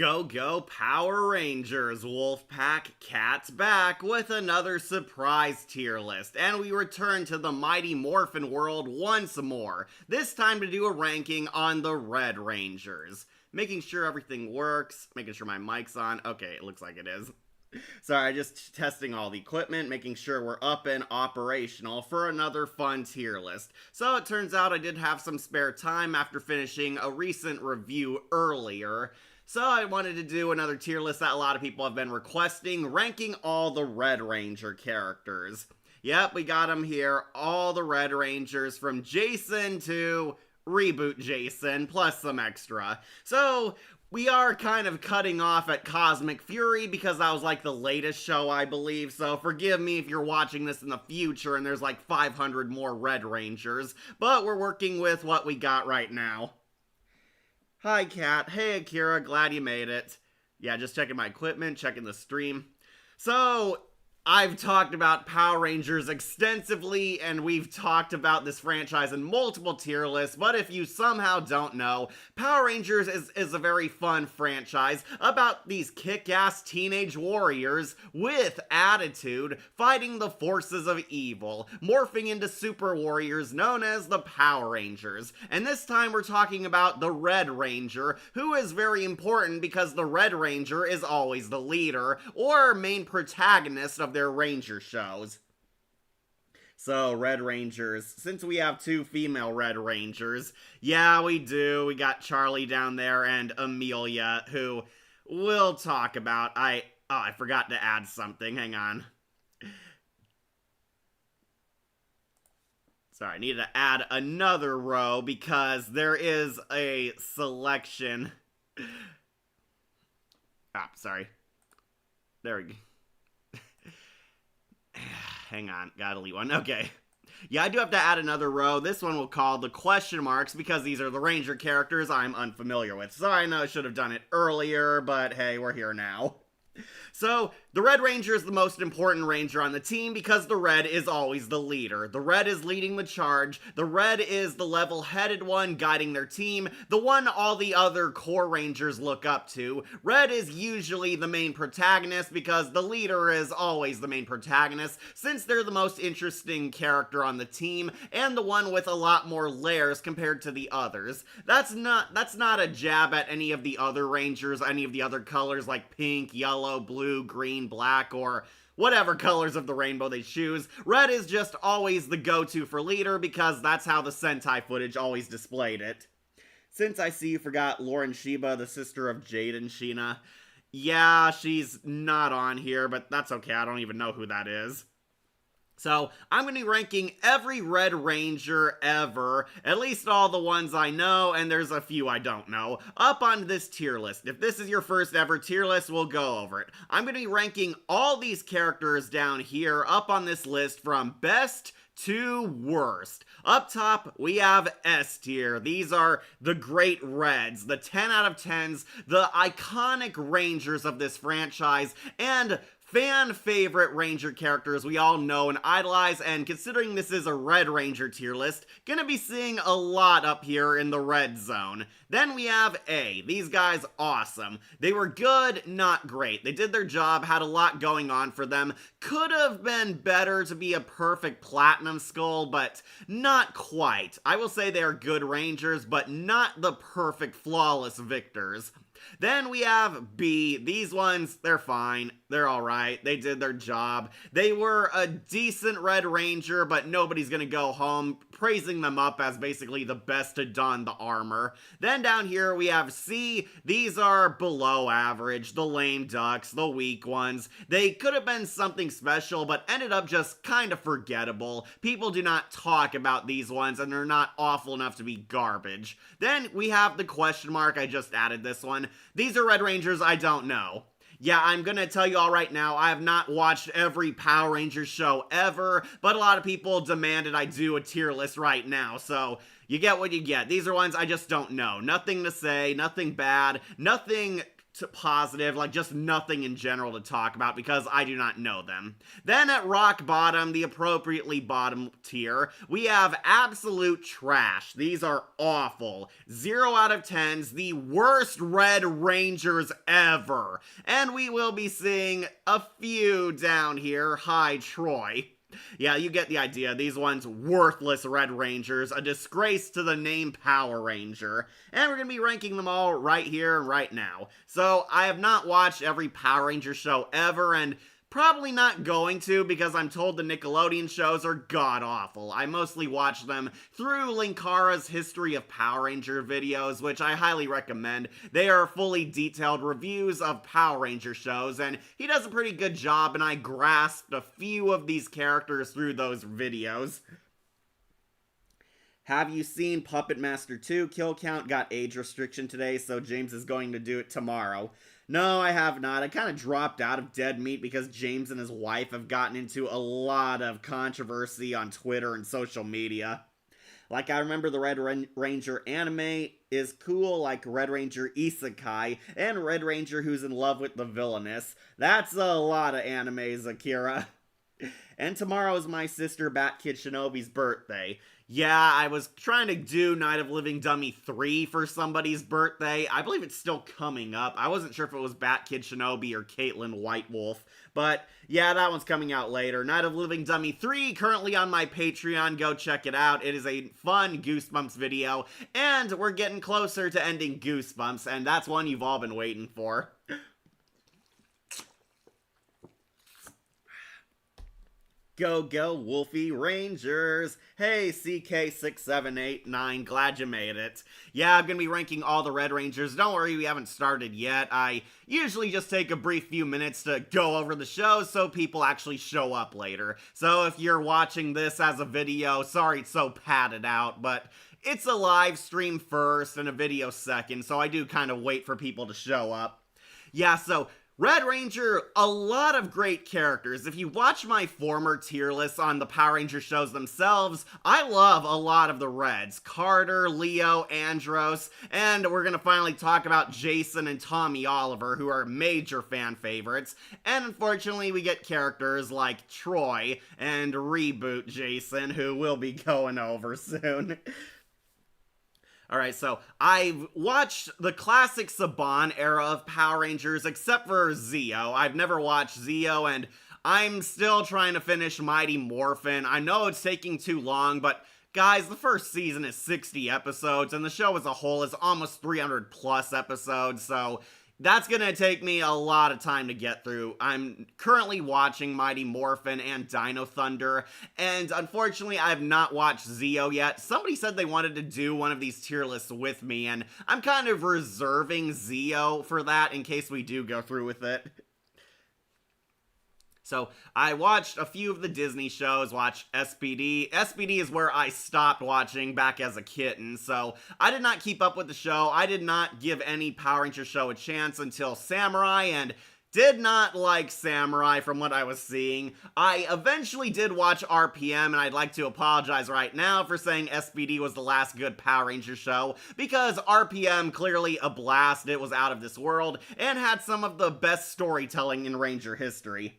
Go go Power Rangers! Wolfpack Cat's back with another surprise tier list, and we return to the Mighty Morphin world once more, this time to do a ranking on the Red Rangers. Making sure everything works, making sure my mic's on. Okay, it looks like it is. Sorry, just testing all the equipment, making sure we're up and operational for another fun tier list. So it turns out I did have some spare time after finishing a recent review earlier. So I wanted to do another tier list that a lot of people have been requesting, ranking all the Red Ranger characters. Yep, we got them here, all the Red Rangers from Jason to Reboot Jason, plus some extra. So we are kind of cutting off at Cosmic Fury because that was like the latest show, I believe, so forgive me if you're watching this in the future and there's like 500 more Red Rangers, but we're working with what we got right now. Hi, Kat. Hey, Akira. Glad you made it. Yeah, just checking my equipment, checking the stream. So, I've talked about Power Rangers extensively, and we've talked about this franchise in multiple tier lists, but if you somehow don't know, Power Rangers is a very fun franchise about these kick-ass teenage warriors with attitude fighting the forces of evil, morphing into super warriors known as the Power Rangers. And this time we're talking about the Red Ranger, who is very important because the Red Ranger is always the leader, or main protagonist of their Ranger shows. So, Red Rangers, since we have two female Red Rangers, yeah, we do. We got Charlie down there and Amelia, who we'll talk about. I forgot to add something. Hang on. Sorry, I need to add another row because there is a selection. Sorry. There we go. Hang on, gotta delete one. Okay. Yeah, I do have to add another row. This one we'll call the question marks because these are the Ranger characters I'm unfamiliar with. So I know I should have done it earlier, but hey, we're here now. So, the Red Ranger is the most important Ranger on the team because the Red is always the leader. The Red is leading the charge. The Red is the level-headed one guiding their team, the one all the other core Rangers look up to. Red is usually the main protagonist because the leader is always the main protagonist since they're the most interesting character on the team and the one with a lot more layers compared to the others. That's not a jab at any of the other Rangers, any of the other colors like pink, yellow, blue, green, black, or whatever colors of the rainbow they choose. Red is just always the go-to for leader because that's how the Sentai footage always displayed it. Since I see you forgot Lauren Shiba, the sister of Jade and Sheena. Yeah, she's not on here, but that's okay. I don't even know who that is. So, I'm going to be ranking every Red Ranger ever, at least all the ones I know, and there's a few I don't know, up on this tier list. If this is your first ever tier list, we'll go over it. I'm going to be ranking all these characters down here up on this list from best to worst. Up top, we have S tier. These are the great Reds, the 10 out of 10s, the iconic Rangers of this franchise, and fan favorite Ranger characters we all know and idolize, and considering this is a Red Ranger tier list, gonna be seeing a lot up here in the red zone. Then we have A. These guys, awesome. They were good, not great. They did their job, had a lot going on for them. Could have been better to be a perfect Platinum Skull, but not quite. I will say they are good Rangers, but not the perfect, flawless victors. Then we have B. These ones, they're fine. They're alright. They did their job. They were a decent Red Ranger, but nobody's gonna go home praising them up as basically the best to don the armor. Then down here we have C. These are below average. The lame ducks, the weak ones. They could have been something special, but ended up just kind of forgettable. People do not talk about these ones, and they're not awful enough to be garbage. Then we have the question mark. I just added this one. These are Red Rangers I don't know. Yeah, I'm gonna tell you all right now, I have not watched every Power Rangers show ever, but a lot of people demanded I do a tier list right now, so you get what you get. These are ones I just don't know. Nothing to say, nothing bad, nothing positive, like just nothing in general to talk about because I do not know them. Then at rock bottom, the appropriately bottom tier, we have absolute trash. These are awful. 0 out of 10s, the worst Red Rangers ever. And we will be seeing a few down here. Hi, Troy. Yeah, you get the idea. These ones, worthless Red Rangers, a disgrace to the name Power Ranger. And we're going to be ranking them all right here and right now. So, I have not watched every Power Ranger show ever, and probably not going to because I'm told the Nickelodeon shows are god-awful. I mostly watch them through Linkara's History of Power Ranger videos, which I highly recommend. They are fully detailed reviews of Power Ranger shows, and he does a pretty good job, and I grasped a few of these characters through those videos. Have you seen Puppet Master 2? Kill count got age restriction today, so James is going to do it tomorrow. No, I have not. I kind of dropped out of Dead Meat because James and his wife have gotten into a lot of controversy on Twitter and social media. Like, I remember the Red Ranger anime is cool, like Red Ranger Isekai, and Red Ranger who's in love with the villainess. That's a lot of animes, Akira. And tomorrow is my sister Bat Kid Shinobi's birthday. Yeah, I was trying to do Night of Living Dummy 3 for somebody's birthday. I believe it's still coming up. I wasn't sure if it was Bat Kid Shinobi or Caitlin White Wolf. But yeah, that one's coming out later. Night of Living Dummy 3, currently on my Patreon. Go check it out. It is a fun Goosebumps video. And we're getting closer to ending Goosebumps. And that's one you've all been waiting for. Go, go, Wolfie Rangers. Hey, CK6789, glad you made it. Yeah, I'm gonna be ranking all the Red Rangers. Don't worry, we haven't started yet. I usually just take a brief few minutes to go over the show so people actually show up later. So if you're watching this as a video, sorry it's so padded out, but it's a live stream first and a video second, so I do kind of wait for people to show up. Yeah, so Red Ranger, a lot of great characters. If you watch my former tier lists on the Power Ranger shows themselves, I love a lot of the Reds. Carter, Leo, Andros, and we're gonna finally talk about Jason and Tommy Oliver, who are major fan favorites. And unfortunately, we get characters like Troy and Reboot Jason, who we'll be going over soon. Alright, so I've watched the classic Saban era of Power Rangers, except for Zeo. I've never watched Zeo, and I'm still trying to finish Mighty Morphin. I know it's taking too long, but guys, the first season is 60 episodes, and the show as a whole is almost 300 plus episodes, so that's gonna take me a lot of time to get through. I'm currently watching Mighty Morphin and Dino Thunder, and unfortunately I have not watched Zeo yet. Somebody said they wanted to do one of these tier lists with me, and I'm kind of reserving Zeo for that in case we do go through with it. So, I watched a few of the Disney shows, watched SPD. SPD is where I stopped watching back as a kitten, so I did not keep up with the show. I did not give any Power Ranger show a chance until Samurai, and did not like Samurai from what I was seeing. I eventually did watch RPM, and I'd like to apologize right now for saying SPD was the last good Power Ranger show, because RPM clearly a blast, it was out of this world, and had some of the best storytelling in Ranger history.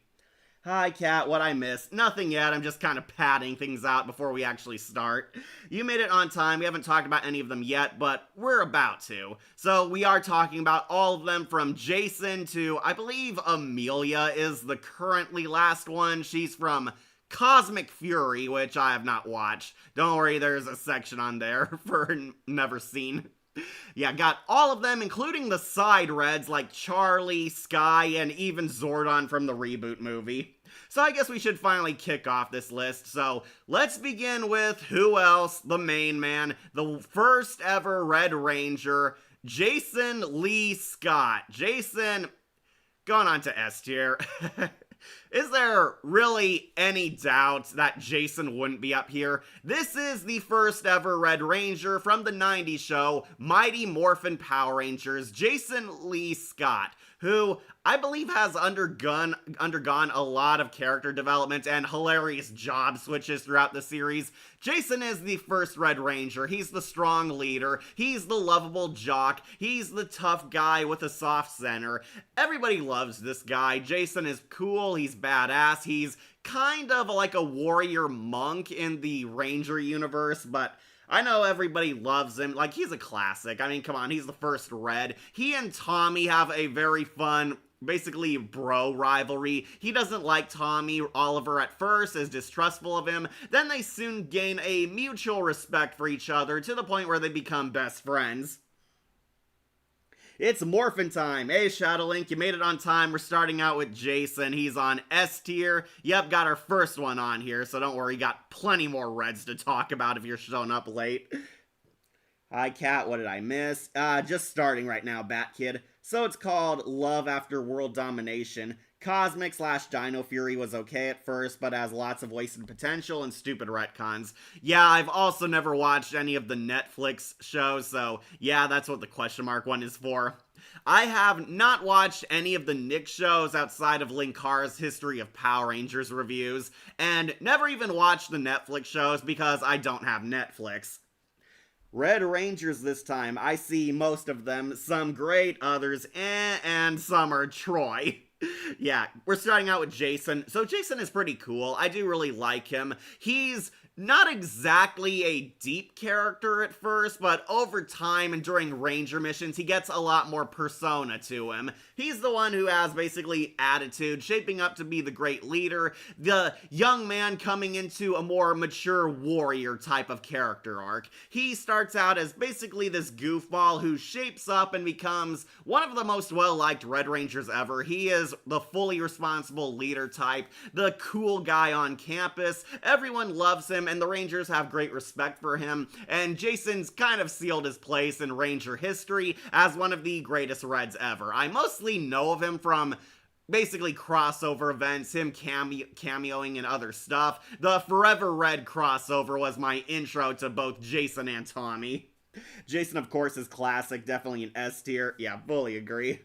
Hi, Kat, what I missed? Nothing yet, I'm just kind of padding things out before we actually start. You made it on time, we haven't talked about any of them yet, but we're about to. So we are talking about all of them from Jason to, I believe Amelia is the currently last one. She's from Cosmic Fury, which I have not watched. Don't worry, there's a section on there for never seen. Yeah, got all of them, including the side Reds like Charlie, Sky, and even Zordon from the reboot movie. So I guess we should finally kick off this list. So let's begin with who else? The main man, the first ever Red Ranger, Jason Lee Scott. Jason, going on to S tier. Is there really any doubt that Jason wouldn't be up here? This is the first ever Red Ranger from the 90s show, Mighty Morphin Power Rangers, Jason Lee Scott, who I believe has undergone a lot of character development and hilarious job switches throughout the series. Jacen is the first Red Ranger. He's the strong leader. He's the lovable jock. He's the tough guy with a soft center. Everybody loves this guy. Jacen is cool. He's badass. He's kind of like a warrior monk in the Ranger universe, but I know everybody loves him. Like, he's a classic. I mean, come on, he's the first Red. He and Tommy have a very fun, basically, bro rivalry. He doesn't like Tommy. Oliver at first is distrustful of him. Then they soon gain a mutual respect for each other to the point where they become best friends. It's Morphin time. Hey, Shadowlink, you made it on time. We're starting out with Jacen. He's on S tier. Yep, got our first one on here, so don't worry. Got plenty more Reds to talk about if you're showing up late. Hi, Cat. What did I miss? Just starting right now, Bat Kid. So it's called Love After World Domination. Cosmic / Dino Fury was okay at first, but has lots of wasted potential and stupid retcons. Yeah, I've also never watched any of the Netflix shows, so yeah, that's what the question mark one is for. I have not watched any of the Nick shows outside of Linkar's History of Power Rangers reviews, and never even watched the Netflix shows because I don't have Netflix. Red Rangers this time. I see most of them. Some great, others and some are Troy. Yeah, we're starting out with Jacen. So Jacen is pretty cool. I do really like him. He's not exactly a deep character at first, but over time and during Ranger missions, he gets a lot more persona to him. He's the one who has basically attitude, shaping up to be the great leader, the young man coming into a more mature warrior type of character arc. He starts out as basically this goofball who shapes up and becomes one of the most well-liked Red Rangers ever. He is the fully responsible leader type, the cool guy on campus. Everyone loves him, and the Rangers have great respect for him, and Jacen's kind of sealed his place in Ranger history as one of the greatest Reds ever. I mostly know of him from basically crossover events, him cameoing in other stuff. The Forever Red crossover was my intro to both Jacen and Tommy. Jacen, of course, is classic, definitely an S tier. Yeah, fully agree.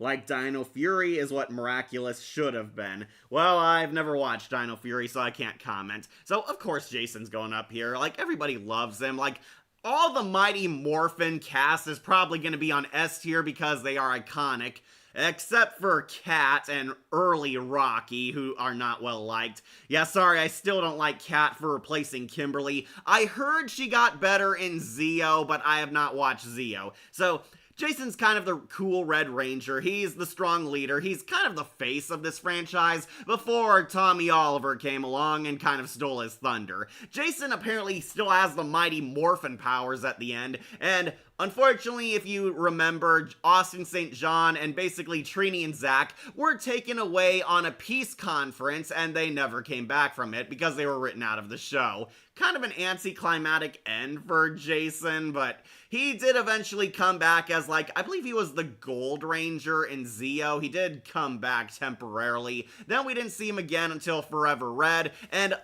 Like Dino Fury is what Miraculous should have been. Well, I've never watched Dino Fury, so I can't comment. So, of course, Jacen's going up here. Like, everybody loves him. Like, all the Mighty Morphin cast is probably going to be on S tier because they are iconic. Except for Cat and early Rocky, who are not well liked. Yeah, sorry, I still don't like Cat for replacing Kimberly. I heard she got better in Zeo, but I have not watched Zeo. So, Jacen's kind of the cool Red Ranger. He's the strong leader. He's kind of the face of this franchise before Tommy Oliver came along and kind of stole his thunder. Jacen apparently still has the Mighty Morphin powers at the end, and unfortunately, if you remember, Austin St. John and basically Trini and Zach were taken away on a peace conference, and they never came back from it because they were written out of the show. Kind of an anticlimactic end for Jacen, but he did eventually come back as, like, I believe he was the Gold Ranger in Zeo. He did come back temporarily. Then we didn't see him again until Forever Red, and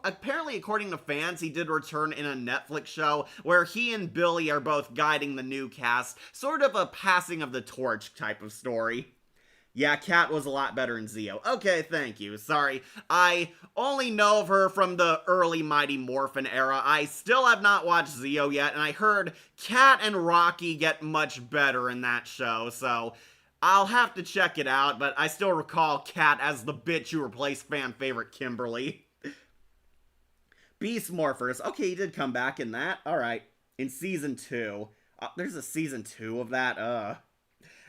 apparently, according to fans, he did return in a Netflix show where he and Billy are both guiding the new cast, sort of a passing of the torch type of story. Yeah, Cat was a lot better in Zeo. Okay, thank you. Sorry, I only know of her from the early Mighty Morphin era. I still have not watched Zeo yet, and I heard Cat and Rocky get much better in that show, so I'll have to check it out, but I still recall Cat as the bitch who replaced fan favorite Kimberly. Beast Morphers. Okay, he did come back in that. Alright. In Season 2. There's a Season 2 of that.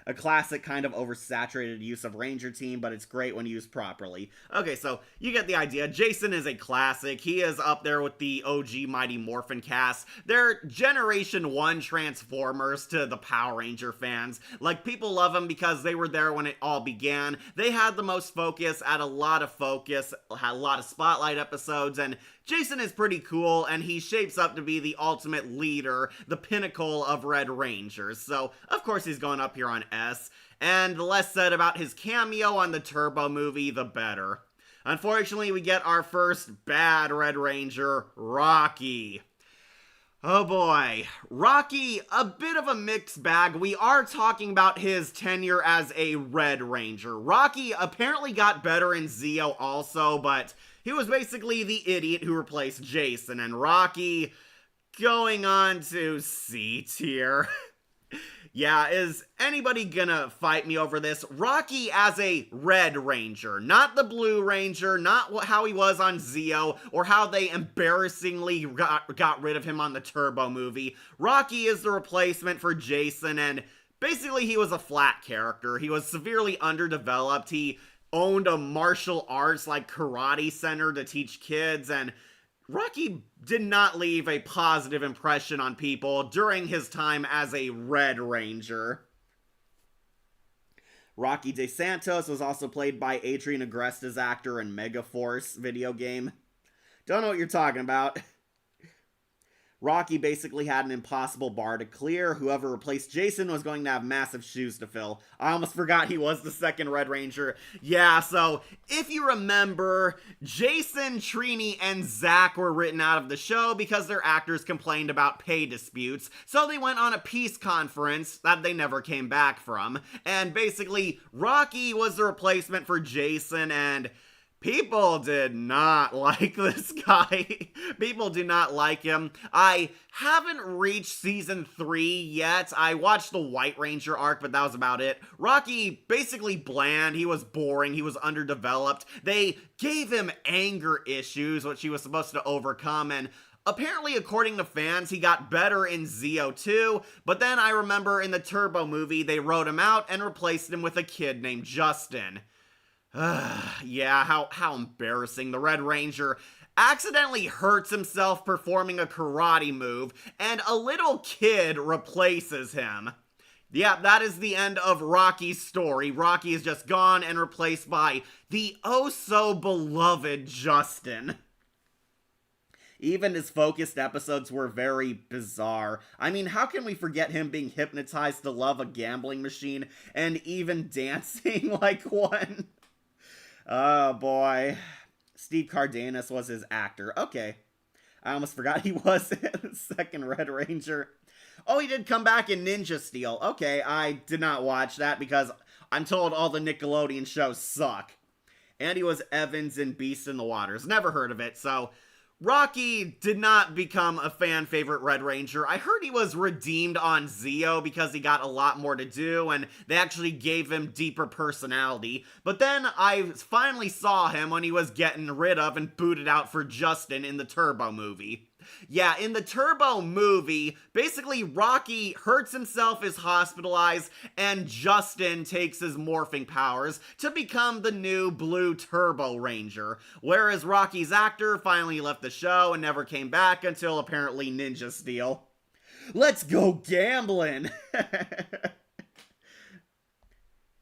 A classic kind of oversaturated use of Ranger Team, but it's great when used properly. Okay, so you get the idea. Jacen is a classic. He is up there with the OG Mighty Morphin cast. They're Generation 1 Transformers to the Power Ranger fans. Like, people love them because they were there when it all began. They had the most focus, had a lot of focus, had a lot of spotlight episodes, and Jacen is pretty cool, and he shapes up to be the ultimate leader, the pinnacle of Red Rangers. So, of course, he's going up here on S. And the less said about his cameo on the Turbo movie, the better. Unfortunately, we get our first bad Red Ranger, Rocky. Oh boy. Rocky, a bit of a mixed bag. We are talking about his tenure as a Red Ranger. Rocky apparently got better in Zeo also, but he was basically the idiot who replaced Jason, and Rocky going on to C tier. Yeah, is anybody gonna fight me over this? Rocky as a Red Ranger, not the Blue Ranger, not how he was on Zeo, or how they embarrassingly got rid of him on the Turbo movie. Rocky is the replacement for Jason, and basically he was a flat character. He was severely underdeveloped. He owned a martial arts like karate center to teach kids, and Rocky did not leave a positive impression on people during his time as a Red Ranger. Rocky DeSantos was also played by Adrian Agresta's actor in Megaforce video game. Don't know what you're talking about. Rocky basically had an impossible bar to clear. Whoever replaced Jason was going to have massive shoes to fill. I almost forgot he was the second Red Ranger. Yeah, so if you remember, Jason, Trini, and Zach were written out of the show because their actors complained about pay disputes. So they went on a peace conference that they never came back from. And basically, Rocky was the replacement for Jason, and people did not like this guy. People do not like him. I haven't reached season 3 yet. I watched the White Ranger arc, but that was about it. Rocky, basically bland. He was boring. He was underdeveloped. They gave him anger issues, which he was supposed to overcome, and apparently, according to fans, he got better in Zeo 2, but then I remember in the Turbo movie, they wrote him out and replaced him with a kid named Justin. Yeah, how embarrassing. The Red Ranger accidentally hurts himself performing a karate move, and a little kid replaces him. Yeah, that is the end of Rocky's story. Rocky is just gone and replaced by the oh-so-beloved Justin. Even his focused episodes were very bizarre. I mean, how can we forget him being hypnotized to love a gambling machine and even dancing like one? Oh boy. Steve Cardenas was his actor. Okay. I almost forgot he was the second Red Ranger. Oh, he did come back in Ninja Steel. Okay, I did not watch that because I'm told all the Nickelodeon shows suck. And he was Evans in Beast in the Waters. Never heard of it, so Rocky did not become a fan favorite Red Ranger. I heard he was redeemed on Zeo because he got a lot more to do and they actually gave him deeper personality. But then I finally saw him when he was getting rid of and booted out for Justin in the Turbo movie. Yeah, in the Turbo movie, basically Rocky hurts himself, is hospitalized, and Justin takes his morphing powers to become the new Blue Turbo Ranger. Whereas Rocky's actor finally left the show and never came back until apparently Ninja Steel. Let's go gambling!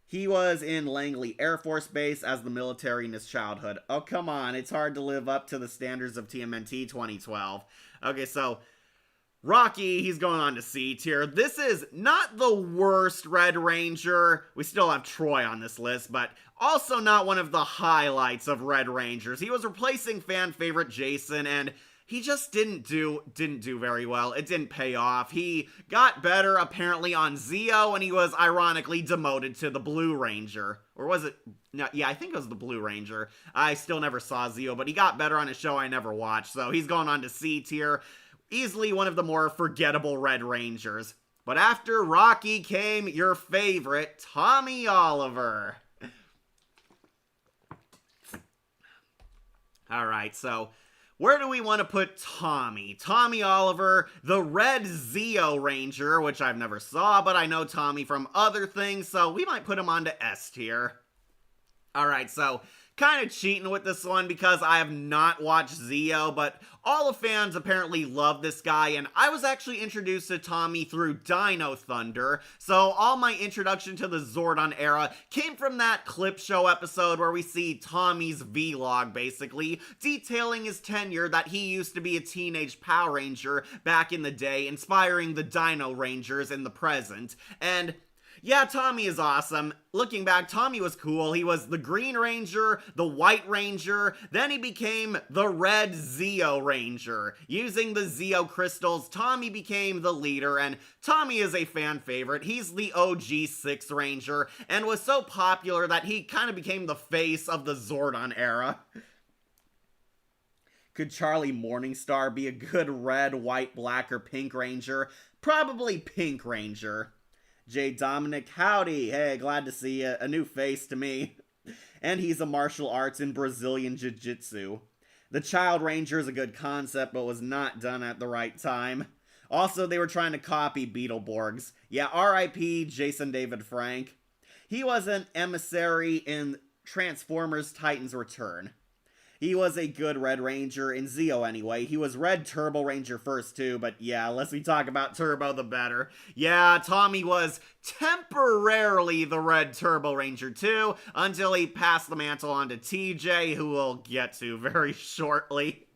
He was in Langley Air Force Base as the military in his childhood. Oh, come on. It's hard to live up to the standards of TMNT 2012. Okay, so Rocky, he's going on to C tier. This is not the worst Red Ranger. We still have Troy on this list, but also not one of the highlights of Red Rangers. He was replacing fan favorite Jason, and he just didn't do very well. It didn't pay off. He got better apparently on Zeo, and he was ironically demoted to the Blue Ranger. Or was it? No, yeah, I think it was the Blue Ranger. I still never saw Zeo, but he got better on a show I never watched, so he's going on to C tier. Easily one of the more forgettable Red Rangers. But after Rocky came your favorite, Tommy Oliver. Alright, so where do we want to put Tommy? Tommy Oliver, the Red Zeo Ranger, which I've never saw, but I know Tommy from other things, so we might put him on to S tier. Alright, so kind of cheating with this one because I have not watched Zeo, but all the fans apparently love this guy, and I was actually introduced to Tommy through Dino Thunder, so all my introduction to the Zordon era came from that clip show episode where we see Tommy's vlog, basically, detailing his tenure that he used to be a teenage Power Ranger back in the day, inspiring the Dino Rangers in the present, and Yeah, Tommy is awesome. Looking back, Tommy was cool. He was the Green Ranger, the White Ranger, then he became the Red Zeo Ranger. Using the Zeo crystals, Tommy became the leader, and Tommy is a fan favorite. He's the OG Sixth Ranger, and was so popular that he kind of became the face of the Zordon era. Could Charlie Morningstar be a good red, white, black, or pink ranger? Probably Pink Ranger. J. Dominic, howdy. Hey, glad to see you. A new face to me. And he's a martial arts in Brazilian Jiu-Jitsu. The Child Ranger is a good concept, but was not done at the right time. Also, they were trying to copy Beetleborgs. Yeah, R.I.P. Jason David Frank. He was an emissary in Transformers Titans Return. He was a good Red Ranger in Zeo anyway. He was Red Turbo Ranger first too, but yeah, less we talk about Turbo, the better. Yeah, Tommy was temporarily the Red Turbo Ranger too, until he passed the mantle on to TJ, who we'll get to very shortly.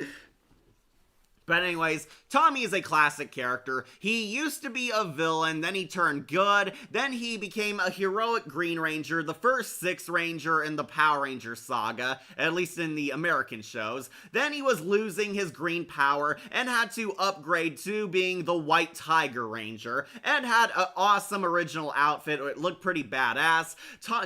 But anyways, Tommy is a classic character. He used to be a villain, then he turned good, then he became a heroic Green Ranger, the first Sixth Ranger in the Power Rangers saga, at least in the American shows. Then he was losing his green power and had to upgrade to being the White Tiger Ranger, and had an awesome original outfit. It looked pretty badass.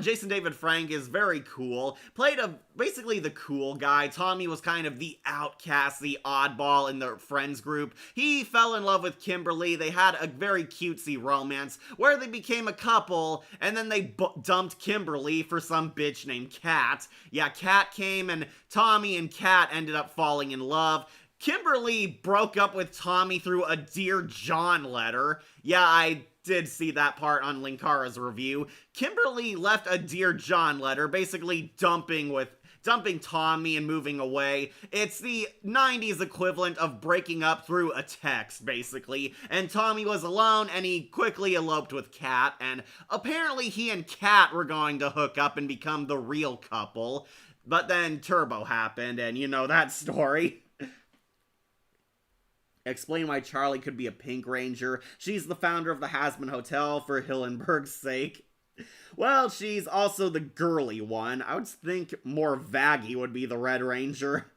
Jason David Frank is very cool. Played basically the cool guy. Tommy was kind of the outcast, the oddball in the friends group. He fell in love with Kimberly. They had a very cutesy romance where they became a couple, and then they dumped Kimberly for some bitch named Kat. Yeah, Kat came, and Tommy and Kat ended up falling in love. Kimberly broke up with Tommy through a Dear John letter. Yeah, I did see that part on Linkara's review. Kimberly left a Dear John letter, basically dumping Tommy and moving away. It's the 90s equivalent of breaking up through a text, basically. And Tommy was alone, and he quickly eloped with Kat, and apparently he and Kat were going to hook up and become the real couple. But then Turbo happened, and you know that story. Explain why Charlie could be a Pink Ranger. She's the founder of the Hasman Hotel for Hillenburg's sake. Well, she's also the girly one. I would think more Vaggie would be the Red Ranger.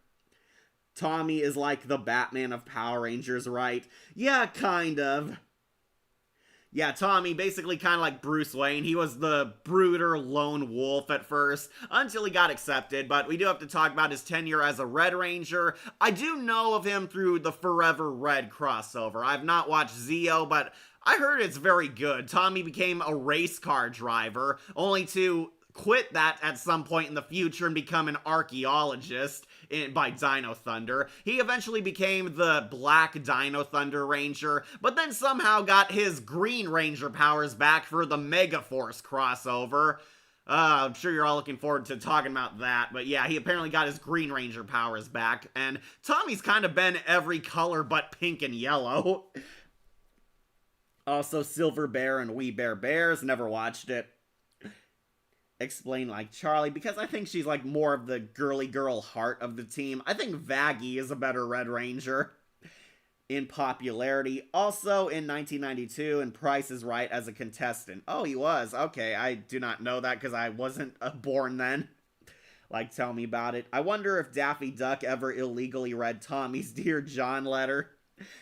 Tommy is like the Batman of Power Rangers, right? Yeah, kind of. Yeah, Tommy, basically kind of like Bruce Wayne. He was the brooder lone wolf at first, until he got accepted, but we do have to talk about his tenure as a Red Ranger. I do know of him through the Forever Red crossover. I've not watched Zeo, but I heard it's very good. Tommy became a race car driver, only to quit that at some point in the future and become an archaeologist by Dino Thunder. He eventually became the Black Dino Thunder Ranger, but then somehow got his Green Ranger powers back for the Megaforce crossover. I'm sure you're all looking forward to talking about that, but yeah, he apparently got his Green Ranger powers back, and Tommy's kind of been every color but pink and yellow. Also, Silver Bear and We Bare Bears, never watched it. Explain like Charlie, because I think she's like more of the girly girl heart of the team. I think Vaggie is a better Red Ranger in popularity. Also in 1992 in Price is Right as a contestant. Oh, he was. Okay, I do not know that because I wasn't born then. Like, tell me about it. I wonder if Daffy Duck ever illegally read Tommy's Dear John letter.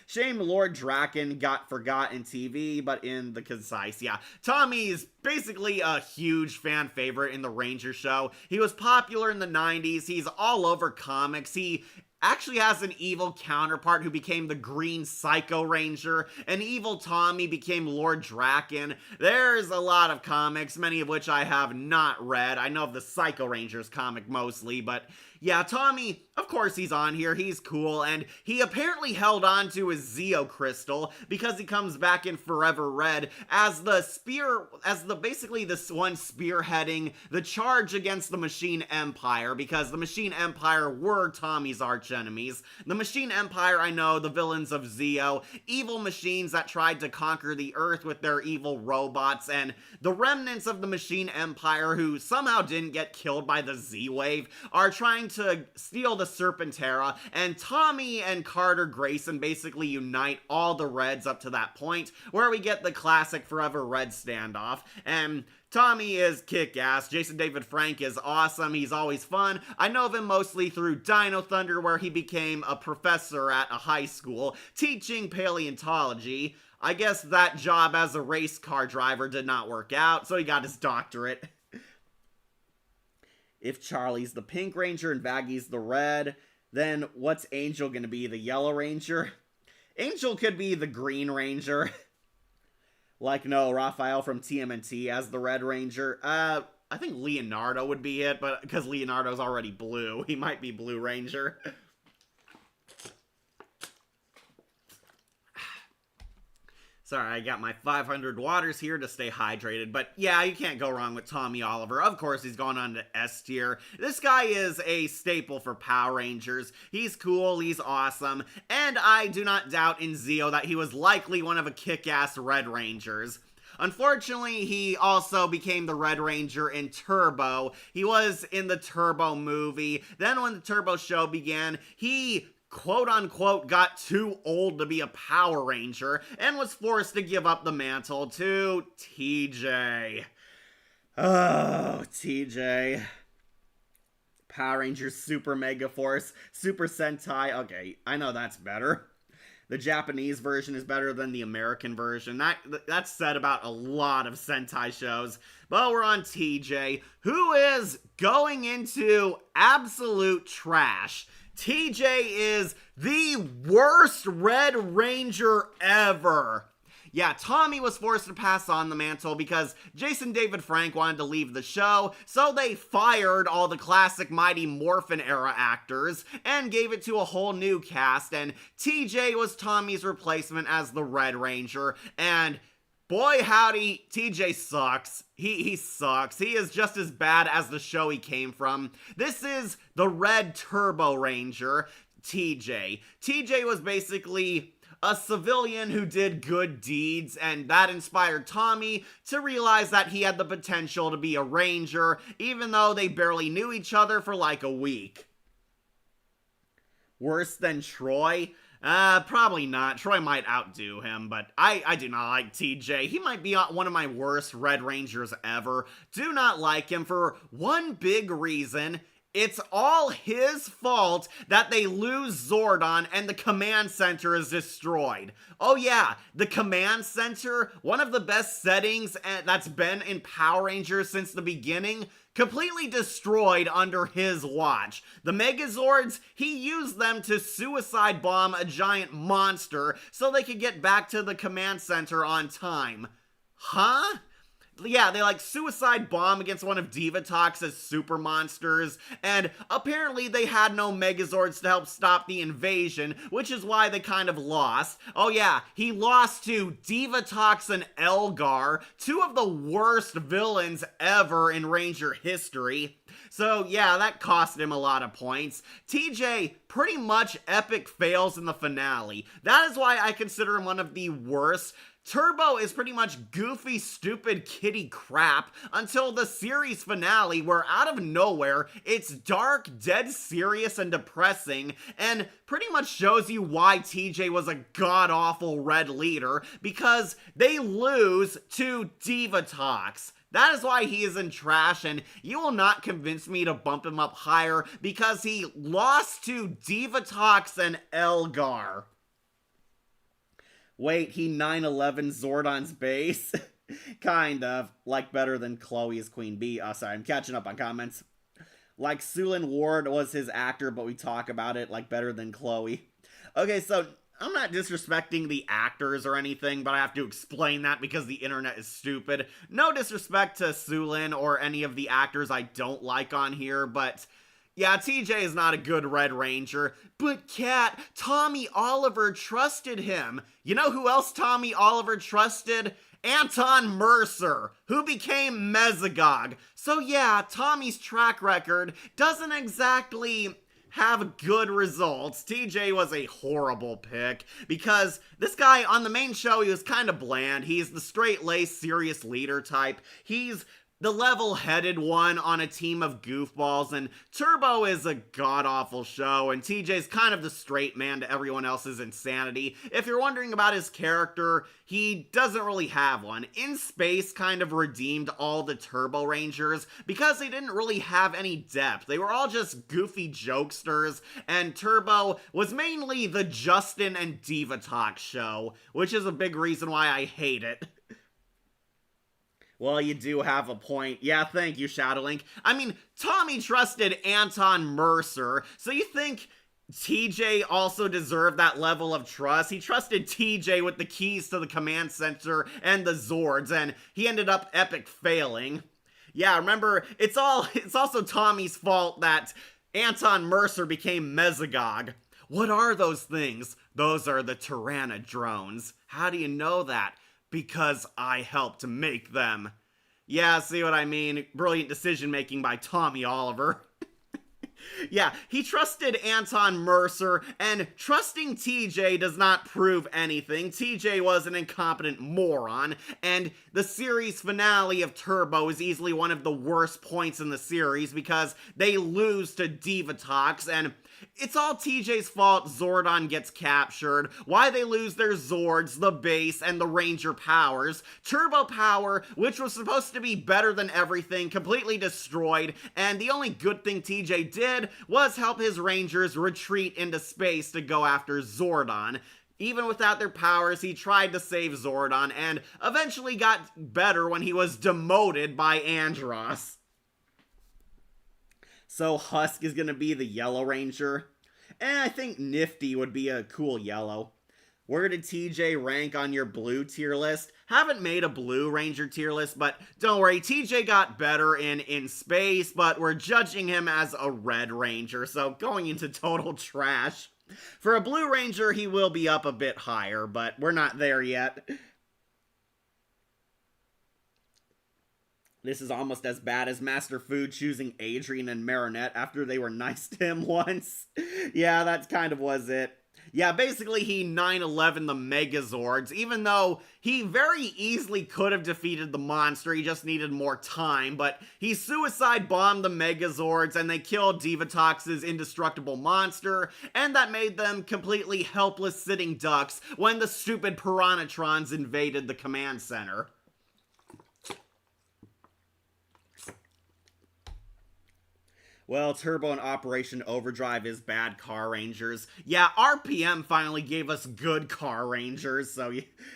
Shame Lord Draken got forgot in TV, but in the concise, yeah. Tommy's basically a huge fan favorite in the Ranger show. He was popular in the 90s. He's all over comics. He actually has an evil counterpart who became the Green Psycho Ranger, and evil Tommy became Lord Draken. There's a lot of comics, many of which I have not read. I know of the Psycho Rangers comic mostly, but yeah, Tommy, of course he's on here, he's cool, and he apparently held on to his Zeo Crystal because he comes back in Forever Red as basically this one spearheading the charge against the Machine Empire, because the Machine Empire were Tommy's arch enemies. The Machine Empire, I know, the villains of Zeo, evil machines that tried to conquer the Earth with their evil robots, and the remnants of the Machine Empire who somehow didn't get killed by the Z-Wave are trying to steal the Serpentera, and Tommy and Carter Grayson basically unite all the Reds up to that point, where we get the classic Forever Red standoff, and Tommy is kick-ass, Jason David Frank is awesome, he's always fun. I know of him mostly through Dino Thunder, where he became a professor at a high school, teaching paleontology. I guess that job as a race car driver did not work out, so he got his doctorate. If Charlie's the Pink Ranger and Vaggy's the Red, then what's Angel gonna be, the Yellow Ranger? Angel could be the Green Ranger. Like, no, Raphael from TMNT as the Red Ranger. I think Leonardo would be it, but because Leonardo's already blue, he might be Blue Ranger. Sorry, I got my 500 waters here to stay hydrated, but yeah, you can't go wrong with Tommy Oliver. Of course, he's going on to S tier. This guy is a staple for Power Rangers. He's cool, he's awesome, and I do not doubt in Zeo that he was likely one of a kick-ass Red Rangers. Unfortunately, he also became the Red Ranger in Turbo. He was in the Turbo movie. Then when the Turbo show began, he quote-unquote got too old to be a Power Ranger and was forced to give up the mantle to TJ. Oh, TJ. Power Rangers Super Mega Force, Super Sentai. Okay, I know that's better. The Japanese version is better than the American version. That's said about a lot of Sentai shows. But we're on TJ, who is going into absolute trash. TJ is the worst Red Ranger ever. Yeah, Tommy was forced to pass on the mantle because Jason David Frank wanted to leave the show, so they fired all the classic Mighty Morphin era actors and gave it to a whole new cast, and TJ was Tommy's replacement as the Red Ranger, and boy howdy, TJ sucks. He sucks. He is just as bad as the show he came from. This is the Red Turbo Ranger, TJ. TJ was basically a civilian who did good deeds, and that inspired Tommy to realize that he had the potential to be a ranger, even though they barely knew each other for like a week. Worse than Troy? Probably not. Troy might outdo him, but I do not like TJ. He might be one of my worst Red Rangers ever. Do not like him for one big reason. It's all his fault that they lose Zordon and the command center is destroyed. Oh yeah, the command center, one of the best settings that's been in Power Rangers since the beginning, completely destroyed under his watch. The Megazords, he used them to suicide bomb a giant monster so they could get back to the command center on time. Huh? Yeah, they like suicide bomb against one of Divatox's super monsters, and apparently they had no Megazords to help stop the invasion, which is why they kind of lost. Oh yeah, he lost to Divatox and Elgar, two of the worst villains ever in Ranger history. So yeah, that cost him a lot of points. TJ pretty much epic fails in the finale. That is why I consider him one of the worst. Turbo is pretty much goofy, stupid kitty crap until the series finale where out of nowhere, it's dark, dead serious, and depressing, and pretty much shows you why TJ was a god-awful Red leader, because they lose to Divatox. That is why he is in trash, and you will not convince me to bump him up higher because he lost to Divatox and Elgar. Wait, he 9/11 Zordon's base? Kind of. Like better than Chloe's Queen Bee. Oh, sorry, I'm catching up on comments. Like Sulin Ward was his actor, but we talk about it like better than Chloe. Okay, so I'm not disrespecting the actors or anything, but I have to explain that because the internet is stupid. No disrespect to Sulin or any of the actors I don't like on here, but yeah, TJ is not a good Red Ranger, but Kat, Tommy Oliver trusted him. You know who else Tommy Oliver trusted? Anton Mercer, who became Mesogog. So yeah, Tommy's track record doesn't exactly have good results. TJ was a horrible pick because this guy on the main show, he was kind of bland. He's the straight-laced, serious leader type. He's the level-headed one on a team of goofballs, and Turbo is a god-awful show, and TJ's kind of the straight man to everyone else's insanity. If you're wondering about his character, he doesn't really have one. In Space kind of redeemed all the Turbo Rangers because they didn't really have any depth. They were all just goofy jokesters, and Turbo was mainly the Justin and Divatox show, which is a big reason why I hate it. Well, you do have a point. Yeah, thank you, Shadowlink. I mean, Tommy trusted Anton Mercer, so you think TJ also deserved that level of trust? He trusted TJ with the keys to the command center and the Zords, and he ended up epic failing. Yeah, remember, it's also Tommy's fault that Anton Mercer became Mesogog. What are those things? Those are the Tyrannodrones. How do you know that? Because I helped make them. Yeah, see what I mean? Brilliant decision-making by Tommy Oliver. Yeah, he trusted Anton Mercer, and trusting TJ does not prove anything. TJ was an incompetent moron, and the series finale of Turbo is easily one of the worst points in the series because they lose to Divatox, and it's all TJ's fault Zordon gets captured, why they lose their Zords, the base, and the Ranger powers. Turbo Power, which was supposed to be better than everything, completely destroyed, and the only good thing TJ did was help his Rangers retreat into space to go after Zordon. Even without their powers, he tried to save Zordon, and eventually got better when he was demoted by Andros. So Husk is going to be the Yellow Ranger. And I think Nifty would be a cool yellow. Where did TJ rank on your blue tier list? Haven't made a blue Ranger tier list, but don't worry, TJ got better in Space, but we're judging him as a red Ranger, so going into total trash. For a blue Ranger, he will be up a bit higher, but we're not there yet. This is almost as bad as Master Food choosing Adrian and Marinette after they were nice to him once. Yeah, that kind of was it. Yeah, basically he 9/11 the Megazords, even though he very easily could have defeated the monster, he just needed more time, but he suicide bombed the Megazords and they killed Divatox's indestructible monster, and that made them completely helpless sitting ducks when the stupid Piranhatrons invaded the command center. Well, Turbo and Operation Overdrive is bad Car Rangers. Yeah, RPM finally gave us good Car Rangers, so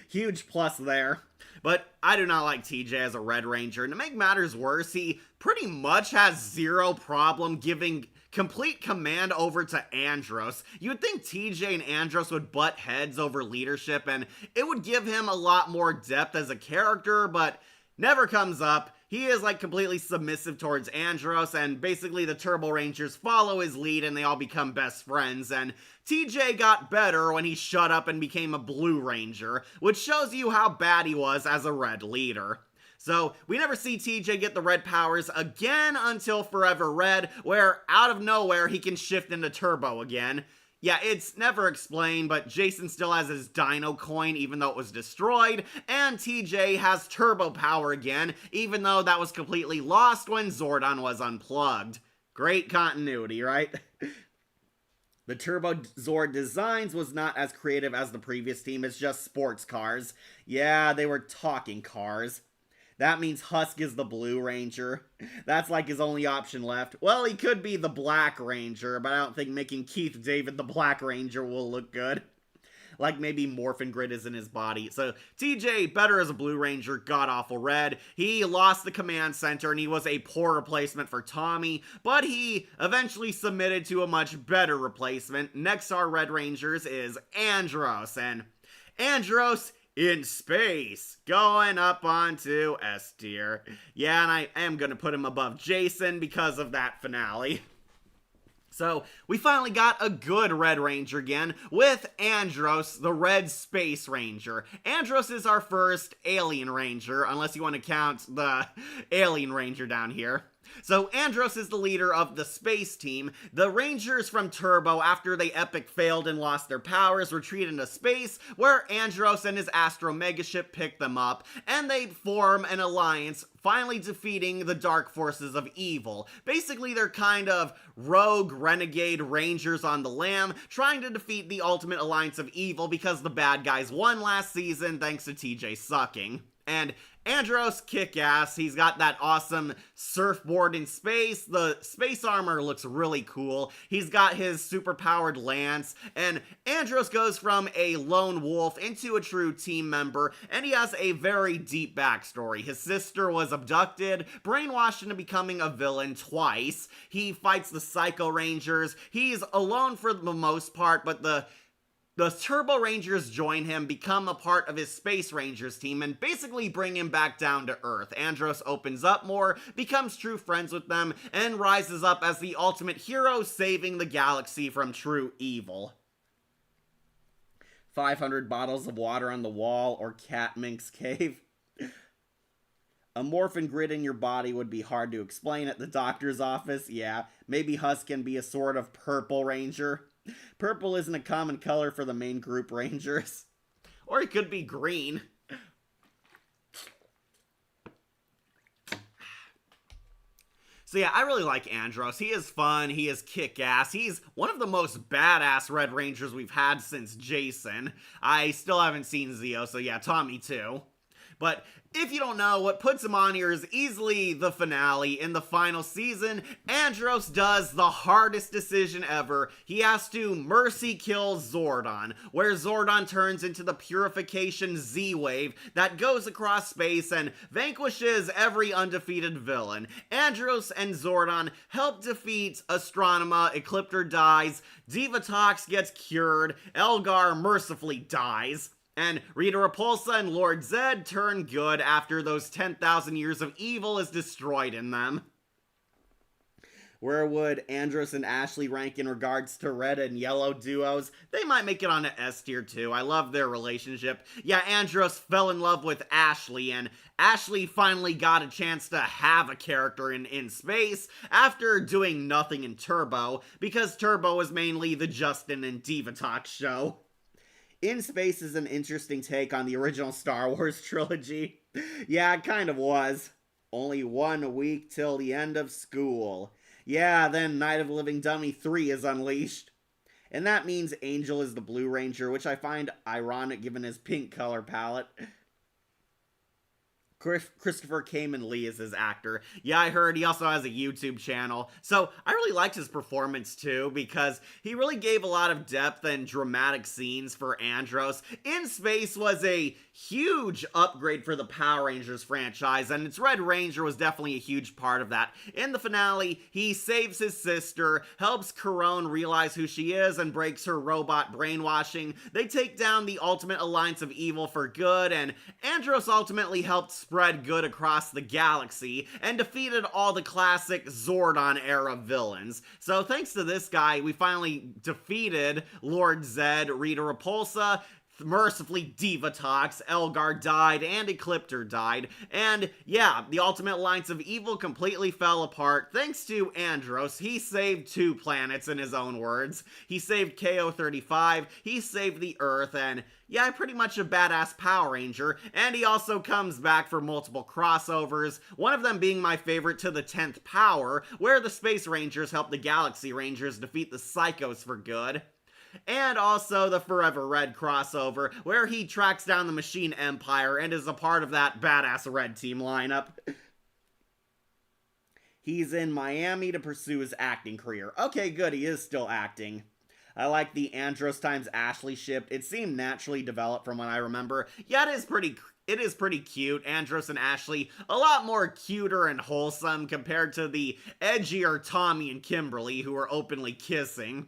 huge plus there. But I do not like TJ as a Red Ranger, and to make matters worse, he pretty much has zero problem giving complete command over to Andros. You would think TJ and Andros would butt heads over leadership, and it would give him a lot more depth as a character, but never comes up. He is like completely submissive towards Andros, and basically the Turbo Rangers follow his lead and they all become best friends, and TJ got better when he shut up and became a Blue Ranger, which shows you how bad he was as a Red leader. So, we never see TJ get the red powers again until Forever Red, where out of nowhere he can shift into Turbo again. Yeah, it's never explained, but Jason still has his Dino Coin even though it was destroyed, and TJ has Turbo Power again, even though that was completely lost when Zordon was unplugged. Great continuity, right? The Turbo Zord Designs was not as creative as the previous team, it's just sports cars. Yeah, they were talking cars. That means Husk is the Blue Ranger. That's like his only option left. Well, he could be the Black Ranger, but I don't think making Keith David the Black Ranger will look good. Like maybe Morphin Grid is in his body. So TJ, better as a Blue Ranger, god-awful Red. He lost the command center and he was a poor replacement for Tommy, but he eventually submitted to a much better replacement. Next our Red Rangers is Andros, and Andros in Space, going up onto S tier. Yeah, and I am going to put him above Jason because of that finale. So, we finally got a good Red Ranger again with Andros, the Red Space Ranger. Andros is our first Alien Ranger, unless you want to count the Alien Ranger down here. So Andros is the leader of the space team. The Rangers from Turbo, after they epic failed and lost their powers, retreat into space, where Andros and his Astro Megaship pick them up, and they form an alliance, finally defeating the dark forces of evil. Basically, they're kind of rogue, renegade Rangers on the lam, trying to defeat the ultimate alliance of evil because the bad guys won last season thanks to TJ sucking. And Andros kick-ass. He's got that awesome surfboard in space. The space armor looks really cool. He's got his super-powered lance. And Andros goes from a lone wolf into a true team member. And he has a very deep backstory. His sister was abducted, brainwashed into becoming a villain twice. He fights the Psycho Rangers. He's alone for the most part, but the Turbo Rangers join him, become a part of his Space Rangers team, and basically bring him back down to Earth. Andros opens up more, becomes true friends with them, and rises up as the ultimate hero, saving the galaxy from true evil. 500 bottles of water on the wall, or Cat Mink's cave. A morphin grid in your body would be hard to explain at the doctor's office. Yeah, maybe Husk can be a sort of purple ranger. Purple isn't a common color for the main group Rangers. Or it could be green. So yeah, I really like Andros. He is fun, he is kick-ass, he's one of the most badass Red Rangers we've had since Jason. I still haven't seen Zeo, so yeah, Tommy too. But if you don't know, what puts him on here is easily the finale. In the final season, Andros does the hardest decision ever. He has to mercy kill Zordon, where Zordon turns into the Purification Z-Wave that goes across space and vanquishes every undefeated villain. Andros and Zordon help defeat Astronema, Ecliptor dies, Divatox gets cured, Elgar mercifully dies, and Rita Repulsa and Lord Zed turn good after those 10,000 years of evil is destroyed in them. Where would Andros and Ashley rank in regards to red and yellow duos? They might make it on an S tier too. I love their relationship. Yeah, Andros fell in love with Ashley, and Ashley finally got a chance to have a character in space after doing nothing in Turbo, because Turbo was mainly the Justin and Divatox show. In Space is an interesting take on the original Star Wars trilogy. Yeah, it kind of was. Only 1 week till the end of school. Yeah, then Night of the Living Dummy 3 is unleashed. And that means Angel is the Blue Ranger, which I find ironic given his pink color palette. Christopher Kamen Lee is his actor. Yeah, I heard he also has a YouTube channel. So I really liked his performance too, because he really gave a lot of depth and dramatic scenes for Andros. In Space was a huge upgrade for the Power Rangers franchise, and its Red Ranger was definitely a huge part of that. In the finale, he saves his sister, helps Corone realize who she is, and breaks her robot brainwashing. They take down the ultimate alliance of evil for good, and Andros ultimately helped spread good across the galaxy and defeated all the classic Zordon era villains. So thanks to this guy, we finally defeated Lord Zed, Rita Repulsa, mercifully Divatox, Elgar died, and Ecliptor died, and yeah, the ultimate alliance of evil completely fell apart thanks to Andros. He saved 2 planets in his own words. He saved KO-35, he saved the Earth, and yeah, pretty much a badass Power Ranger, and he also comes back for multiple crossovers, one of them being my favorite to the 10th Power, where the Space Rangers help the Galaxy Rangers defeat the Psychos for good. And also the Forever Red crossover, where he tracks down the Machine Empire and is a part of that badass Red Team lineup. He's in Miami to pursue his acting career. Okay, good, he is still acting. I like the Andros times Ashley ship. It seemed naturally developed from what I remember. Yeah, it is pretty cute. Andros and Ashley, a lot more cuter and wholesome compared to the edgier Tommy and Kimberly, who are openly kissing.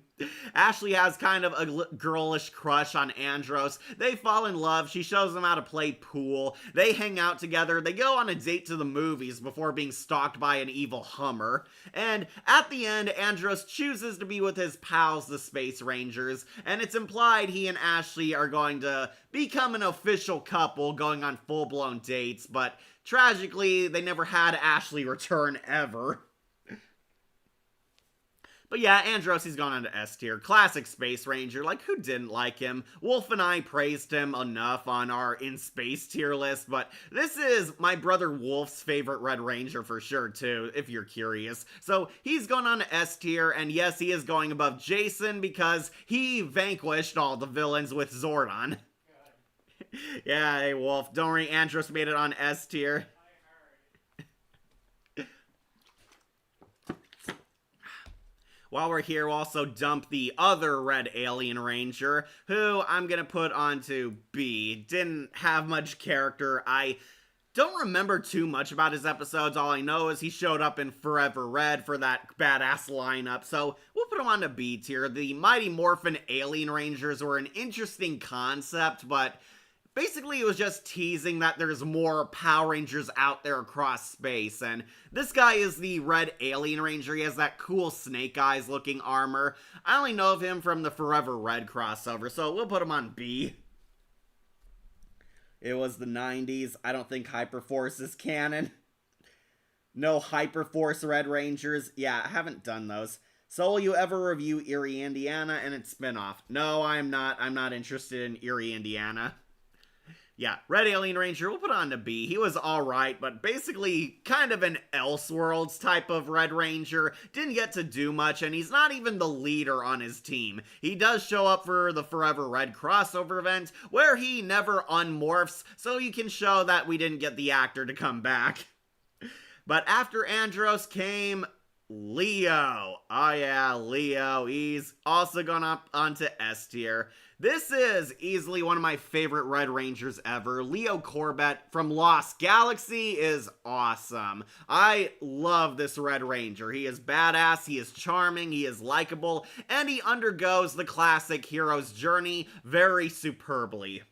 Ashley has kind of a girlish crush on Andros. They fall in love. She shows him how to play pool. They hang out together. They go on a date to the movies before being stalked by an evil Hummer. And at the end, Andros chooses to be with his pals, the Space Rangers, and it's implied he and Ashley are going to become an official couple, going on full-blown dates, but tragically, they never had Ashley return ever. But yeah, Andros, he's gone on to S tier. Classic Space Ranger. Like, who didn't like him? Wolf and I praised him enough on our In Space tier list, but this is my brother Wolf's favorite Red Ranger for sure, too, if you're curious. So he's gone on to S tier, and yes, he is going above Jason because he vanquished all the villains with Zordon. Yeah, hey, Wolf. Don't worry, Andros made it on S tier. While we're here, we'll also dump the other Red Alien Ranger, who I'm gonna put onto B. Didn't have much character. I don't remember too much about his episodes. All I know is he showed up in Forever Red for that badass lineup, so we'll put him on to B tier. The Mighty Morphin Alien Rangers were an interesting concept, but basically, it was just teasing that there's more Power Rangers out there across space, and this guy is the Red Alien Ranger. He has that cool Snake Eyes looking armor. I only know of him from the Forever Red crossover, so we'll put him on B. It was the 90s. I don't think Hyperforce is canon. No Hyperforce Red Rangers. Yeah, I haven't done those. So will you ever review Erie, Indiana and its spinoff? No, I'm not. I'm not interested in Erie, Indiana. Yeah, Red Alien Ranger, we'll put on to B. He was alright, but basically kind of an Elseworlds type of Red Ranger. Didn't get to do much, and he's not even the leader on his team. He does show up for the Forever Red crossover event, where he never unmorphs, so you can show that we didn't get the actor to come back. But after Andros came Leo. Oh yeah, Leo. He's also gone up onto S tier. This is easily one of my favorite Red Rangers ever. Leo Corbett from Lost Galaxy is awesome. I love this Red Ranger. He is badass, he is charming, he is likable, and he undergoes the classic hero's journey very superbly.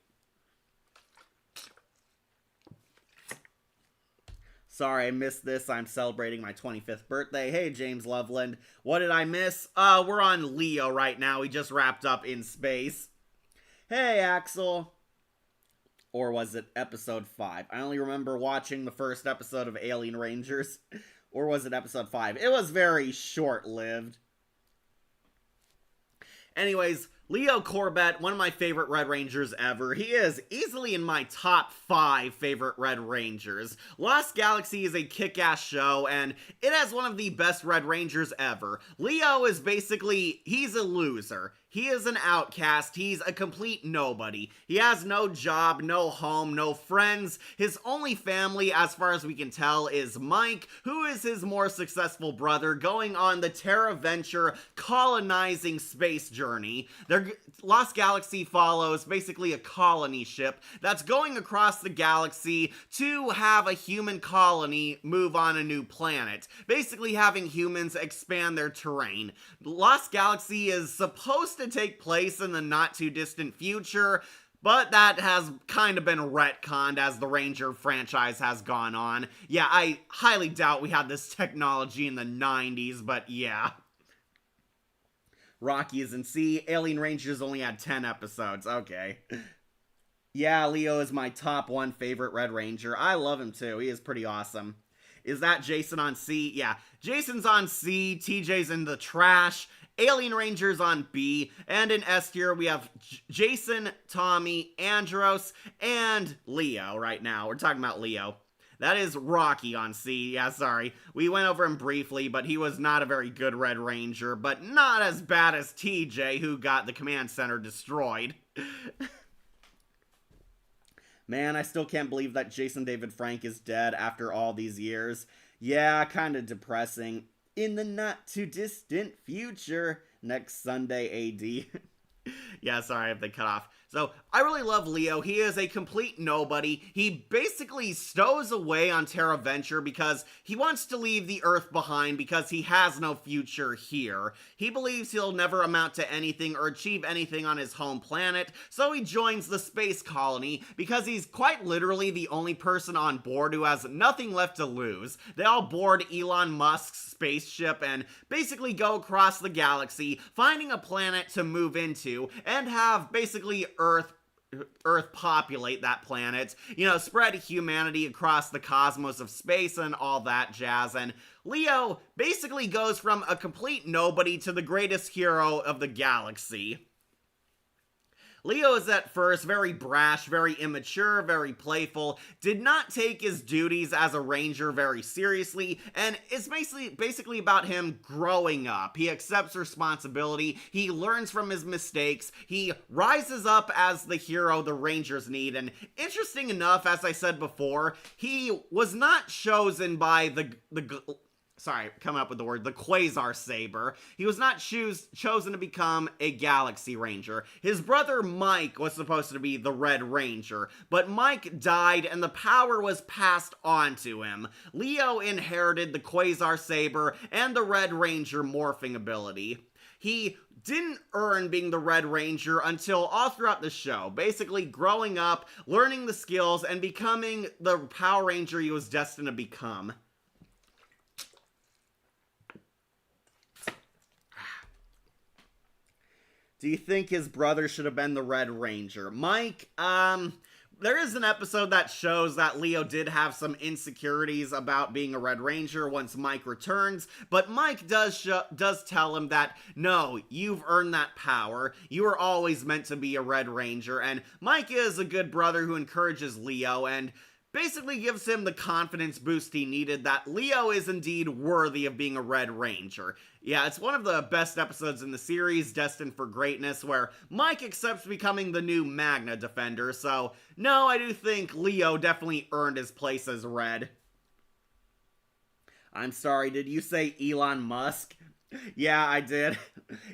Sorry, I missed this. I'm celebrating my 25th birthday. Hey, James Loveland. What did I miss? We're on Leo right now. We just wrapped up In Space. Hey, Axel. Or was it episode 5? I only remember watching the first episode of Alien Rangers. Or was it episode 5? It was very short-lived. Anyways, Leo Corbett, one of my favorite Red Rangers ever. He is easily in my top 5 favorite Red Rangers. Lost Galaxy is a kick-ass show, and it has one of the best Red Rangers ever. Leo is basically, he's a loser. He is an outcast. He's a complete nobody. He has no job, no home, no friends. His only family, as far as we can tell, is Mike, who is his more successful brother, going on the Terra Venture colonizing space journey. Lost Galaxy follows basically a colony ship that's going across the galaxy to have a human colony move on a new planet, basically having humans expand their terrain. Lost Galaxy is supposed to take place in the not too distant future, but that has kind of been retconned as the Ranger franchise has gone on. Yeah, I highly doubt we had this technology in the 90s, but yeah. Rocky is in C. Alien Rangers only had 10 episodes. Okay. Yeah, Leo is my top 1 favorite Red Ranger. I love him too. He is pretty awesome. Is that Jason on C? Yeah. Jason's on C. TJ's in the trash. Alien Rangers on B. And in S tier, we have Jason, Tommy, Andros, and Leo right now. We're talking about Leo. That is Rocky on C. Yeah, sorry. We went over him briefly, but he was not a very good Red Ranger, but not as bad as TJ, who got the command center destroyed. Man, I still can't believe that Jason David Frank is dead after all these years. Yeah, kinda depressing. In the not too distant future, next Sunday AD. Yeah, sorry, I have to cut off. So, I really love Leo. He is a complete nobody. He basically stows away on Terra Venture because he wants to leave the Earth behind because he has no future here. He believes he'll never amount to anything or achieve anything on his home planet, so he joins the space colony because he's quite literally the only person on board who has nothing left to lose. They all board Elon Musk's spaceship and basically go across the galaxy, finding a planet to move into, and have basically Earth Earth populate that planet, spread humanity across the cosmos of space and all that jazz. And Leo basically goes from a complete nobody to the greatest hero of the galaxy. Leo is at first very brash, very immature, very playful, did not take his duties as a ranger very seriously, and it's basically about him growing up. He accepts responsibility, he learns from his mistakes, he rises up as the hero the rangers need, and interesting enough, as I said before, he was not chosen by the Quasar Saber. He was not chosen to become a Galaxy Ranger. His brother Mike was supposed to be the Red Ranger, but Mike died and the power was passed on to him. Leo inherited the Quasar Saber and the Red Ranger morphing ability. He didn't earn being the Red Ranger until all throughout the show, basically growing up, learning the skills, and becoming the Power Ranger he was destined to become. Do you think his brother should have been the Red Ranger? Mike, there is an episode that shows that Leo did have some insecurities about being a Red Ranger once Mike returns, but Mike does tell him that, no, you've earned that power, you were always meant to be a Red Ranger, and Mike is a good brother who encourages Leo, and basically gives him the confidence boost he needed that Leo is indeed worthy of being a Red Ranger. Yeah, it's one of the best episodes in the series, Destined for Greatness, where Mike accepts becoming the new Magna Defender, so no, I do think Leo definitely earned his place as Red. I'm sorry, did you say Elon Musk? Yeah, I did.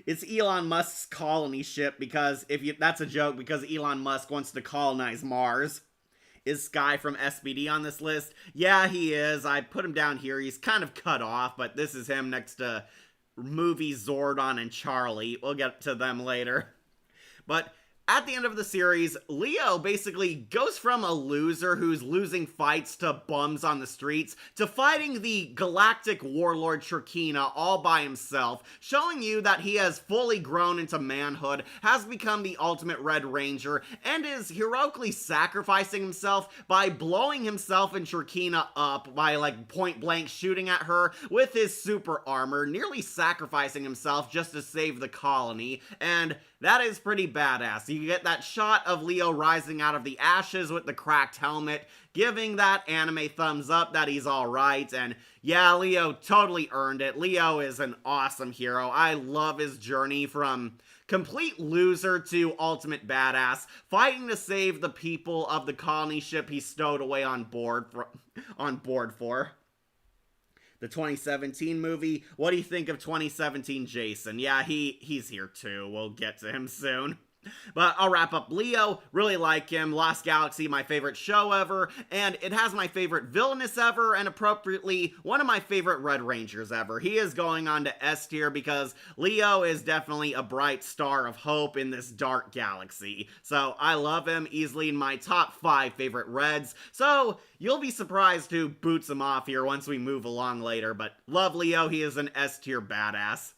It's Elon Musk's colony ship, because that's a joke, because Elon Musk wants to colonize Mars. Is Sky from SPD on this list? Yeah, he is. I put him down here. He's kind of cut off, but this is him next to movie Zordon and Charlie. We'll get to them later. But at the end of the series, Leo basically goes from a loser who's losing fights to bums on the streets to fighting the galactic warlord Shirkina all by himself, showing you that he has fully grown into manhood, has become the ultimate Red Ranger, and is heroically sacrificing himself by blowing himself and Shirkina up by point blank shooting at her with his super armor, nearly sacrificing himself just to save the colony, and that is pretty badass. You get that shot of Leo rising out of the ashes with the cracked helmet, giving that anime thumbs up that he's alright, and yeah, Leo totally earned it. Leo is an awesome hero. I love his journey from complete loser to ultimate badass, fighting to save the people of the colony ship he stowed away on board for. The 2017 movie. What do you think of 2017 Jason? Yeah, he's here too. We'll get to him soon. But I'll wrap up Leo. Really like him. Lost Galaxy, my favorite show ever. And it has my favorite villainess ever. And appropriately, one of my favorite Red Rangers ever. He is going on to S tier because Leo is definitely a bright star of hope in this dark galaxy. So I love him. Easily in my top 5 favorite Reds. So you'll be surprised who boots him off here once we move along later. But love Leo. He is an S tier badass.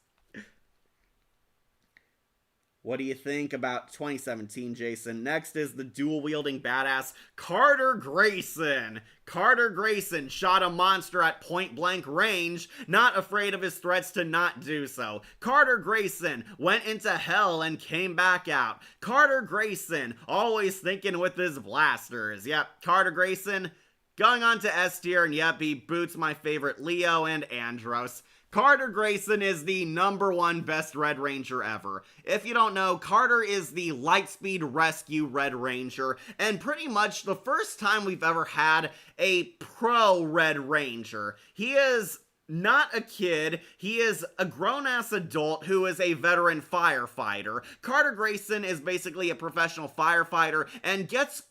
What do you think about 2017, Jason? Next is the dual-wielding badass Carter Grayson. Carter Grayson shot a monster at point-blank range, not afraid of his threats to not do so. Carter Grayson went into hell and came back out. Carter Grayson always thinking with his blasters. Yep, Carter Grayson going on to S tier, and yep, he boots my favorite Leo and Andros. Carter Grayson is the #1 best Red Ranger ever. If you don't know, Carter is the Lightspeed Rescue Red Ranger, and pretty much the first time we've ever had a pro Red Ranger. He is not a kid, he is a grown-ass adult who is a veteran firefighter. Carter Grayson is basically a professional firefighter and gets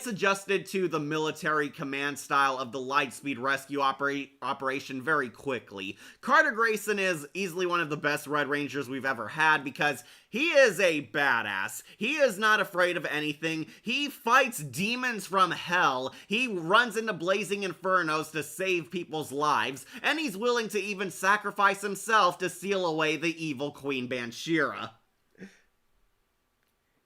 adjusted to the military command style of the Lightspeed Rescue operation very quickly. Carter Grayson is easily one of the best Red Rangers we've ever had because he is a badass. He is not afraid of anything. He fights demons from hell. He runs into blazing infernos to save people's lives, and he's willing to even sacrifice himself to seal away the evil Queen Bansheera.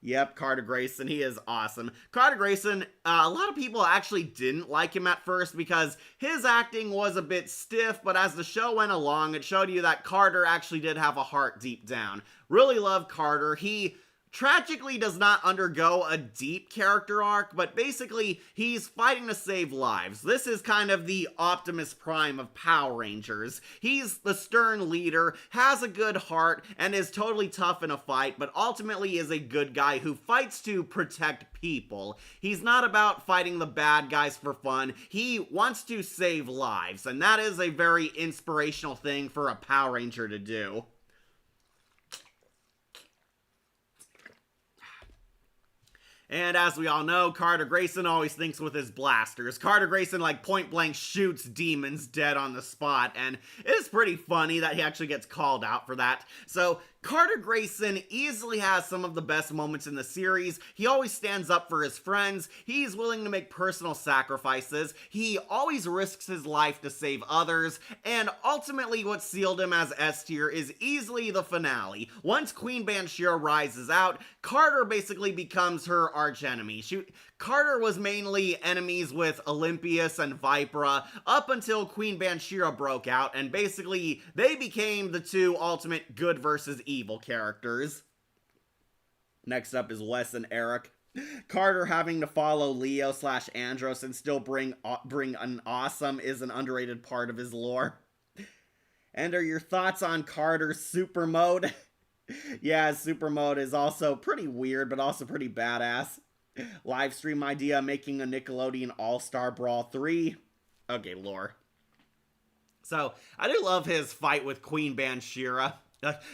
Yep, Carter Grayson, he is awesome. Carter Grayson, a lot of people actually didn't like him at first because his acting was a bit stiff, but as the show went along, it showed you that Carter actually did have a heart deep down. Really love Carter. He tragically does not undergo a deep character arc, but basically he's fighting to save lives. This is kind of the Optimus Prime of Power Rangers. He's the stern leader, has a good heart, and is totally tough in a fight, but ultimately is a good guy who fights to protect people. He's not about fighting the bad guys for fun. He wants to save lives, and that is a very inspirational thing for a Power Ranger to do. And as we all know, Carter Grayson always thinks with his blasters. Carter Grayson, like, point blank shoots demons dead on the spot, and it's pretty funny that he actually gets called out for that. So, Carter Grayson easily has some of the best moments in the series. He always stands up for his friends. He's willing to make personal sacrifices. He always risks his life to save others. And ultimately what sealed him as S tier is easily the finale. Once Queen Bansheera rises out, Carter basically becomes her archenemy. Carter was mainly enemies with Olympius and Vipra up until Queen Bansheera broke out, and basically they became the two ultimate good versus evil characters. Next up is Wes and Eric. Carter having to follow Leo / Andros and still bring an awesome is an underrated part of his lore. And are your thoughts on Carter's super mode? Yeah, super mode is also pretty weird, but also pretty badass. Live stream idea, making a Nickelodeon All-Star Brawl 3. Okay, lore. So, I do love his fight with Queen Bansheera.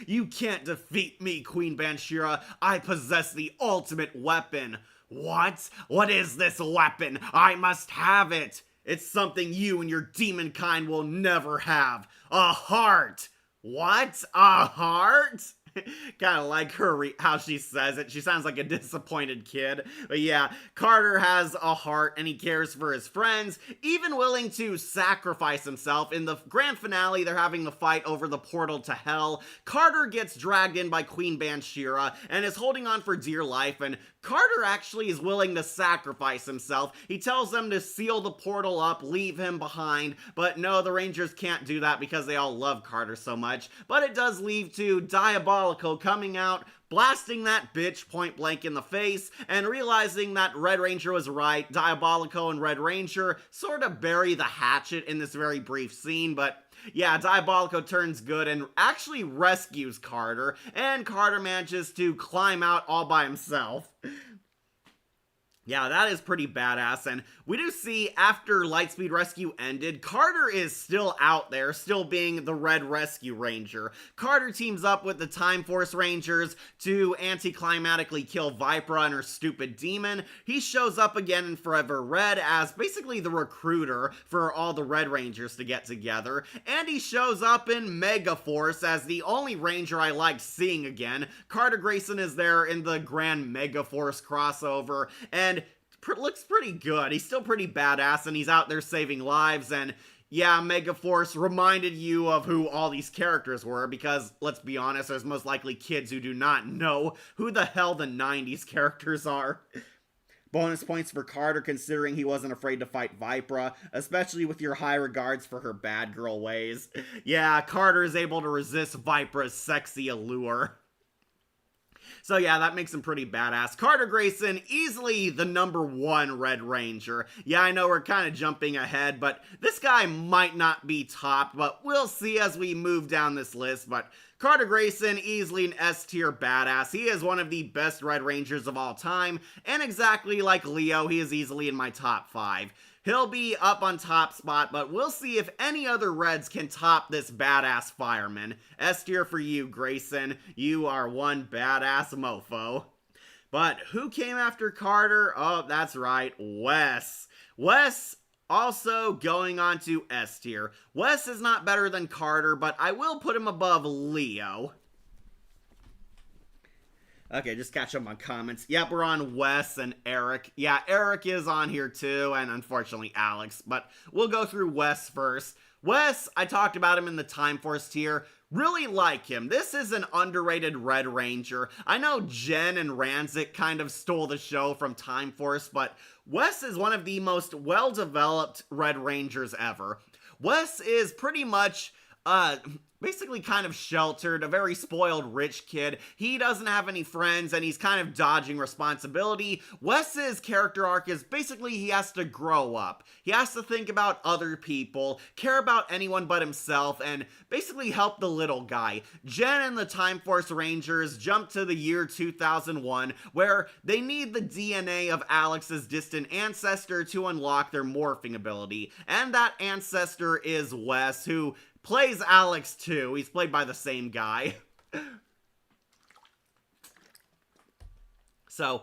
You can't defeat me, Queen Bansheera. I possess the ultimate weapon. What? What is this weapon? I must have it. It's something you and your demon kind will never have. A heart. What? A heart? Kind of like how she says it. She sounds like a disappointed kid. But yeah, Carter has a heart and he cares for his friends, even willing to sacrifice himself. In the grand finale, they're having the fight over the portal to hell. Carter gets dragged in by Queen Bansheera and is holding on for dear life, and Carter actually is willing to sacrifice himself. He tells them to seal the portal up, leave him behind, but no, the Rangers can't do that because they all love Carter so much. But it does lead to Diabolico coming out, blasting that bitch point blank in the face, and realizing that Red Ranger was right. Diabolico and Red Ranger sort of bury the hatchet in this very brief scene, but yeah, Diabolico turns good and actually rescues Carter, and Carter manages to climb out all by himself. Yeah, that is pretty badass, and we do see after Lightspeed Rescue ended, Carter is still out there, still being the Red Rescue Ranger. Carter teams up with the Time Force Rangers to anticlimatically kill Vipra and her stupid demon. He shows up again in Forever Red as basically the recruiter for all the Red Rangers to get together, and he shows up in Megaforce as the only Ranger I liked seeing again. Carter Grayson is there in the Grand Megaforce crossover, and looks pretty good. He's still pretty badass, and he's out there saving lives, and yeah, Megaforce reminded you of who all these characters were, because, let's be honest, there's most likely kids who do not know who the hell the 90s characters are. Bonus points for Carter considering he wasn't afraid to fight Vipra, especially with your high regards for her bad girl ways. Yeah, Carter is able to resist Vipra's sexy allure. So yeah, that makes him pretty badass. Carter Grayson, easily the #1 Red Ranger. Yeah, I know we're kind of jumping ahead, but this guy might not be topped, but we'll see as we move down this list. But Carter Grayson, easily an S tier badass. He is one of the best Red Rangers of all time, and exactly like Leo, he is easily in my top 5. He'll be up on top spot, but we'll see if any other Reds can top this badass fireman. S tier for you, Grayson. You are one badass mofo. But who came after Carter? Oh, that's right, Wes. Wes also going on to S tier. Wes is not better than Carter, but I will put him above Leo. Okay, just catch up on comments. Yep, we're on Wes and Eric. Yeah, Eric is on here too, and unfortunately Alex. But we'll go through Wes first. Wes, I talked about him in the Time Force tier. Really like him. This is an underrated Red Ranger. I know Jen and Ranzik kind of stole the show from Time Force, but Wes is one of the most well-developed Red Rangers ever. Wes is pretty much basically kind of sheltered, a very spoiled rich kid. He doesn't have any friends and he's kind of dodging responsibility. Wes's character arc is basically he has to grow up. He has to think about other people, care about anyone but himself, and basically help the little guy. Jen and the Time Force Rangers jump to the year 2001, where they need the DNA of Alex's distant ancestor to unlock their morphing ability. And that ancestor is Wes, who plays Alex too. He's played by the same guy. So,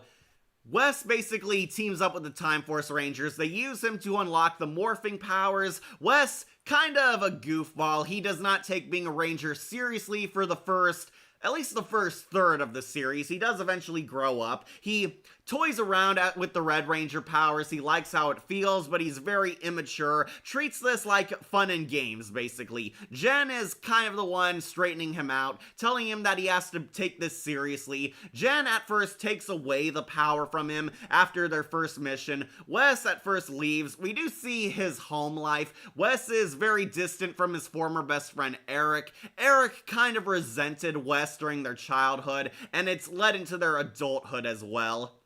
Wes basically teams up with the Time Force Rangers. They use him to unlock the morphing powers. Wes, kind of a goofball. He does not take being a Ranger seriously for at least the first third of the series. He does eventually grow up. He toys around with the Red Ranger powers. He likes how it feels, but he's very immature. Treats this like fun and games, basically. Jen is kind of the one straightening him out, telling him that he has to take this seriously. Jen at first takes away the power from him after their first mission. Wes at first leaves. We do see his home life. Wes is very distant from his former best friend Eric. Eric kind of resented Wes during their childhood, and it's led into their adulthood as well.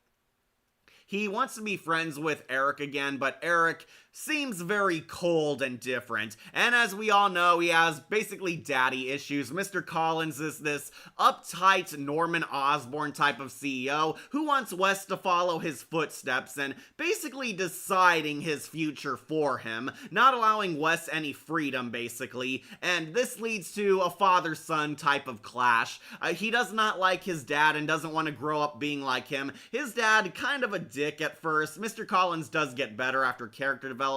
He wants to be friends with Eric again, but Eric seems very cold and different. And as we all know, he has basically daddy issues. Mr. Collins is this uptight Norman Osborn type of CEO who wants Wes to follow his footsteps and basically deciding his future for him, not allowing Wes any freedom, basically. And this leads to a father-son type of clash. He does not like his dad and doesn't want to grow up being like him. His dad, kind of a dick at first. Mr. Collins does get better after character development,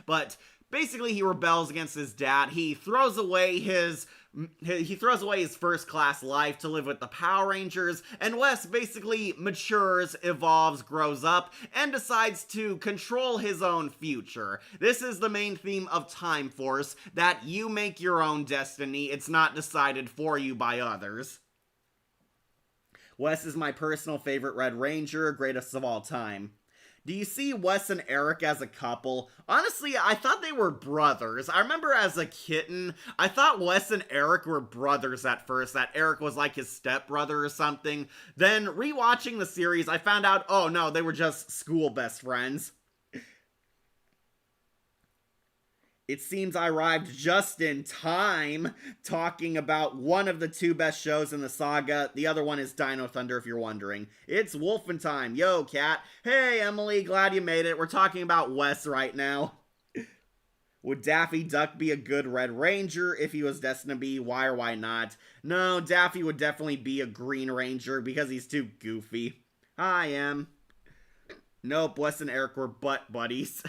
but basically he rebels against his dad. He throws away his first class life to live with the Power Rangers, and Wes basically matures, evolves, grows up, and decides to control his own future. This is the main theme of Time Force, that you make your own destiny. It's not decided for you by others. Wes is my personal favorite Red Ranger, greatest of all time. Do you see Wes and Eric as a couple? Honestly, I thought they were brothers. I remember as a kitten, I thought Wes and Eric were brothers at first, that Eric was like his stepbrother or something. Then, rewatching the series, I found out, oh no, they were just school best friends. It seems I arrived just in time, talking about one of the two best shows in the saga. The other one is Dino Thunder, if you're wondering. It's Wolfen time. Yo, Cat. Hey, Emily, glad you made it. We're talking about Wes right now. Would Daffy Duck be a good Red Ranger if he was destined to be? Why or why not? No, Daffy would definitely be a Green Ranger because he's too goofy. Hi, Em. Nope, Wes and Eric were butt buddies.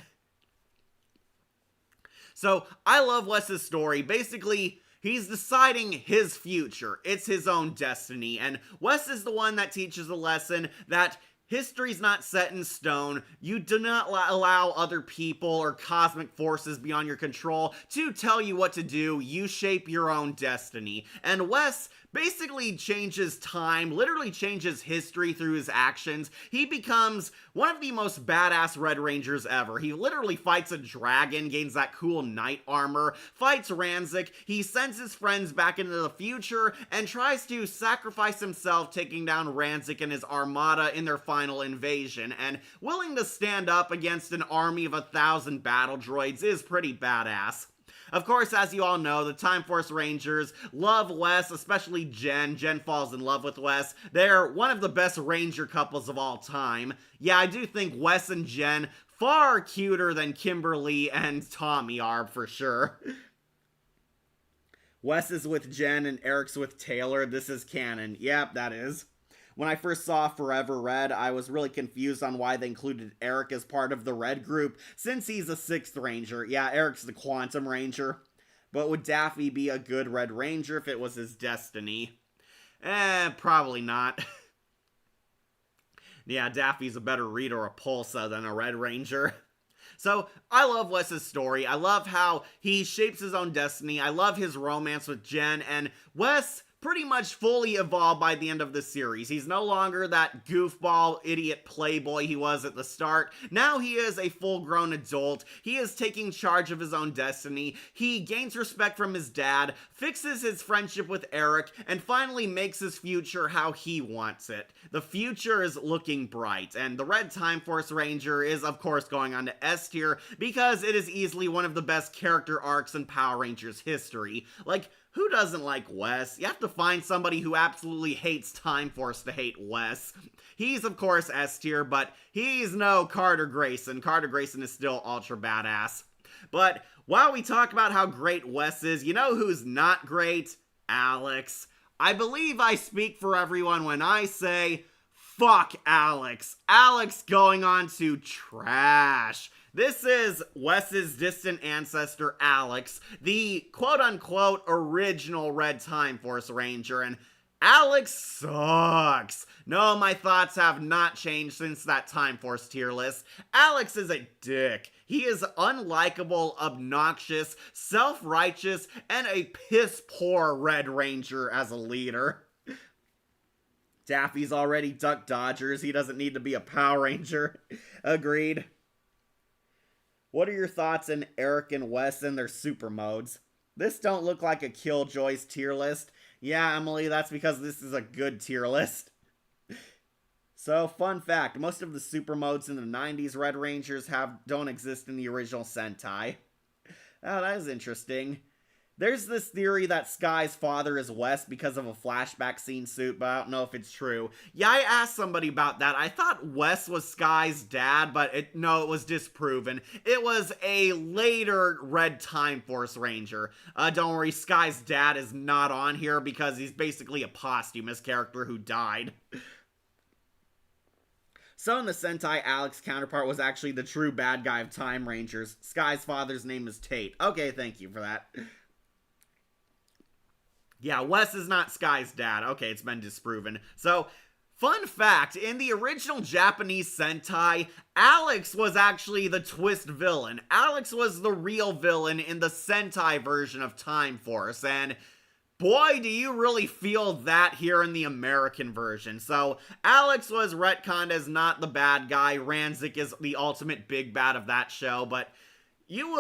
So, I love Wes's story. Basically, he's deciding his future. It's his own destiny. And Wes is the one that teaches a lesson that history's not set in stone. You do not allow other people or cosmic forces beyond your control to tell you what to do. You shape your own destiny. And Wes basically changes time, literally changes history through his actions. He becomes one of the most badass Red Rangers ever. He literally fights a dragon, gains that cool knight armor, fights Ranzik, he sends his friends back into the future, and tries to sacrifice himself, taking down Ranzik and his armada in their final invasion. And willing to stand up against an army of 1,000 battle droids is pretty badass. Of course, as you all know, the Time Force Rangers love Wes, especially Jen. Jen falls in love with Wes. They're one of the best Ranger couples of all time. Yeah, I do think Wes and Jen far cuter than Kimberly and Tommy are, for sure. Wes is with Jen and Eric's with Taylor. This is canon. Yep, that is. When I first saw Forever Red, I was really confused on why they included Eric as part of the Red group, since he's a 6th Ranger. Yeah, Eric's the Quantum Ranger. But would Daffy be a good Red Ranger if it was his destiny? Probably not. Yeah, Daffy's a better reader of Pulsa than a Red Ranger. So, I love Wes's story. I love how he shapes his own destiny. I love his romance with Jen, and Wes pretty much fully evolved by the end of the series. He's no longer that goofball, idiot playboy he was at the start. Now he is a full-grown adult. He is taking charge of his own destiny. He gains respect from his dad, fixes his friendship with Eric, and finally makes his future how he wants it. The future is looking bright, and the Red Time Force Ranger is, of course, going on to S tier because it is easily one of the best character arcs in Power Rangers history. Like, who doesn't like Wes? You have to find somebody who absolutely hates Time Force to hate Wes. He's, of course, S tier, but he's no Carter Grayson. Carter Grayson is still ultra badass. But while we talk about how great Wes is, you know who's not great? Alex. I believe I speak for everyone when I say, fuck Alex. Alex going on to trash. This is Wes's distant ancestor, Alex, the quote-unquote original Red Time Force Ranger, and Alex sucks. No, my thoughts have not changed since that Time Force tier list. Alex is a dick. He is unlikable, obnoxious, self-righteous, and a piss-poor Red Ranger as a leader. Daffy's already Duck Dodgers. He doesn't need to be a Power Ranger. Agreed. What are your thoughts on Eric and Wes and their super modes? This don't look like a Killjoys tier list. Yeah, Emily, that's because this is a good tier list. So, fun fact, most of the super modes in the 90s Red Rangers don't exist in the original Sentai. Oh, that is interesting. There's this theory that Sky's father is Wes because of a flashback scene suit, but I don't know if it's true. Yeah, I asked somebody about that. I thought Wes was Sky's dad, but no, it was disproven. It was a later Red Time Force Ranger. Don't worry, Sky's dad is not on here because he's basically a posthumous character who died. So in the Sentai, Alex's counterpart was actually the true bad guy of Time Rangers. Sky's father's name is Tate. Okay, thank you for that. Yeah, Wes is not Sky's dad. Okay, it's been disproven. So, fun fact, in the original Japanese Sentai, Alex was actually the twist villain. Alex was the real villain in the Sentai version of Time Force, and boy, do you really feel that here in the American version. So, Alex was retconned as not the bad guy. Ranzik is the ultimate big bad of that show, but you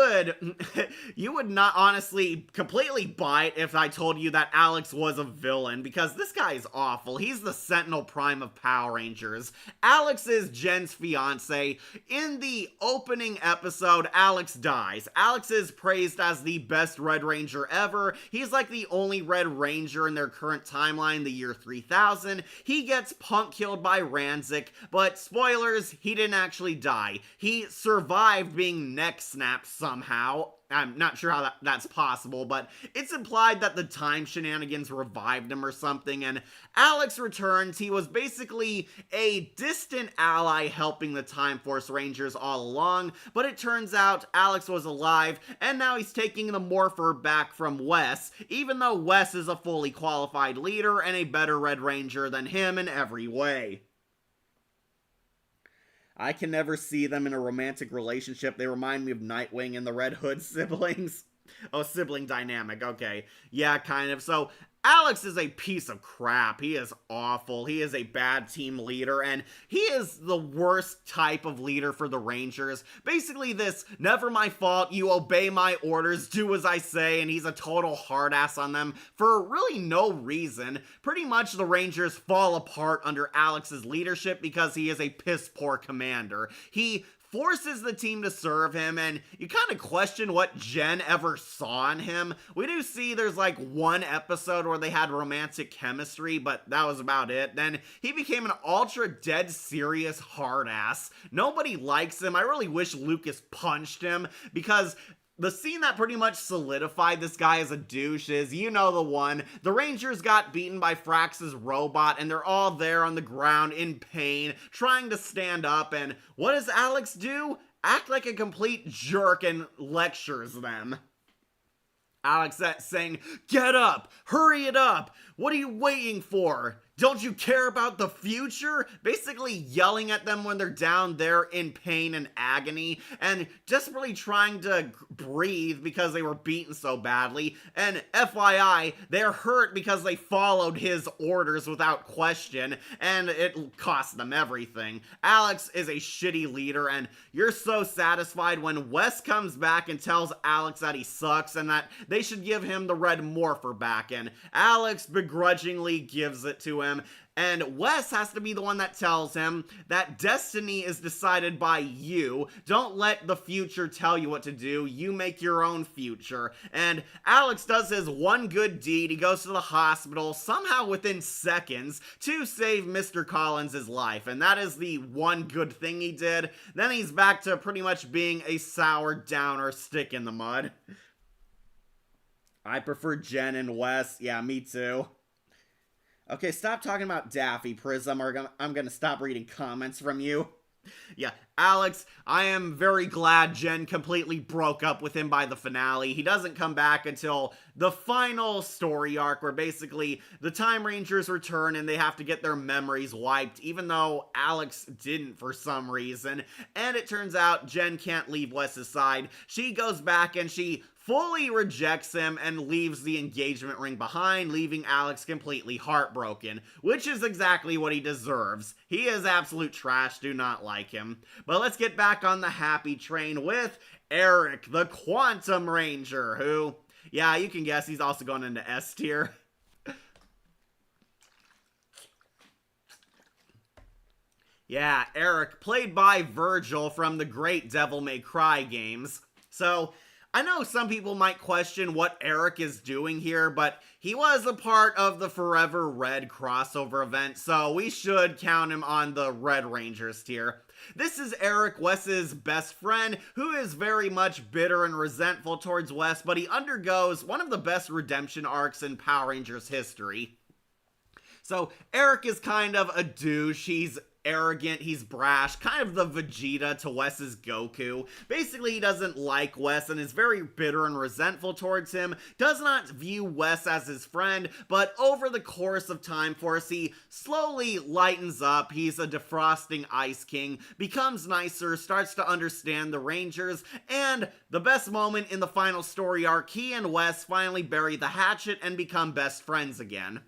would not honestly completely buy it if I told you that Alex was a villain, because this guy is awful. He's the Sentinel Prime of Power Rangers. Alex is Jen's fiance. In the opening episode, Alex dies. Alex is praised as the best Red Ranger ever. He's like the only Red Ranger in their current timeline, the year 3000. He gets punk killed by Ranzik, but spoilers, he didn't actually die. He survived being neck snapped somehow. I'm not sure how that's possible, but it's implied that the time shenanigans revived him or something, and Alex returns. He was basically a distant ally helping the Time Force Rangers all along, but it turns out Alex was alive, and now he's taking the Morpher back from Wes, even though Wes is a fully qualified leader and a better Red Ranger than him in every way. I can never see them in a romantic relationship. They remind me of Nightwing and the Red Hood siblings. Oh, sibling dynamic. Okay. Yeah, kind of. So, Alex is a piece of crap. He is awful. He is a bad team leader, and he is the worst type of leader for the Rangers. Basically this, never my fault, you obey my orders, do as I say, and he's a total hard ass on them for really no reason. Pretty much the Rangers fall apart under Alex's leadership because he is a piss poor commander. He forces the team to serve him, and you kind of question what Jen ever saw in him. We do see there's like one episode where they had romantic chemistry, but that was about it. Then he became an ultra dead serious hard ass. Nobody likes him. I really wish Lucas punched him, because the scene that pretty much solidified this guy as a douche is, you know the one. The Rangers got beaten by Frax's robot, and they're all there on the ground in pain, trying to stand up, and what does Alex do? Act like a complete jerk and lectures them. Alex saying, "Get up! Hurry it up! What are you waiting for? Don't you care about the future? Basically yelling at them when they're down there in pain and agony and desperately trying to breathe because they were beaten so badly. And FYI, they're hurt because they followed his orders without question and it cost them everything. Alex is a shitty leader and you're so satisfied when Wes comes back and tells Alex that he sucks and that they should give him the red morpher back, and Alex begrudgingly gives it to him. And Wes has to be the one that tells him that destiny is decided by you. Don't let the future tell you what to do. You make your own future. And Alex does his one good deed. He goes to the hospital, somehow within seconds, to save Mr. Collins' life. And that is the one good thing he did. Then he's back to pretty much being a sour downer stick in the mud. I prefer Jen and Wes. Yeah, me too. Okay, stop talking about Daffy, Prism, or I'm gonna stop reading comments from you. Yeah, Alex, I am very glad Jen completely broke up with him by the finale. He doesn't come back until the final story arc where basically the Time Rangers return and they have to get their memories wiped, even though Alex didn't for some reason. And it turns out Jen can't leave Wes's side. She goes back and she fully rejects him and leaves the engagement ring behind, leaving Alex completely heartbroken, which is exactly what he deserves. He is absolute trash, do not like him. But let's get back on the happy train with Eric, the Quantum Ranger, who, yeah, you can guess he's also going into S tier. Yeah, Eric, played by Virgil from the great Devil May Cry games. So, I know some people might question what Eric is doing here, but he was a part of the Forever Red crossover event, so we should count him on the Red Rangers tier. This is Eric, Wes's best friend, who is very much bitter and resentful towards Wes, but he undergoes one of the best redemption arcs in Power Rangers history. So, Eric is kind of a douche. He's arrogant, he's brash, kind of the Vegeta to Wes's Goku. Basically, he doesn't like Wes and is very bitter and resentful towards him, does not view Wes as his friend, but over the course of Time Force, he slowly lightens up. He's a defrosting Ice King, becomes nicer, starts to understand the Rangers, and the best moment in the final story arc, he and Wes finally bury the hatchet and become best friends again.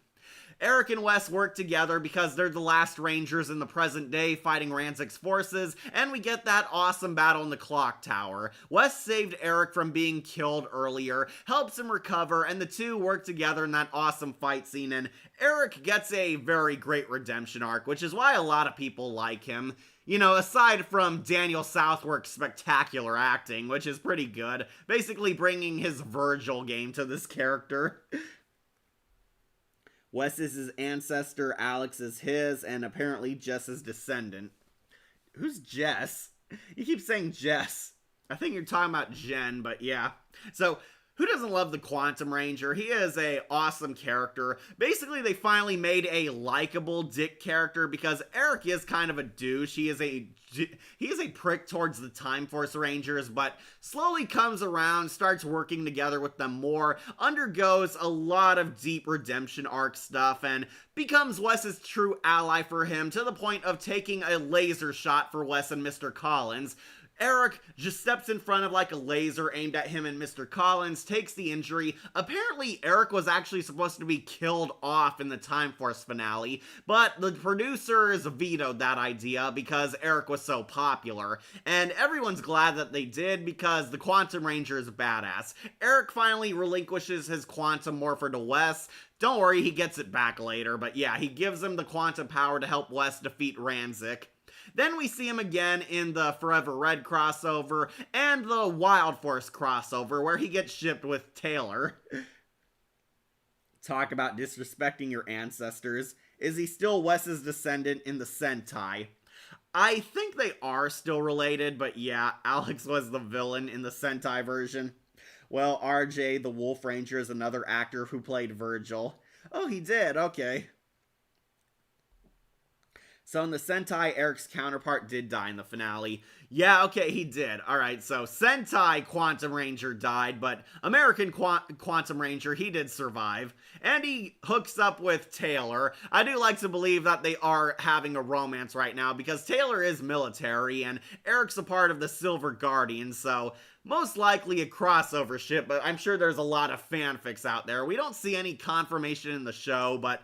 Eric and Wes work together because they're the last Rangers in the present day fighting Ranzik's forces, and we get that awesome battle in the clock tower. Wes saved Eric from being killed earlier, helps him recover, and the two work together in that awesome fight scene, and Eric gets a very great redemption arc, which is why a lot of people like him. You know, aside from Daniel Southworth's spectacular acting, which is pretty good, basically bringing his Virgil game to this character. Wes is his ancestor, Alex is his, and apparently Jess is descendant. Who's Jess? You keep saying Jess. I think you're talking about Jen, but yeah. So, who doesn't love the Quantum Ranger? He is a awesome character. Basically, they finally made a likable Dick character because Eric is kind of a douche. He is a prick towards the Time Force Rangers, but slowly comes around, starts working together with them more, undergoes a lot of deep redemption arc stuff, and becomes Wes's true ally for him to the point of taking a laser shot for Wes and Mr. Collins. Eric just steps in front of like a laser aimed at him and Mr. Collins, takes the injury. Apparently, Eric was actually supposed to be killed off in the Time Force finale, but the producers vetoed that idea because Eric was so popular. And everyone's glad that they did because the Quantum Ranger is badass. Eric finally relinquishes his Quantum Morpher to Wes. Don't worry, he gets it back later, but yeah, he gives him the quantum power to help Wes defeat Ranzik. Then we see him again in the Forever Red crossover and the Wild Force crossover where he gets shipped with Taylor. Talk about disrespecting your ancestors. Is he still Wes's descendant in the Sentai? I think they are still related, but yeah, Alex was the villain in the Sentai version. Well, RJ, the Wolf Ranger, is another actor who played Virgil. Oh, he did? Okay. So in the Sentai, Eric's counterpart did die in the finale. Yeah, okay, he did. Alright, so Sentai Quantum Ranger died, but American Quantum Ranger, he did survive. And he hooks up with Taylor. I do like to believe that they are having a romance right now, because Taylor is military, and Eric's a part of the Silver Guardians, so most likely a crossover ship, but I'm sure there's a lot of fanfics out there. We don't see any confirmation in the show, but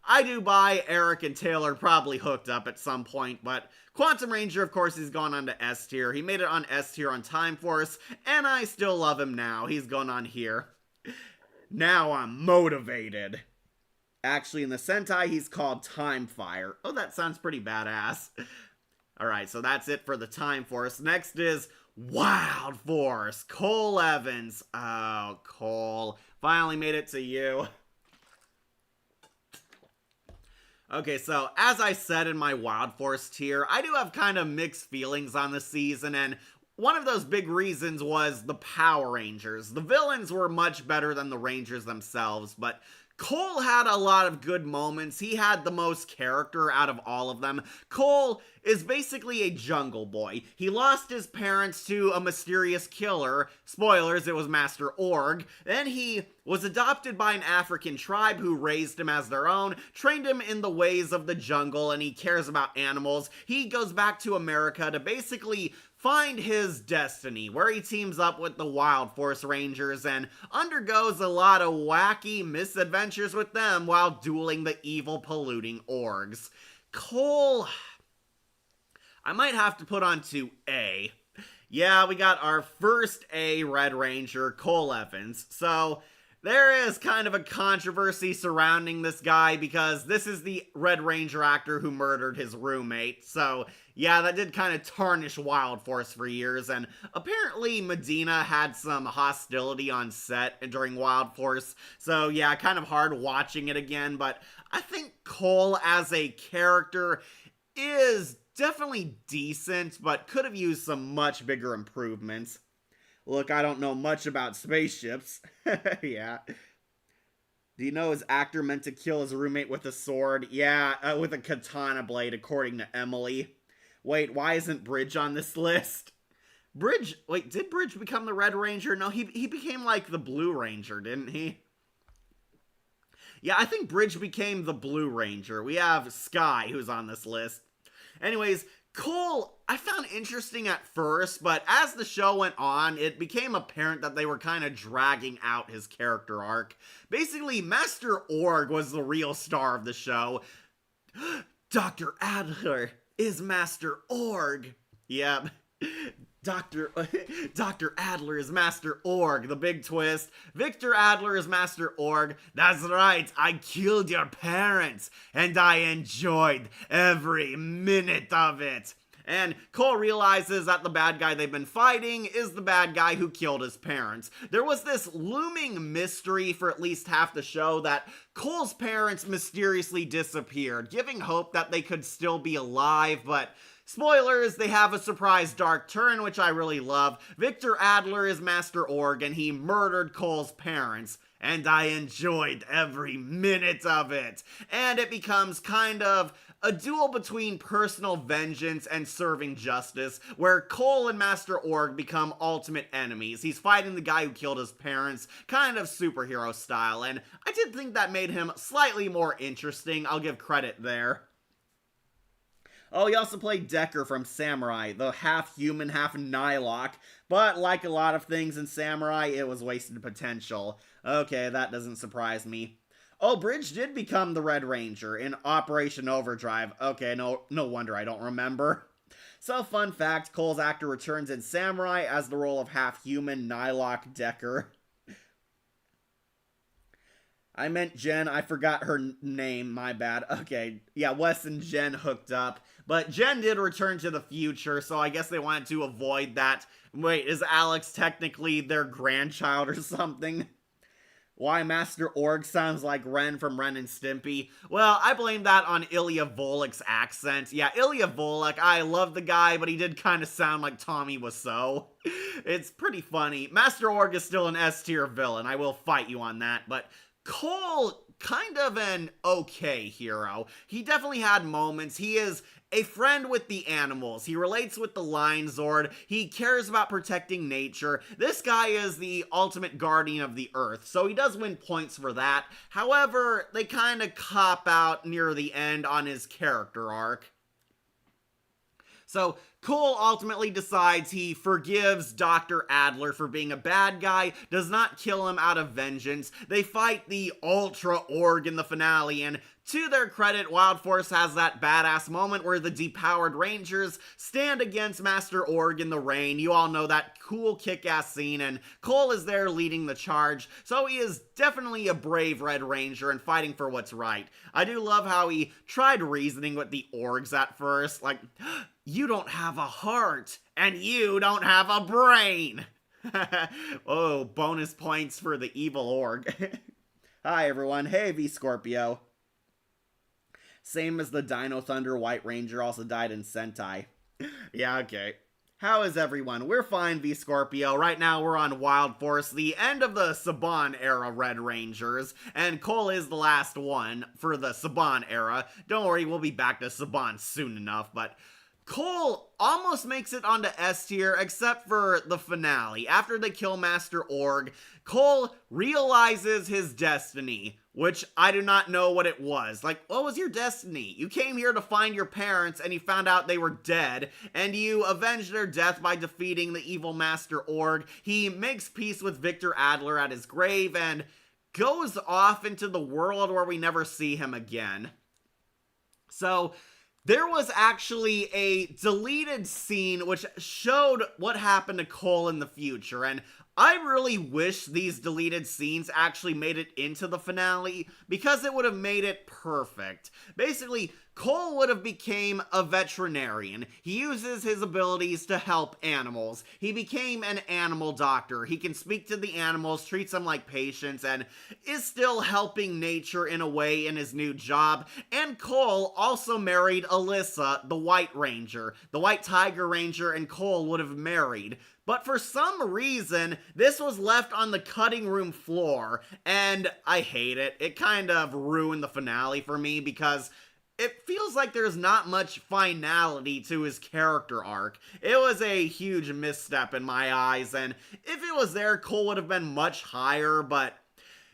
I do buy Eric and Taylor probably hooked up at some point, but Quantum Ranger, of course, he's gone on to S tier. He made it on S tier on Time Force, and I still love him now. He's gone on here. Now I'm motivated. Actually, in the Sentai, he's called Time Fire. Oh, that sounds pretty badass. Alright, so that's it for the Time Force. Next is Wild Force, Cole Evans. Oh, Cole. Finally made it to you. Okay, so as I said in my Wild Force tier, I do have kind of mixed feelings on the season, and one of those big reasons was the Power Rangers. The villains were much better than the Rangers themselves, but Cole had a lot of good moments. He had the most character out of all of them. Cole is basically a jungle boy. He lost his parents to a mysterious killer. Spoilers, it was Master Org. Then he was adopted by an African tribe who raised him as their own, trained him in the ways of the jungle, and he cares about animals. He goes back to America to basically find his destiny, where he teams up with the Wild Force Rangers and undergoes a lot of wacky misadventures with them while dueling the evil polluting orgs. Cole, I might have to put on to A. Yeah, we got our first A Red Ranger, Cole Evans. So there is kind of a controversy surrounding this guy because this is the Red Ranger actor who murdered his roommate. So yeah, that did kind of tarnish Wild Force for years, and apparently Medina had some hostility on set during Wild Force, so yeah, kind of hard watching it again, but I think Cole as a character is definitely decent, but could have used some much bigger improvements. Look, I don't know much about spaceships. Yeah. Do you know his actor meant to kill his roommate with a sword? Yeah, with a katana blade, according to Emily. Wait, why isn't Bridge on this list? Wait, did Bridge become the Red Ranger? No, he became like the Blue Ranger, didn't he? Yeah, I think Bridge became the Blue Ranger. We have Sky, who's on this list. Anyways, Cole, I found interesting at first, but as the show went on, it became apparent that they were kind of dragging out his character arc. Basically, Master Org was the real star of the show. Dr. Adler is Master Org. Yep. Dr. Adler is Master Org. The big twist. Victor Adler is Master Org. That's right, I killed your parents, and I enjoyed every minute of it. And Cole realizes that the bad guy they've been fighting is the bad guy who killed his parents. There was this looming mystery for at least half the show that Cole's parents mysteriously disappeared, giving hope that they could still be alive, but spoilers, they have a surprise dark turn, which I really love. Victor Adler is Master Org, and he murdered Cole's parents, and I enjoyed every minute of it. And it becomes kind of a duel between personal vengeance and serving justice, where Cole and Master Org become ultimate enemies. He's fighting the guy who killed his parents, kind of superhero style, and I did think that made him slightly more interesting. I'll give credit there. Oh, he also played Decker from Samurai, the half-human, half-Nihilok, but like a lot of things in Samurai, it was wasted potential. Okay, that doesn't surprise me. Oh, Bridge did become the Red Ranger in Operation Overdrive. Okay, no wonder I don't remember. So, fun fact, Cole's actor returns in Samurai as the role of half-human Nihilok Decker. I meant Jen, I forgot her name, my bad. Okay, yeah, Wes and Jen hooked up. But Jen did return to the future, so I guess they wanted to avoid that. Wait, is Alex technically their grandchild or something? Why Master Org sounds like Ren from Ren and Stimpy? Well, I blame that on Ilya Volek's accent. Yeah, Ilya Volek, I love the guy, but he did kind of sound like Tommy Wiseau. It's pretty funny. Master Org is still an S-tier villain, I will fight you on that, but Cole, kind of an okay hero. He definitely had moments. He is a friend with the animals. He relates with the Lion Zord. He cares about protecting nature. This guy is the ultimate guardian of the earth, so he does win points for that. However, they kind of cop out near the end on his character arc. So, Cole ultimately decides he forgives Dr. Adler for being a bad guy, does not kill him out of vengeance. They fight the Ultra Org in the finale, and to their credit, Wild Force has that badass moment where the depowered Rangers stand against Master Org in the rain. You all know that cool kick-ass scene, and Cole is there leading the charge, so he is definitely a brave Red Ranger and fighting for what's right. I do love how he tried reasoning with the Orgs at first, like, you don't have a heart, and you don't have a brain. Oh, bonus points for the evil Org. Hi everyone, hey V-Scorpio. Same as the Dino Thunder White Ranger also died in Sentai. Yeah, okay. How is everyone? We're fine, V-Scorpio. Right now we're on Wild Force, the end of the Saban era Red Rangers, and Cole is the last one for the Saban era. Don't worry, we'll be back to Saban soon enough, but Cole almost makes it onto S tier, except for the finale. After they kill Master Org, Cole realizes his destiny, which I do not know what it was. Like, what was your destiny? You came here to find your parents, and you found out they were dead, and you avenged their death by defeating the evil Master Org. He makes peace with Victor Adler at his grave, and goes off into the world where we never see him again. So there was actually a deleted scene which showed what happened to Cole in the future, and I really wish these deleted scenes actually made it into the finale, because it would have made it perfect. Basically, Cole would have became a veterinarian. He uses his abilities to help animals. He became an animal doctor. He can speak to the animals, treats them like patients, and is still helping nature in a way in his new job. And Cole also married Alyssa, the White Ranger. The White Tiger Ranger and Cole would have married. But for some reason, this was left on the cutting room floor, and I hate it. It kind of ruined the finale for me, because it feels like there's not much finality to his character arc. It was a huge misstep in my eyes, and if it was there, Cole would have been much higher, but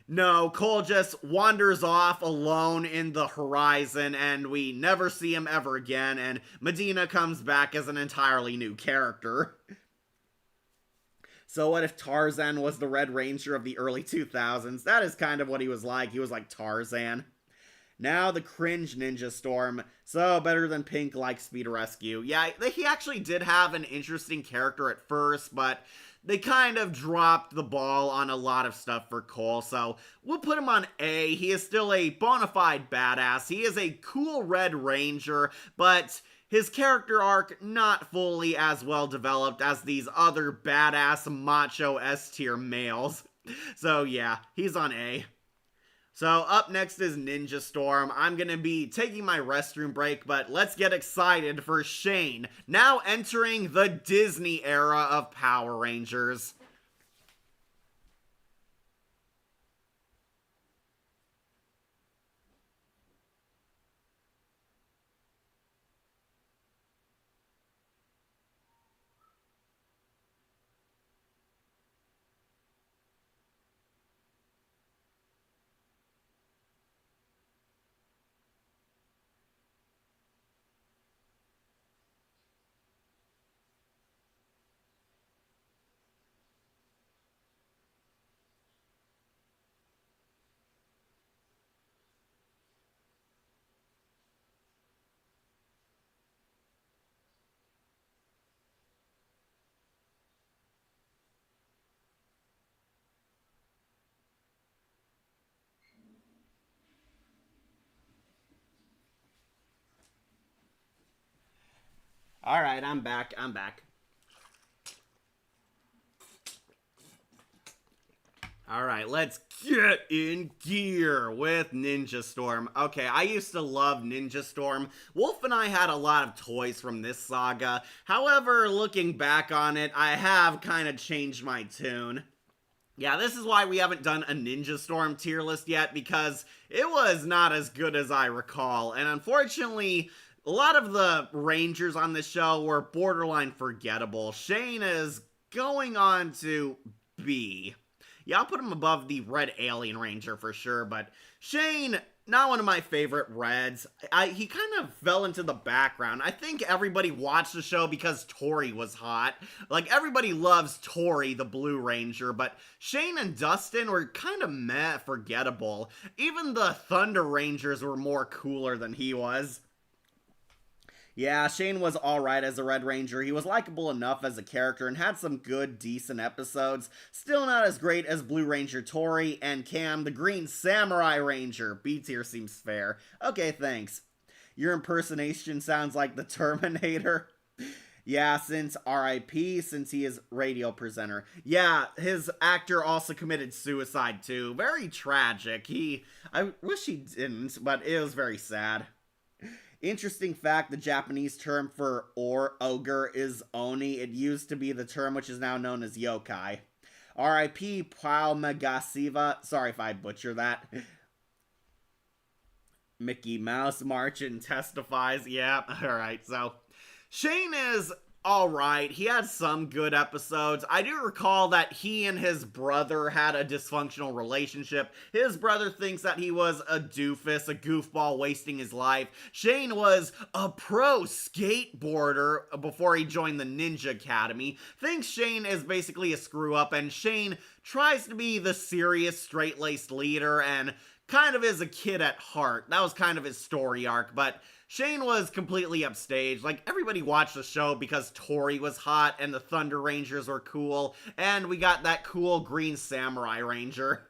no, Cole just wanders off alone in the horizon, and we never see him ever again, and Medina comes back as an entirely new character. So what if Tarzan was the Red Ranger of the early 2000s? That is kind of what he was like. He was like Tarzan. Now the cringe Ninja Storm. So better than Pink like Speed Rescue. Yeah, he actually did have an interesting character at first, but they kind of dropped the ball on a lot of stuff for Cole, so we'll put him on A. He is still a bona fide badass. He is a cool Red Ranger, but his character arc not fully as well developed as these other badass macho S-tier males. So yeah, he's on A. So up next is Ninja Storm. I'm gonna be taking my restroom break, but let's get excited for Shane, now entering the Disney era of Power Rangers. Alright, I'm back. Alright, let's get in gear with Ninja Storm. Okay, I used to love Ninja Storm. Wolf and I had a lot of toys from this saga. However, looking back on it, I have kind of changed my tune. Yeah, this is why we haven't done a Ninja Storm tier list yet, because it was not as good as I recall. And unfortunately, a lot of the Rangers on this show were borderline forgettable. Shane is going on to B. Yeah, I'll put him above the Red Alien Ranger for sure, but Shane, not one of my favorite Reds. He kind of fell into the background. I think everybody watched the show because Tori was hot. Like, everybody loves Tori, the Blue Ranger, but Shane and Dustin were kind of meh, forgettable. Even the Thunder Rangers were more cooler than he was. Yeah, Shane was alright as a Red Ranger. He was likable enough as a character and had some good, decent episodes. Still not as great as Blue Ranger Tori and Cam, the Green Samurai Ranger. B tier seems fair. Okay, thanks. Your impersonation sounds like the Terminator. Yeah, since RIP, since he is radio presenter. Yeah, his actor also committed suicide too. Very tragic. I wish he didn't, but it was very sad. Interesting fact, the Japanese term for ogre is oni. It used to be the term which is now known as yokai. R.I.P. Pao Megasiva. Sorry if I butcher that. Mickey Mouse Marchin testifies. Yeah, alright, so Shane is alright. He had some good episodes. I do recall that he and his brother had a dysfunctional relationship. His brother thinks that he was a doofus, a goofball wasting his life. Shane was a pro skateboarder before he joined the Ninja Academy. Thinks Shane is basically a screw up, and Shane tries to be the serious, straight-laced leader and kind of is a kid at heart. That was kind of his story arc, but Shane was completely upstaged. Like, everybody watched the show because Tori was hot and the Thunder Rangers were cool, and we got that cool Green Samurai Ranger.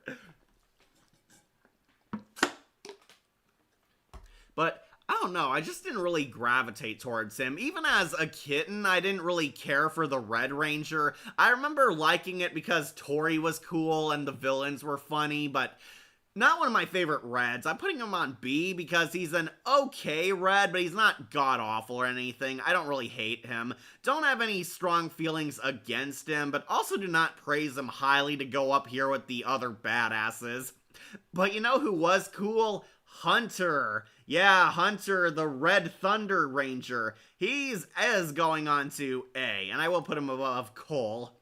But I don't know, I just didn't really gravitate towards him. Even as a kitten, I didn't really care for the Red Ranger. I remember liking it because Tori was cool and the villains were funny, but not one of my favorite Reds. I'm putting him on B because he's an okay Red, but he's not god-awful or anything. I don't really hate him. Don't have any strong feelings against him, but also do not praise him highly to go up here with the other badasses. But you know who was cool? Hunter. Yeah, Hunter, the Red Thunder Ranger. Is going on to A, and I will put him above Cole.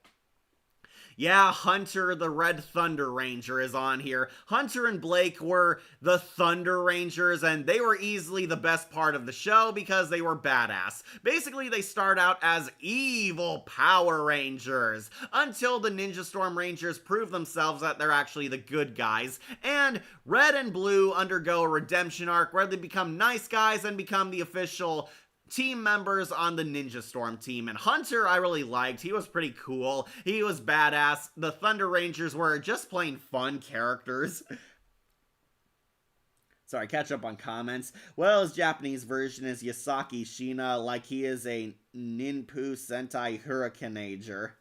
Yeah, Hunter, the Red Thunder Ranger, is on here. Hunter and Blake were the Thunder Rangers, and they were easily the best part of the show because they were badass. Basically, they start out as evil Power Rangers until the Ninja Storm Rangers prove themselves that they're actually the good guys. And Red and Blue undergo a redemption arc where they become nice guys and become the official team members on the Ninja Storm team. And Hunter I really liked. He was pretty cool. He was badass. The Thunder Rangers were just plain fun characters. Sorry, catch up on comments. Well, his Japanese version is Yasaki Shina, like he is a Ninpu Sentai Hurricaneager.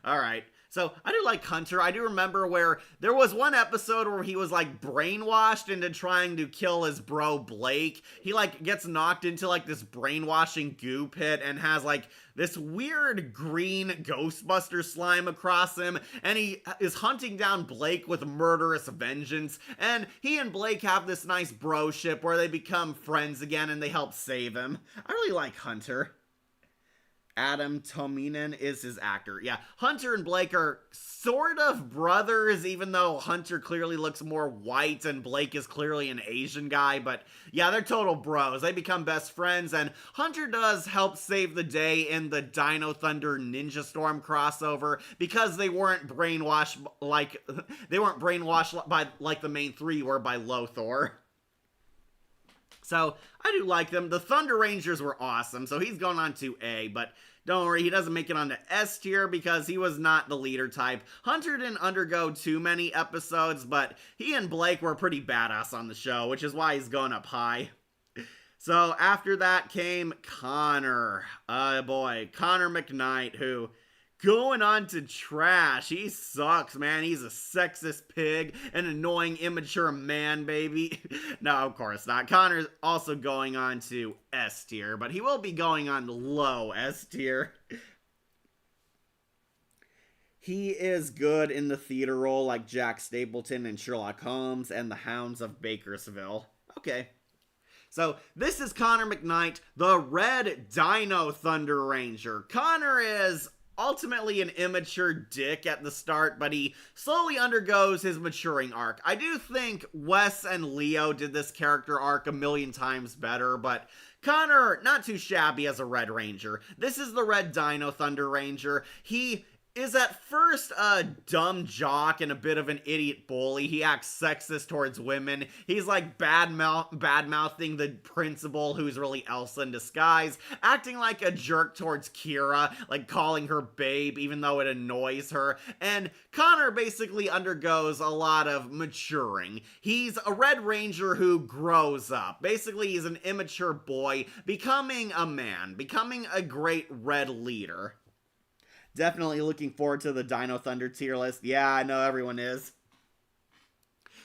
Alright. So, I do like Hunter. I do remember where there was one episode where he was, like, brainwashed into trying to kill his bro Blake. He, like, gets knocked into, like, this brainwashing goo pit and has, like, this weird green Ghostbuster slime across him, and he is hunting down Blake with murderous vengeance, and he and Blake have this nice bro-ship where they become friends again and they help save him. I really like Hunter. Adam Tominen is his actor. Yeah, Hunter and Blake are sort of brothers, even though Hunter clearly looks more white and Blake is clearly an Asian guy. But yeah, they're total bros. They become best friends, and Hunter does help save the day in the Dino Thunder Ninja Storm crossover because they weren't brainwashed by like the main three were by Lothor. So, I do like them. The Thunder Rangers were awesome, so he's going on to A, but don't worry, he doesn't make it onto S tier because he was not the leader type. Hunter didn't undergo too many episodes, but he and Blake were pretty badass on the show, which is why he's going up high. So, after that came Connor. Boy, Connor McKnight, who going on to trash. He sucks, man. He's a sexist pig, an annoying, immature man, baby. No, of course not. Connor's also going on to S tier, but he will be going on low S tier. He is good in the theater role like Jack Stapleton in Sherlock Holmes and the Hounds of Bakersville. Okay. So, this is Connor McKnight, the Red Dino Thunder Ranger. Connor is ultimately an immature dick at the start, but he slowly undergoes his maturing arc. I do think Wes and Leo did this character arc a million times better, but Connor, not too shabby as a Red Ranger. This is the Red Dino Thunder Ranger. He is at first a dumb jock and a bit of an idiot bully. He acts sexist towards women. He's like bad-mouthing the principal, who's really Elsa in disguise, acting like a jerk towards Kira, like calling her babe even though it annoys her. And Connor basically undergoes a lot of maturing. He's a Red Ranger who grows up. Basically, he's an immature boy becoming a man, becoming a great Red leader. Definitely looking forward to the Dino Thunder tier list. Yeah, I know everyone is.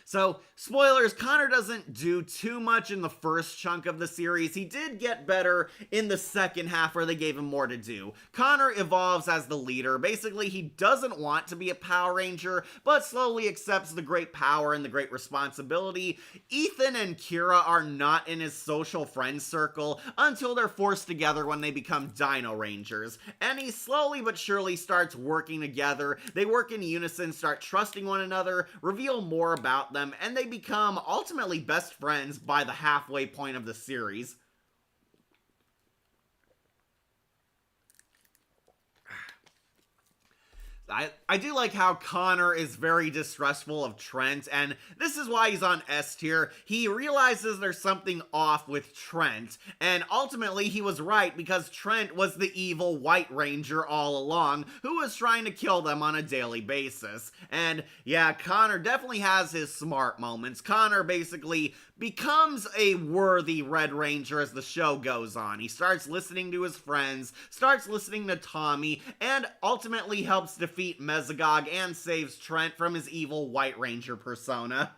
So, spoilers, Connor doesn't do too much in the first chunk of the series. He did get better in the second half where they gave him more to do. Connor evolves as the leader. Basically, he doesn't want to be a Power Ranger, but slowly accepts the great power and the great responsibility. Ethan and Kira are not in his social friend circle until they're forced together when they become Dino Rangers. And he slowly but surely starts working together. They work in unison, start trusting one another, reveal more about them, and they become ultimately best friends by the halfway point of the series. I do like how Connor is very distrustful of Trent, and this is why he's on S tier. He realizes there's something off with Trent, and ultimately he was right because Trent was the evil White Ranger all along who was trying to kill them on a daily basis. And yeah, Connor definitely has his smart moments. Connor basically becomes a worthy Red Ranger as the show goes on. He starts listening to his friends, starts listening to Tommy, and ultimately helps defeat Mesogog and saves Trent from his evil White Ranger persona.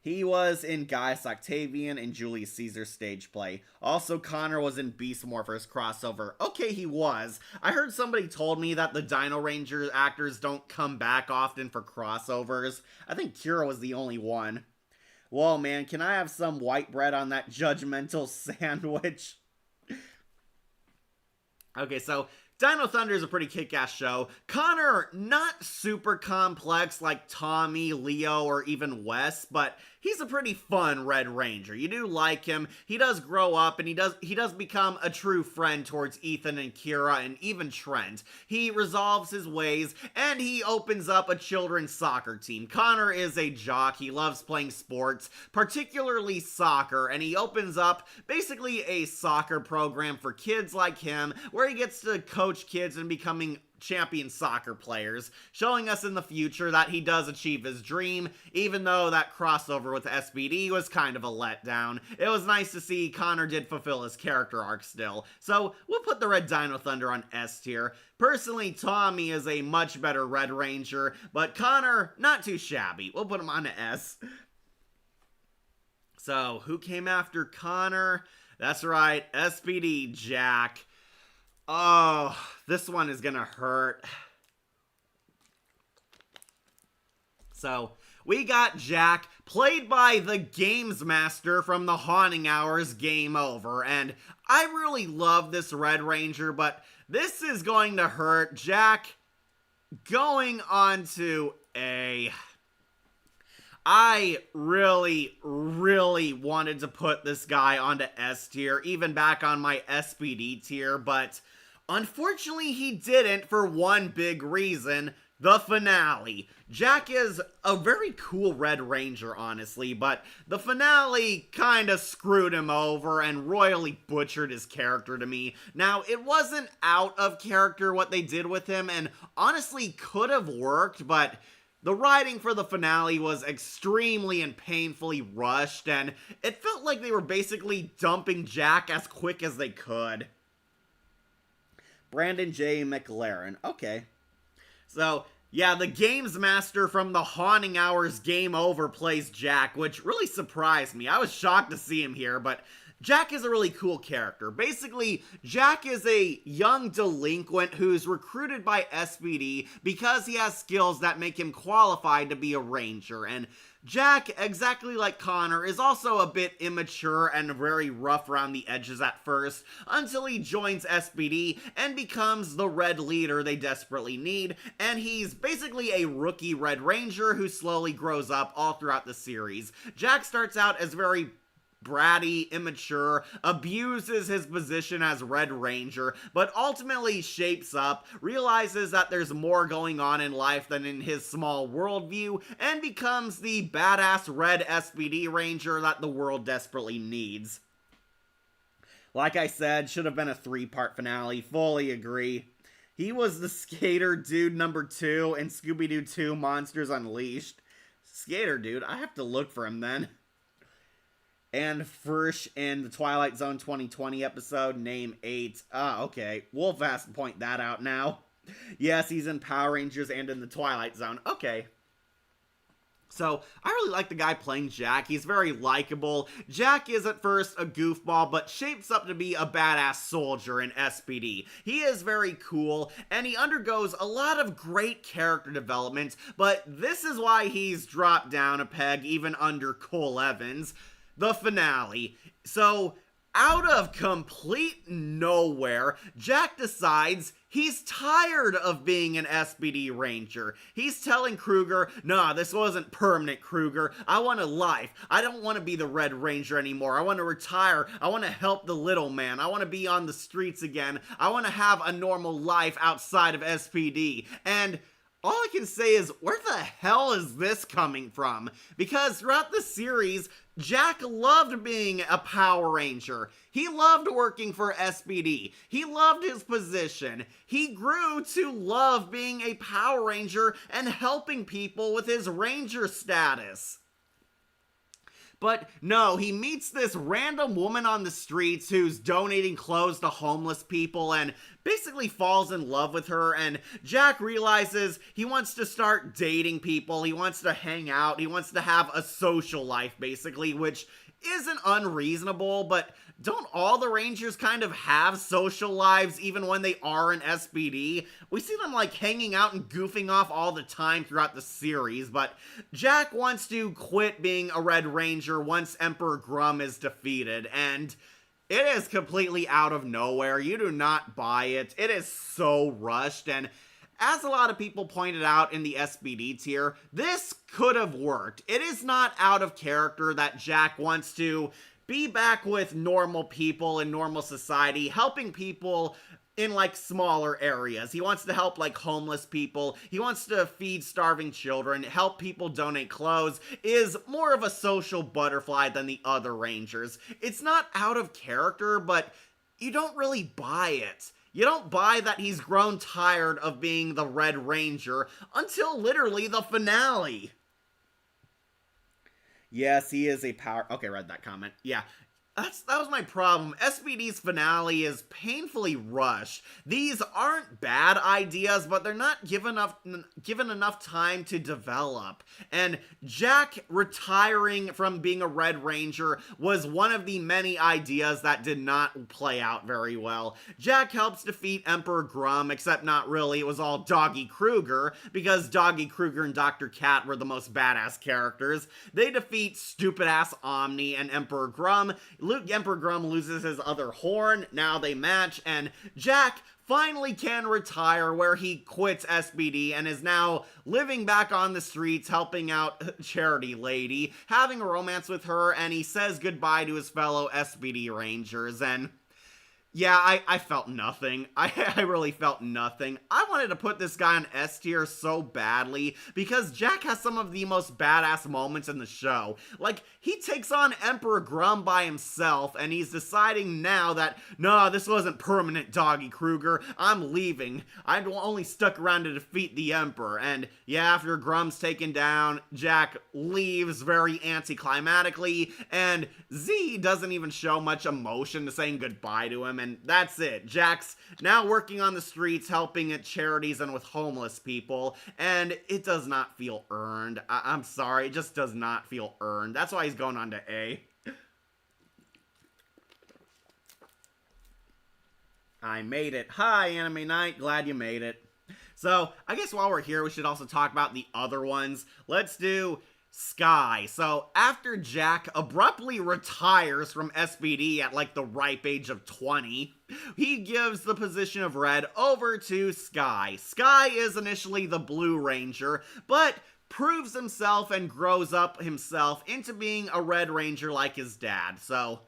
He was in Gaius Octavian and Julius Caesar stage play. Also, Connor was in Beast Morphers crossover. Okay, he was. I heard somebody told me that the Dino Ranger actors don't come back often for crossovers. I think Kira was the only one. Whoa, man, can I have some white bread on that judgmental sandwich? Okay, so Dino Thunder is a pretty kick-ass show. Connor, not super complex like Tommy, Leo, or even Wes, but he's a pretty fun Red Ranger. You do like him. He does grow up, and he does become a true friend towards Ethan and Kira and even Trent. He resolves his ways, and he opens up a children's soccer team. Connor is a jock. He loves playing sports, particularly soccer, and he opens up basically a soccer program for kids like him, where he gets to coach kids and becoming champion soccer players, showing us in the future that he does achieve his dream, even though that crossover with SBD was kind of a letdown. It was nice to see Connor did fulfill his character arc still, so we'll put the Red Dino Thunder on S tier. Personally, Tommy is a much better Red Ranger, but Connor, not too shabby. We'll put him on to S. So, who came after Connor? That's right, SBD Jack. Oh, this one is gonna hurt. So, we got Jack, played by the Games Master from the Haunting Hours Game Over, and I really love this Red Ranger, but this is going to hurt. Jack, going on to A. I really wanted to put this guy onto S tier, even back on my SPD tier, but unfortunately he didn't for one big reason: the finale. Jack is a very cool Red Ranger, honestly, but the finale kinda screwed him over and royally butchered his character to me. Now, it wasn't out of character what they did with him, and honestly could have worked, but the writing for the finale was extremely and painfully rushed, and it felt like they were basically dumping Jack as quick as they could. Brandon J. McLaren. Okay. So, yeah, the Games Master from the Haunting Hours Game Over plays Jack, which really surprised me. I was shocked to see him here, but Jack is a really cool character. Basically, Jack is a young delinquent who's recruited by SPD because he has skills that make him qualified to be a ranger, and Jack, exactly like Connor, is also a bit immature and very rough around the edges at first, until he joins SPD and becomes the Red leader they desperately need, and he's basically a rookie Red Ranger who slowly grows up all throughout the series. Jack starts out as very bratty, immature, abuses his position as Red Ranger, but ultimately shapes up, realizes that there's more going on in life than in his small worldview, and becomes the badass Red SPD Ranger that the world desperately needs. Like I said, should have been a 3-part finale, fully agree. He was the Skater Dude number 2 in Scooby-Doo 2 Monsters Unleashed. Skater Dude, I have to look for him then. And Frisch in the Twilight Zone 2020 episode, Name 8. Ah, okay. Wolf has to point that out now. Yes, he's in Power Rangers and in the Twilight Zone. Okay. So, I really like the guy playing Jack. He's very likable. Jack is at first a goofball, but shapes up to be a badass soldier in SPD. He is very cool, and he undergoes a lot of great character development, but this is why he's dropped down a peg even under Cole Evans. The finale. So, out of complete nowhere, Jack decides he's tired of being an SPD Ranger. He's telling Kruger, nah, this wasn't permanent, Kruger. I want a life. I don't want to be the Red Ranger anymore. I want to retire. I want to help the little man. I want to be on the streets again. I want to have a normal life outside of SPD. And all I can say is, where the hell is this coming from? Because throughout the series, Jack loved being a Power Ranger. He loved working for SPD. He loved his position. He grew to love being a Power Ranger and helping people with his Ranger status. But no, he meets this random woman on the streets who's donating clothes to homeless people and basically falls in love with her, and Jack realizes he wants to start dating people, he wants to hang out, he wants to have a social life basically, which isn't unreasonable, but don't all the Rangers kind of have social lives even when they are in SPD? We see them like hanging out and goofing off all the time throughout the series, but Jack wants to quit being a Red Ranger once Emperor Grum is defeated, and it is completely out of nowhere. You do not buy it. It is so rushed, and as a lot of people pointed out in the SPD tier, this could have worked. It is not out of character that Jack wants to be back with normal people in normal society, helping people in like smaller areas. He wants to help like homeless people. He wants to feed starving children, help people donate clothes, is more of a social butterfly than the other Rangers. It's not out of character, but you don't really buy it. You don't buy that he's grown tired of being the Red Ranger until literally the finale. Yes, he is a power... Okay, read that comment. Yeah. That was my problem. SPD's finale is painfully rushed. These aren't bad ideas, but they're not given enough time to develop. And Jack retiring from being a Red Ranger was one of the many ideas that did not play out very well. Jack helps defeat Emperor Grum, except not really. It was all Doggy Kruger, because Doggy Kruger and Dr. Cat were the most badass characters. They defeat stupid-ass Omni and Emperor Grum. Emperor Grum loses his other horn, now they match, and Jack finally can retire, where he quits SPD and is now living back on the streets, helping out Charity Lady, having a romance with her, and he says goodbye to his fellow SPD Rangers, and yeah, I felt nothing. I really felt nothing. I wanted to put this guy on S tier so badly because Jack has some of the most badass moments in the show. Like, he takes on Emperor Grum by himself, and he's deciding now that, no, this wasn't permanent, Doggy Kruger. I'm leaving. I only stuck around to defeat the Emperor. And yeah, after Grum's taken down, Jack leaves very anticlimactically, and Z doesn't even show much emotion to saying goodbye to him, and that's it. Jack's now working on the streets, helping at charities and with homeless people, and it does not feel earned. I'm sorry, it just does not feel earned. That's why he's going on to A. I made it. Hi, Anime Night. Glad you made it. So, I guess while we're here, we should also talk about the other ones. Let's do Sky. So, after Jack abruptly retires from SPD at like the ripe age of 20, he gives the position of Red over to Sky. Sky is initially the Blue Ranger, but proves himself and grows up himself into being a Red Ranger like his dad. So,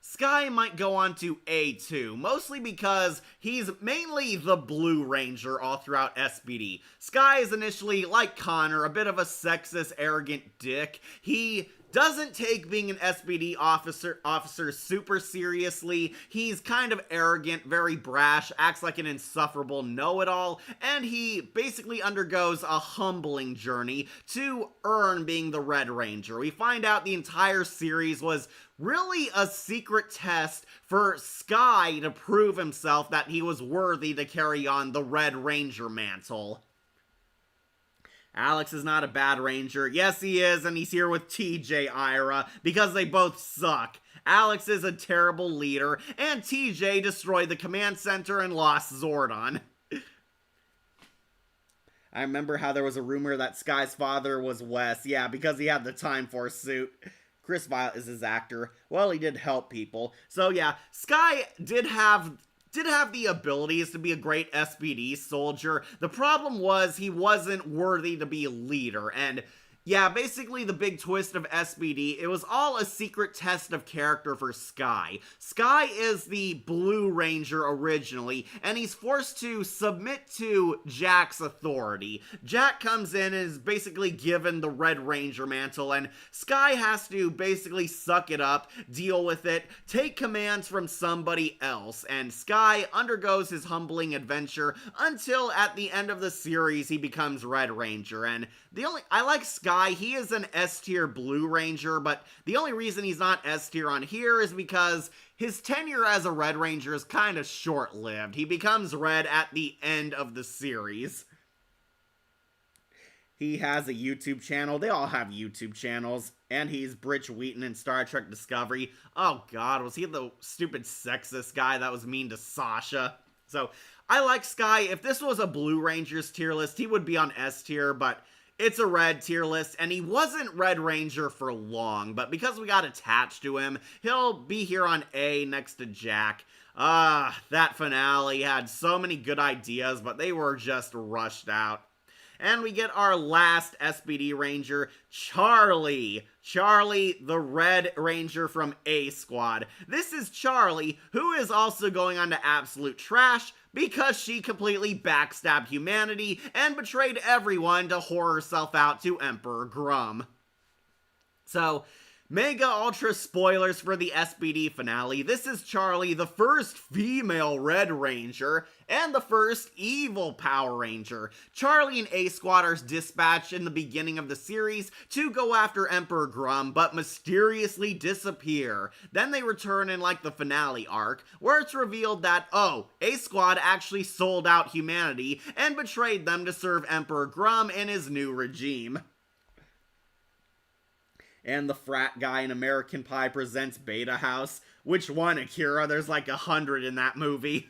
Sky might go on to A2, mostly because he's mainly the Blue Ranger all throughout SPD. Sky is initially, like Connor, a bit of a sexist, arrogant dick. He doesn't take being an SPD officer super seriously. He's kind of arrogant, very brash, acts like an insufferable know-it-all, and he basically undergoes a humbling journey to earn being the Red Ranger. We find out the entire series was really a secret test for Sky to prove himself that he was worthy to carry on the Red Ranger mantle. Alex is not a bad ranger. Yes, he is, and he's here with TJ Ira because they both suck. Alex is a terrible leader, and TJ destroyed the command center and lost Zordon. I remember how there was a rumor that Sky's father was Wes. Yeah, because he had the Time Force suit. Chris Violet is his actor. Well, he did help people. So yeah, Sky did have the abilities to be a great SPD soldier. The problem was he wasn't worthy to be a leader, and yeah, basically the big twist of SPD, it was all a secret test of character for Sky. Sky is the Blue Ranger originally, and he's forced to submit to Jack's authority. Jack comes in and is basically given the Red Ranger mantle, and Sky has to basically suck it up, deal with it, take commands from somebody else, and Sky undergoes his humbling adventure until at the end of the series he becomes Red Ranger. And I like Sky. He is an S-tier Blue Ranger, but the only reason he's not S-tier on here is because his tenure as a Red Ranger is kind of short-lived. He becomes Red at the end of the series. He has a YouTube channel. They all have YouTube channels. And he's Britch Wheaton in Star Trek Discovery. Oh god, was he the stupid sexist guy that was mean to Sasha? So, I like Sky. If this was a Blue Ranger's tier list, he would be on S-tier, but it's a Red tier list, and he wasn't Red Ranger for long, but because we got attached to him, he'll be here on A next to Jack. That finale had so many good ideas, but they were just rushed out. And we get our last SPD Ranger, Charlie. Charlie, the Red Ranger from A Squad. This is Charlie, who is also going on to absolute trash because she completely backstabbed humanity and betrayed everyone to whore herself out to Emperor Grum. So, mega ultra spoilers for the SPD finale. This is Charlie, the first female Red Ranger, and the first evil Power Ranger. Charlie and A Squad are dispatched in the beginning of the series to go after Emperor Grum, but mysteriously disappear. Then they return in like the finale arc, where it's revealed that, oh, A Squad actually sold out humanity and betrayed them to serve Emperor Grum in his new regime. And the frat guy in American Pie Presents Beta House. Which one, Akira? There's like 100 in that movie.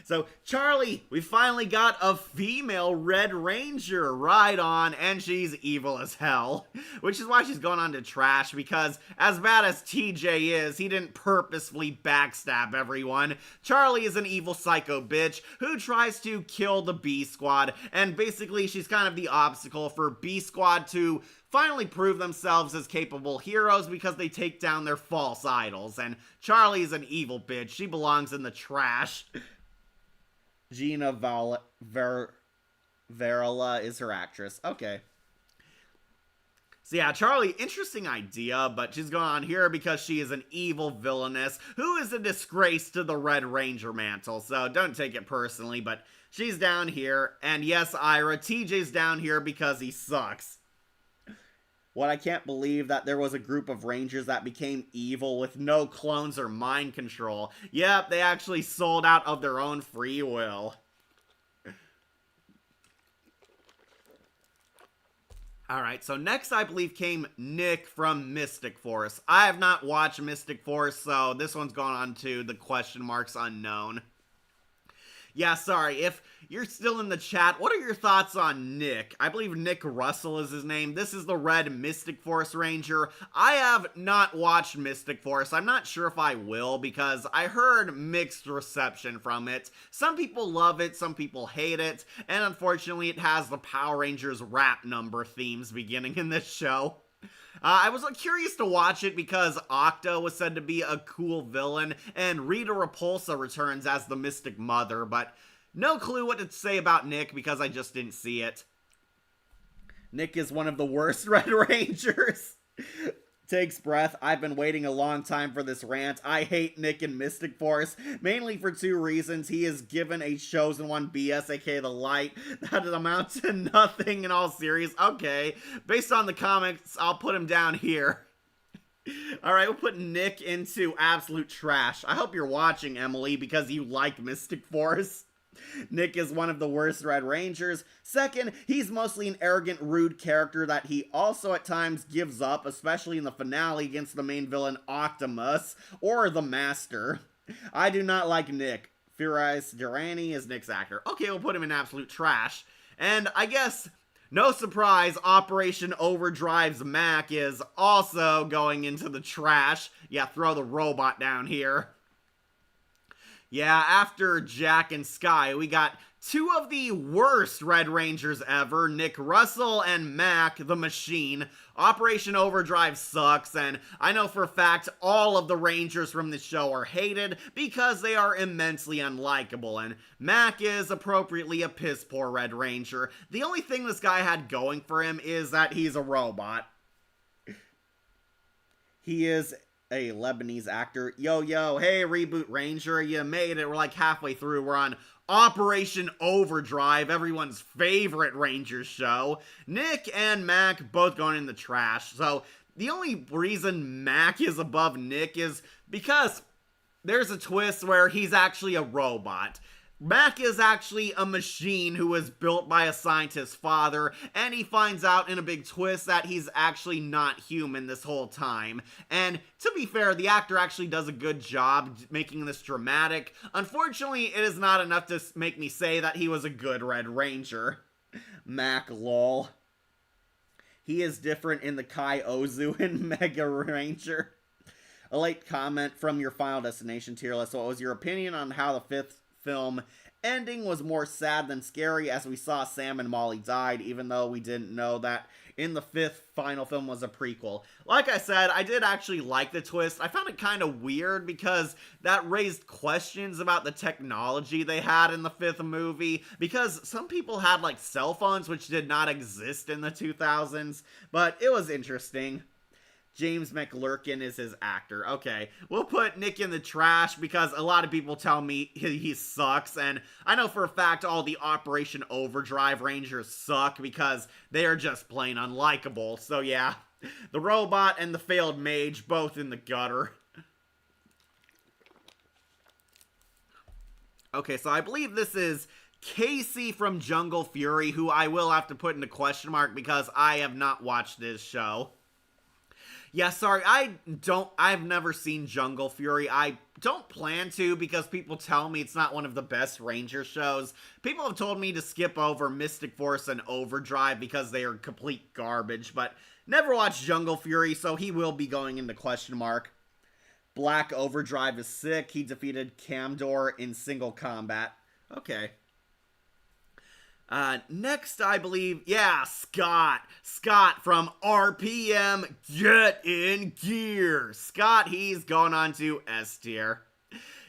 So, Charlie, we finally got a female Red Ranger, right on, and she's evil as hell. Which is why she's going on to trash, because as bad as TJ is, he didn't purposefully backstab everyone. Charlie is an evil psycho bitch who tries to kill the B Squad, and basically she's kind of the obstacle for B Squad to finally prove themselves as capable heroes because they take down their false idols, and Charlie's an evil bitch. She belongs in the trash. Gina Varela is her actress. Okay. So yeah, Charlie, interesting idea, but she's going on here because she is an evil villainess who is a disgrace to the Red Ranger mantle, so don't take it personally, but she's down here, and yes, Ira, TJ's down here because he sucks. What, I can't believe that there was a group of Rangers that became evil with no clones or mind control. Yep, they actually sold out of their own free will. Alright, so next I believe came Nick from Mystic Force. I have not watched Mystic Force, so this one's going on to the question marks unknown. Yeah, sorry, if you're still in the chat, what are your thoughts on Nick? I believe Nick Russell is his name. This is the red Mystic Force Ranger. I have not watched Mystic Force. I'm not sure if I will because I heard mixed reception from it. Some people love it, some people hate it, and unfortunately it has the Power Rangers rap number themes beginning in this show. I was curious to watch it because Octo was said to be a cool villain, and Rita Repulsa returns as the Mystic Mother, but no clue what to say about Nick because I just didn't see it. Nick is one of the worst Red Rangers. Takes breath. I've been waiting a long time for this rant. I hate Nick in Mystic Force, mainly for two reasons. He is given a Chosen One BS, aka the Light, that amounts to nothing in all series. Okay, based on the comics, I'll put him down here. Alright, we'll put Nick into absolute trash. I hope you're watching, Emily, because you like Mystic Force. Nick is one of the worst Red Rangers. Second, he's mostly an arrogant, rude character that he also at times gives up, especially in the finale against the main villain Optimus, or the Master. I do not like Nick. Firas Durrani is Nick's actor. Okay, we'll put him in absolute trash. And I guess, no surprise, Operation Overdrive's Mac is also going into the trash. Yeah, throw the robot down here. Yeah, after Jack and Sky, we got two of the worst Red Rangers ever, Nick Russell and Mac the Machine. Operation Overdrive sucks, and I know for a fact all of the Rangers from this show are hated because they are immensely unlikable, and Mac is appropriately a piss-poor Red Ranger. The only thing this guy had going for him is that he's a robot. He is a Lebanese actor. Yo, hey, Reboot Ranger, you made it. We're like halfway through. We're on Operation Overdrive, everyone's favorite Rangers show. Nick and Mac both going in the trash. So the only reason Mac is above Nick is because there's a twist where he's actually a robot. Mac is actually a machine who was built by a scientist's father, and he finds out in a big twist that he's actually not human this whole time. And to be fair, the actor actually does a good job making this dramatic. Unfortunately, it is not enough to make me say that he was a good Red Ranger. Mac lol. He is different in the Kai Ozu and Mega Ranger. A late comment from your Final Destination tier list. What was your opinion on how the fifth film ending was more sad than scary, as we saw Sam and Molly died, even though we didn't know that in the fifth final film was a prequel? Like I said, I did actually like the twist. I found it kind of weird because that raised questions about the technology they had in the fifth movie, because some people had like cell phones which did not exist in the 2000s, but it was interesting. James McLurkin is his actor. Okay, we'll put Nick in the trash because a lot of people tell me he sucks, and I know for a fact all the Operation Overdrive Rangers suck because they are just plain unlikable. So yeah, the robot and the failed mage both in the gutter. Okay, so I believe this is Casey from Jungle Fury, who I will have to put in a question mark because I have not watched this show. Yeah, sorry, I've never seen Jungle Fury. I don't plan to because people tell me it's not one of the best Ranger shows. People have told me to skip over Mystic Force and Overdrive because they are complete garbage, but never watched Jungle Fury, so he will be going into question mark. Black Overdrive is sick. He defeated Camdor in single combat. Okay. Next, I believe, yeah, Scott. Scott from RPM, get in gear. Scott, he's going on to S tier.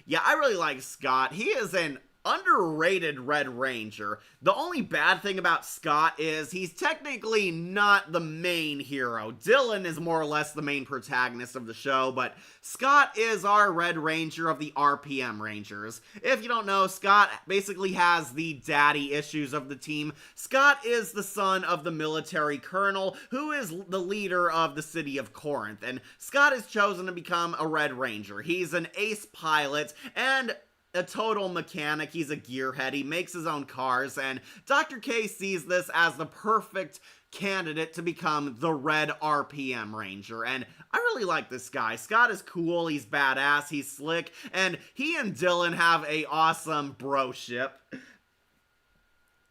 Yeah, I really like Scott. He is an underrated Red Ranger. The only bad thing about Scott is he's technically not the main hero. Dylan is more or less the main protagonist of the show, but Scott is our Red Ranger of the RPM Rangers. If you don't know, Scott basically has the daddy issues of the team. Scott is the son of the military colonel who is the leader of the city of Corinth, and Scott is chosen to become a Red Ranger. He's an ace pilot and a total mechanic. He's a gearhead. He makes his own cars, and Dr. K sees this as the perfect candidate to become the Red RPM Ranger, and I really like this guy. Scott is cool, he's badass, he's slick, and he and Dylan have a awesome broship.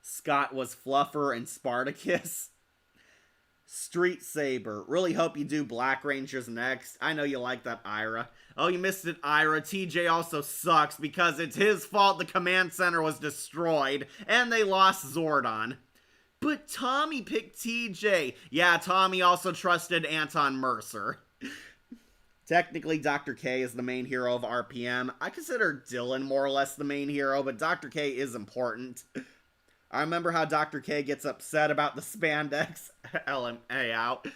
Scott was Fluffer and Spartacus. Street Saber. Really hope you do Black Rangers next. I know you like that, Ira. Oh, you missed it, Ira. TJ also sucks because it's his fault the command center was destroyed and they lost Zordon. But Tommy picked TJ. Yeah, Tommy also trusted Anton Mercer. Technically, Dr. K is the main hero of RPM. I consider Dylan more or less the main hero, but Dr. K is important. I remember how Dr. K gets upset about the spandex. LMA out.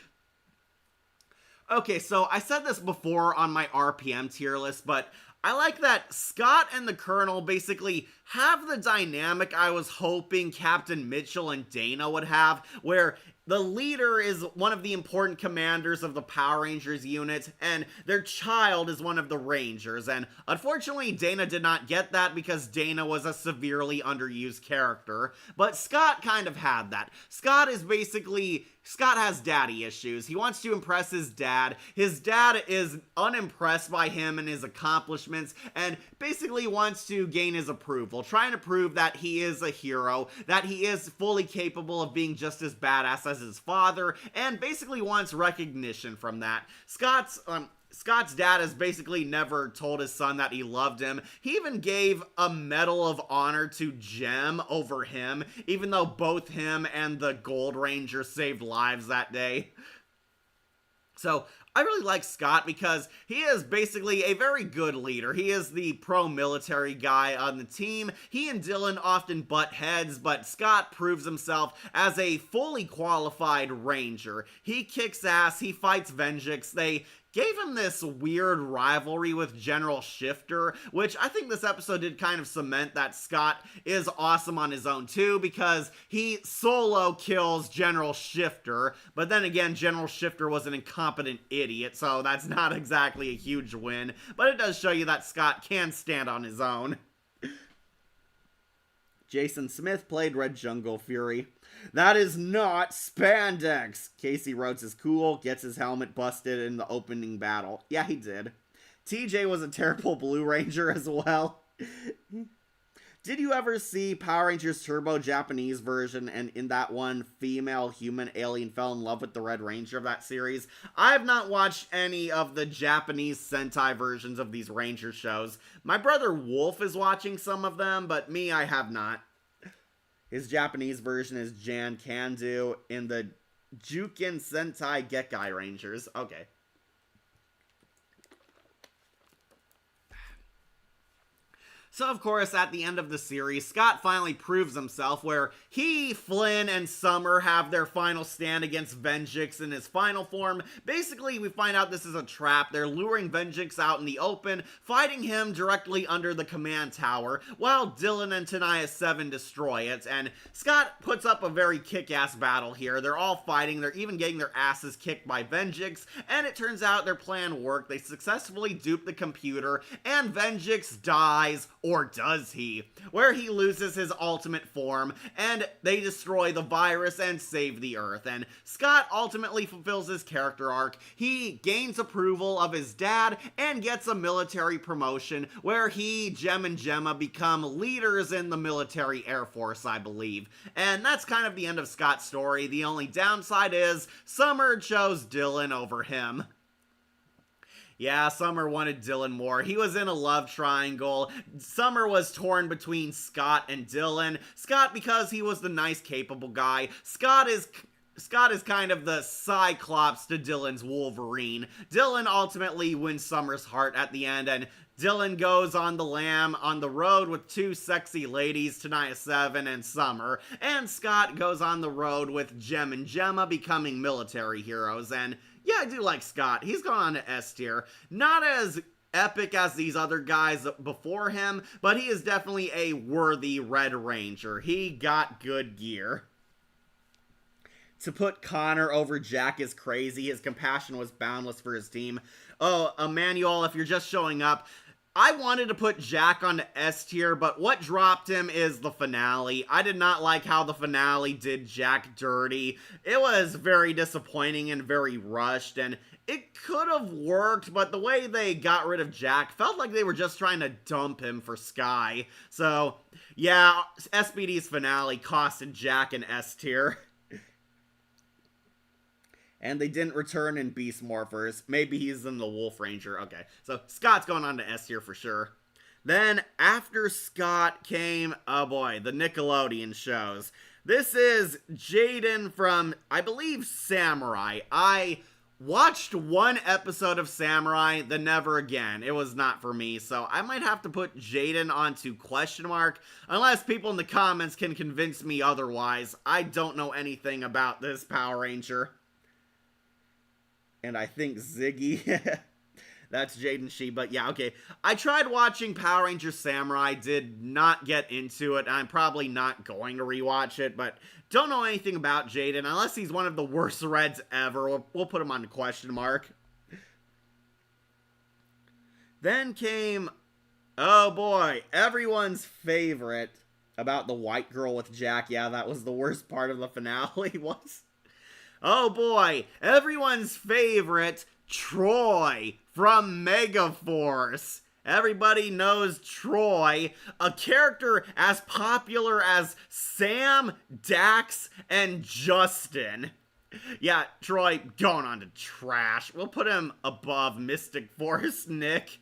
Okay, so I said this before on my RPM tier list, but I like that Scott and the Colonel basically have the dynamic I was hoping Captain Mitchell and Dana would have, where the leader is one of the important commanders of the Power Rangers unit, and their child is one of the Rangers, and unfortunately Dana did not get that because Dana was a severely underused character, but Scott kind of had that. Scott has daddy issues. He wants to impress his dad. His dad is unimpressed by him and his accomplishments, and basically wants to gain his approval, trying to prove that he is a hero, that he is fully capable of being just as badass as his father, and basically wants recognition from that. Scott's dad has basically never told his son that he loved him. He even gave a Medal of Honor to Jem over him, even though both him and the Gold Ranger saved lives that day. So, I really like Scott because he is basically a very good leader. He is the pro-military guy on the team. He and Dylan often butt heads, but Scott proves himself as a fully qualified Ranger. He kicks ass, he fights Venjix, they gave him this weird rivalry with General Shifter, which I think this episode did kind of cement that Scott is awesome on his own too, because he solo kills General Shifter, but then again, General Shifter was an incompetent idiot, so that's not exactly a huge win, but it does show you that Scott can stand on his own. Jason Smith played Red Jungle Fury. That is not spandex. Casey Rhodes is cool, gets his helmet busted in the opening battle. Yeah, he did. TJ was a terrible Blue Ranger as well. Did you ever see Power Rangers Turbo Japanese version, and in that one, female human alien fell in love with the Red Ranger of that series? I have not watched any of the Japanese Sentai versions of these Ranger shows. My brother Wolf is watching some of them, but me, I have not. His Japanese version is Jan Kandu in the Juken Sentai Gekkai Rangers. Okay. So, of course, at the end of the series, Scott finally proves himself where he, Flynn, and Summer have their final stand against Venjix in his final form. Basically, we find out this is a trap. They're luring Venjix out in the open, fighting him directly under the command tower, while Dylan and Tenaya 7 destroy it. And Scott puts up a very kick-ass battle here. They're all fighting. They're even getting their asses kicked by Venjix. And it turns out their plan worked. They successfully dupe the computer, and Venjix dies. Or does he? Where he loses his ultimate form, and they destroy the virus and save the Earth. And Scott ultimately fulfills his character arc. He gains approval of his dad and gets a military promotion where he, Jem, and Gemma become leaders in the military Air Force, I believe. And that's kind of the end of Scott's story. The only downside is Summer chose Dylan over him. Yeah, Summer wanted Dylan more. He was in a love triangle. Summer was torn between Scott and Dylan. Scott because he was the nice, capable guy. Scott is kind of the Cyclops to Dylan's Wolverine. Dylan ultimately wins Summer's heart at the end, and Dylan goes on the lam on the road with two sexy ladies, Tenaya 7 and Summer, and Scott goes on the road with Jem and Gemma becoming military heroes. And yeah, I do like Scott. He's gone on to S tier. Not as epic as these other guys before him, but he is definitely a worthy Red Ranger. He got good gear. To put Connor over Jack is crazy. His compassion was boundless for his team. Oh, Emmanuel, if you're just showing up, I wanted to put Jack on the S tier, but what dropped him is the finale. I did not like how the finale did Jack dirty. It was very disappointing and very rushed, and it could have worked, but the way they got rid of Jack felt like they were just trying to dump him for Sky. So, yeah, SBD's finale costed Jack an S tier. And they didn't return in Beast Morphers. Maybe he's in the Wolf Ranger. Okay, so Scott's going on to S tier for sure. Then, after Scott came, oh boy, the Nickelodeon shows. This is Jaden from, I believe, Samurai. I watched one episode of Samurai, then never again. It was not for me, so I might have to put Jaden onto question mark, unless people in the comments can convince me otherwise. I don't know anything about this Power Ranger. And I think Ziggy, that's Jaden Shee, but yeah, okay. I tried watching Power Ranger Samurai, did not get into it, and I'm probably not going to rewatch it, but don't know anything about Jaden, unless he's one of the worst Reds ever. We'll put him on the question mark. Then came, oh boy, everyone's favorite about the white girl with Jack. Yeah, that was the worst part of the finale, was. Oh boy, everyone's favorite, Troy from Megaforce. Everybody knows Troy, a character as popular as Sam, Dax, and Justin. Yeah, Troy going on to trash. We'll put him above Mystic Force, Nick.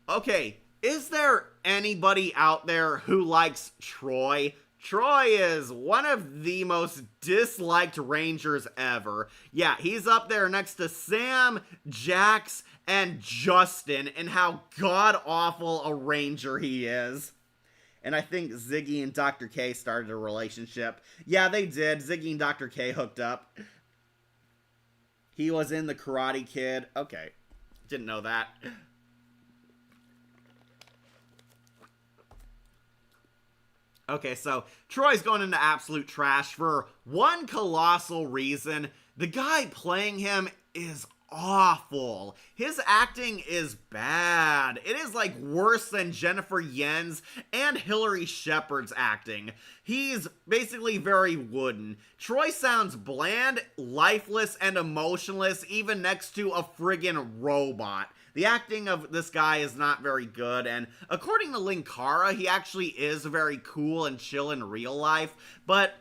Okay, is there anybody out there who likes Troy? Troy is one of the most disliked Rangers ever. Yeah, he's up there next to Sam, Jax, and Justin, and how god-awful a Ranger he is. And I think Ziggy and Dr. K started a relationship. Yeah, they did. Ziggy and Dr. K hooked up. He was in the Karate Kid. Okay, didn't know that. Okay, so Troy's going into absolute trash for one colossal reason. The guy playing him is awful. His acting is bad. It is like worse than Jennifer Yen's and Hillary Shepard's acting. He's basically very wooden. Troy sounds bland, lifeless, and emotionless even next to a friggin' robot. The acting of this guy is not very good, and according to Linkara, he actually is very cool and chill in real life, but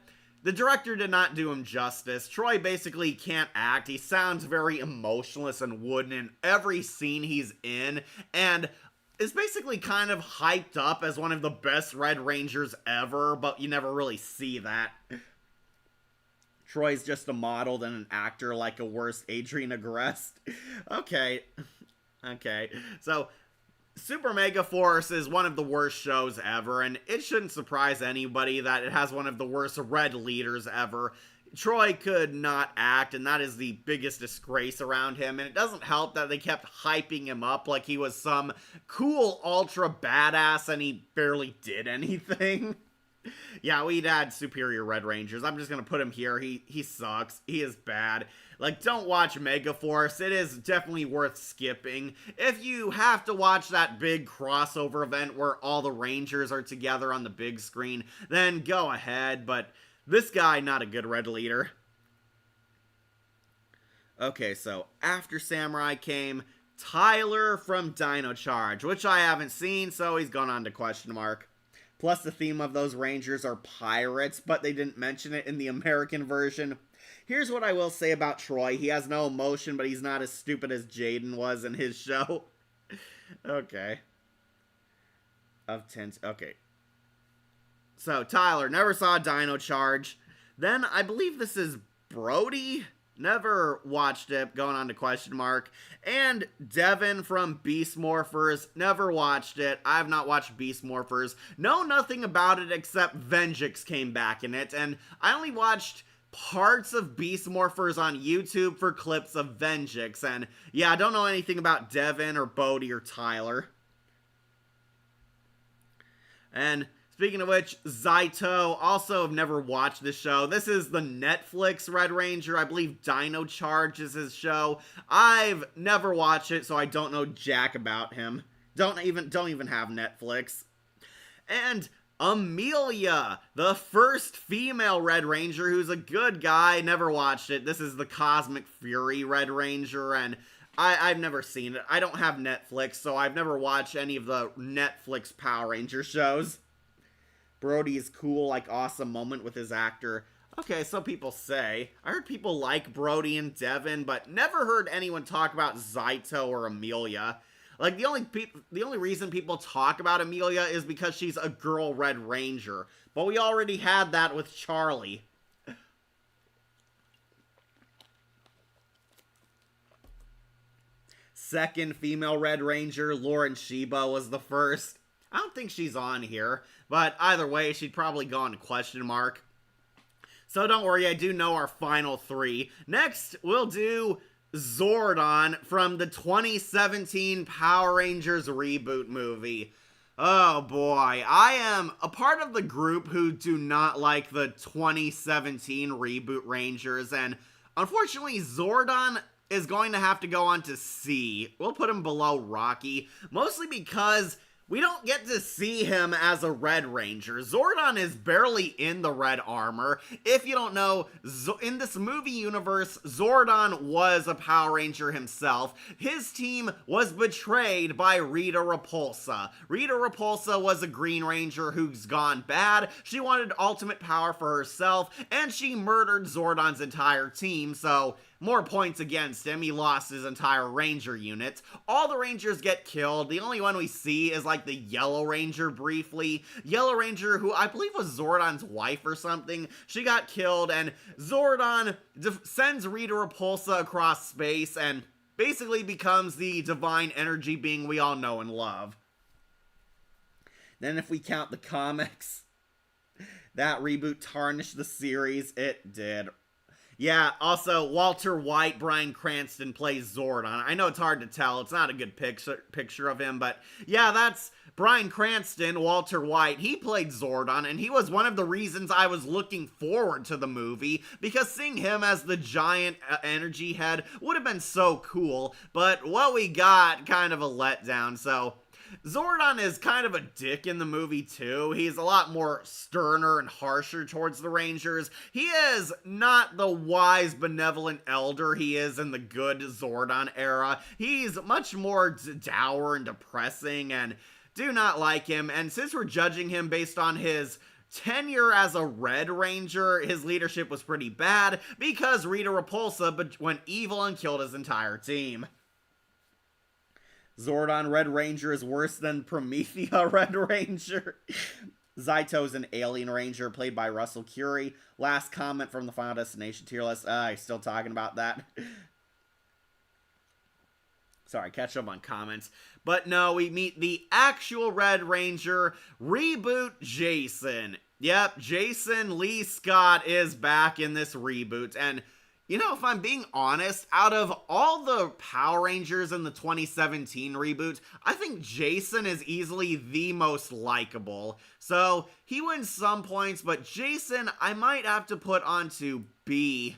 the director did not do him justice. Troy basically can't act. He sounds very emotionless and wooden in every scene he's in, and is basically kind of hyped up as one of the best Red Rangers ever, but you never really see that. Troy's just a model than an actor, like a worse Adrian Agreste. Okay, so Super Mega Force is one of the worst shows ever, and it shouldn't surprise anybody that it has one of the worst Red leaders ever. Troy could not act, and that is the biggest disgrace around him, and it doesn't help that they kept hyping him up like he was some cool ultra badass, and he barely did anything. Yeah, we'd had superior Red Rangers. I'm just gonna put him here. He sucks. He is bad. Like, don't watch Megaforce. It is definitely worth skipping. If you have to watch that big crossover event where all the Rangers are together on the big screen, then go ahead, but this guy, not a good Red leader. Okay, so after Samurai came Tyler from Dino Charge, which I haven't seen, so he's gone on to question mark. Plus, the theme of those Rangers are pirates, but they didn't mention it in the American version. Here's what I will say about Troy. He has no emotion, but he's not as stupid as Jaden was in his show. Okay. Okay. So, Tyler, never saw Dino Charge. Then, I believe this is Brody? Never watched it, going on to question mark. And Devin from Beast Morphers, never watched it. I have not watched Beast Morphers. Know nothing about it except Venjix came back in it, and I only watched parts of Beast Morphers on YouTube for clips of Venjix, and yeah, I don't know anything about Devin or Bodhi or Tyler. And speaking of which, Zaito, also have never watched this show. This is the Netflix Red Ranger. I believe Dino Charge is his show. I've never watched it, so I don't know jack about him. don't even have Netflix. And Amelia, the first female Red Ranger who's a good guy. Never watched it. This is the Cosmic Fury Red Ranger, and I've never seen it. I don't have Netflix, so I've never watched any of the Netflix Power Ranger shows. Brody's cool, like, awesome moment with his actor. Okay, so people say. I heard people like Brody and Devin, but never heard anyone talk about Zaito or Amelia. Like, the only reason people talk about Amelia is because she's a girl Red Ranger. But we already had that with Charlie. Second female Red Ranger, Lauren Shiba, was the first. I don't think she's on here, but either way, she'd probably go on question mark. So don't worry, I do know our final three. Next, we'll do Zordon from the 2017 Power Rangers reboot movie. Oh boy, I am a part of the group who do not like the 2017 reboot Rangers, and unfortunately Zordon is going to have to go on to C. We'll put him below Rocky, mostly because we don't get to see him as a Red Ranger. Zordon is barely in the red armor. If you don't know, in this movie universe, Zordon was a Power Ranger himself. His team was betrayed by Rita Repulsa. Rita Repulsa was a Green Ranger who's gone bad. She wanted ultimate power for herself, and she murdered Zordon's entire team, so more points against him. He lost his entire Ranger unit. All the Rangers get killed. The only one we see is like the Yellow Ranger briefly. Yellow Ranger, who I believe was Zordon's wife or something, she got killed, and Zordon sends Rita Repulsa across space and basically becomes the divine energy being we all know and love. Then if we count the comics, that reboot tarnished the series. It did. Yeah, also, Walter White, Bryan Cranston plays Zordon. I know it's hard to tell. It's not a good picture of him, but yeah, that's Bryan Cranston, Walter White. He played Zordon, and he was one of the reasons I was looking forward to the movie, because seeing him as the giant energy head would have been so cool, but what we got, kind of a letdown, so Zordon is kind of a dick in the movie too. He's a lot more sterner and harsher towards the Rangers. He is not the wise, benevolent elder he is in the good Zordon era. He's much more dour and depressing, and do not like him. And since we're judging him based on his tenure as a Red Ranger, his leadership was pretty bad because Rita Repulsa went evil and killed his entire team. Zordon Red Ranger is worse than Promethea Red Ranger. Zaito's an alien ranger played by Russell Curry. Last comment from the Final Destination tier list. Still talking about that. Sorry, catch up on comments. But no, we meet the actual Red Ranger, Reboot Jason. Yep, Jason Lee Scott is back in this reboot, and you know, if I'm being honest, out of all the Power Rangers in the 2017 reboot, I think Jason is easily the most likable. So, he wins some points, but Jason, I might have to put onto B.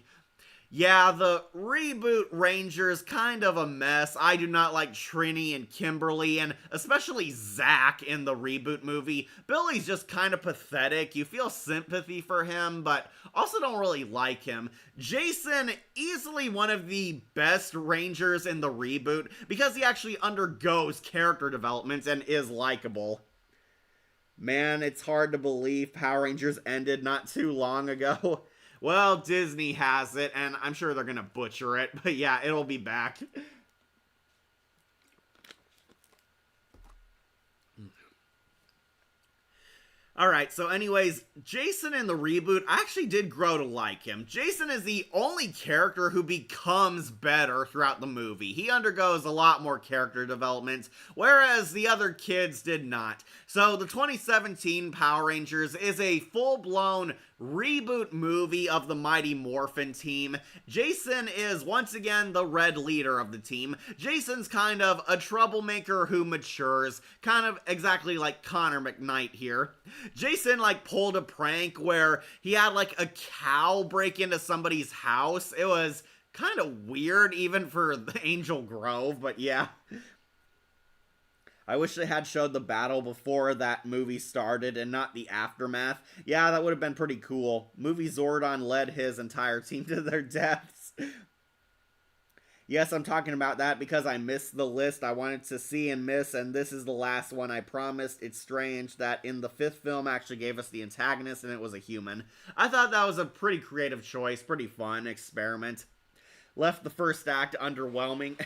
Yeah, the reboot Ranger is kind of a mess. I do not like Trini and Kimberly, and especially Zach in the reboot movie. Billy's just kind of pathetic. You feel sympathy for him, but also don't really like him. Jason, easily one of the best Rangers in the reboot, because he actually undergoes character development and is likable. Man, it's hard to believe Power Rangers ended not too long ago. Well, Disney has it, and I'm sure they're gonna butcher it, but yeah, it'll be back. Alright, so anyways, Jason in the reboot, I actually did grow to like him. Jason is the only character who becomes better throughout the movie. He undergoes a lot more character development, whereas the other kids did not. So the 2017 Power Rangers is a full-blown reboot movie of the Mighty Morphin team. Jason is once again the red leader of the team. Jason's kind of a troublemaker who matures, kind of exactly like Connor McKnight here. Jason like pulled a prank where he had like a cow break into somebody's house. It was kind of weird even for the Angel Grove, but yeah. I wish they had showed the battle before that movie started and not the aftermath. Yeah, that would have been pretty cool. Movie Zordon led his entire team to their deaths. Yes, I'm talking about that because I missed the list I wanted to see and miss, and this is the last one I promised. It's strange that in the 5th film actually gave us the antagonist and it was a human. I thought that was a pretty creative choice, pretty fun experiment. Left the first act underwhelming.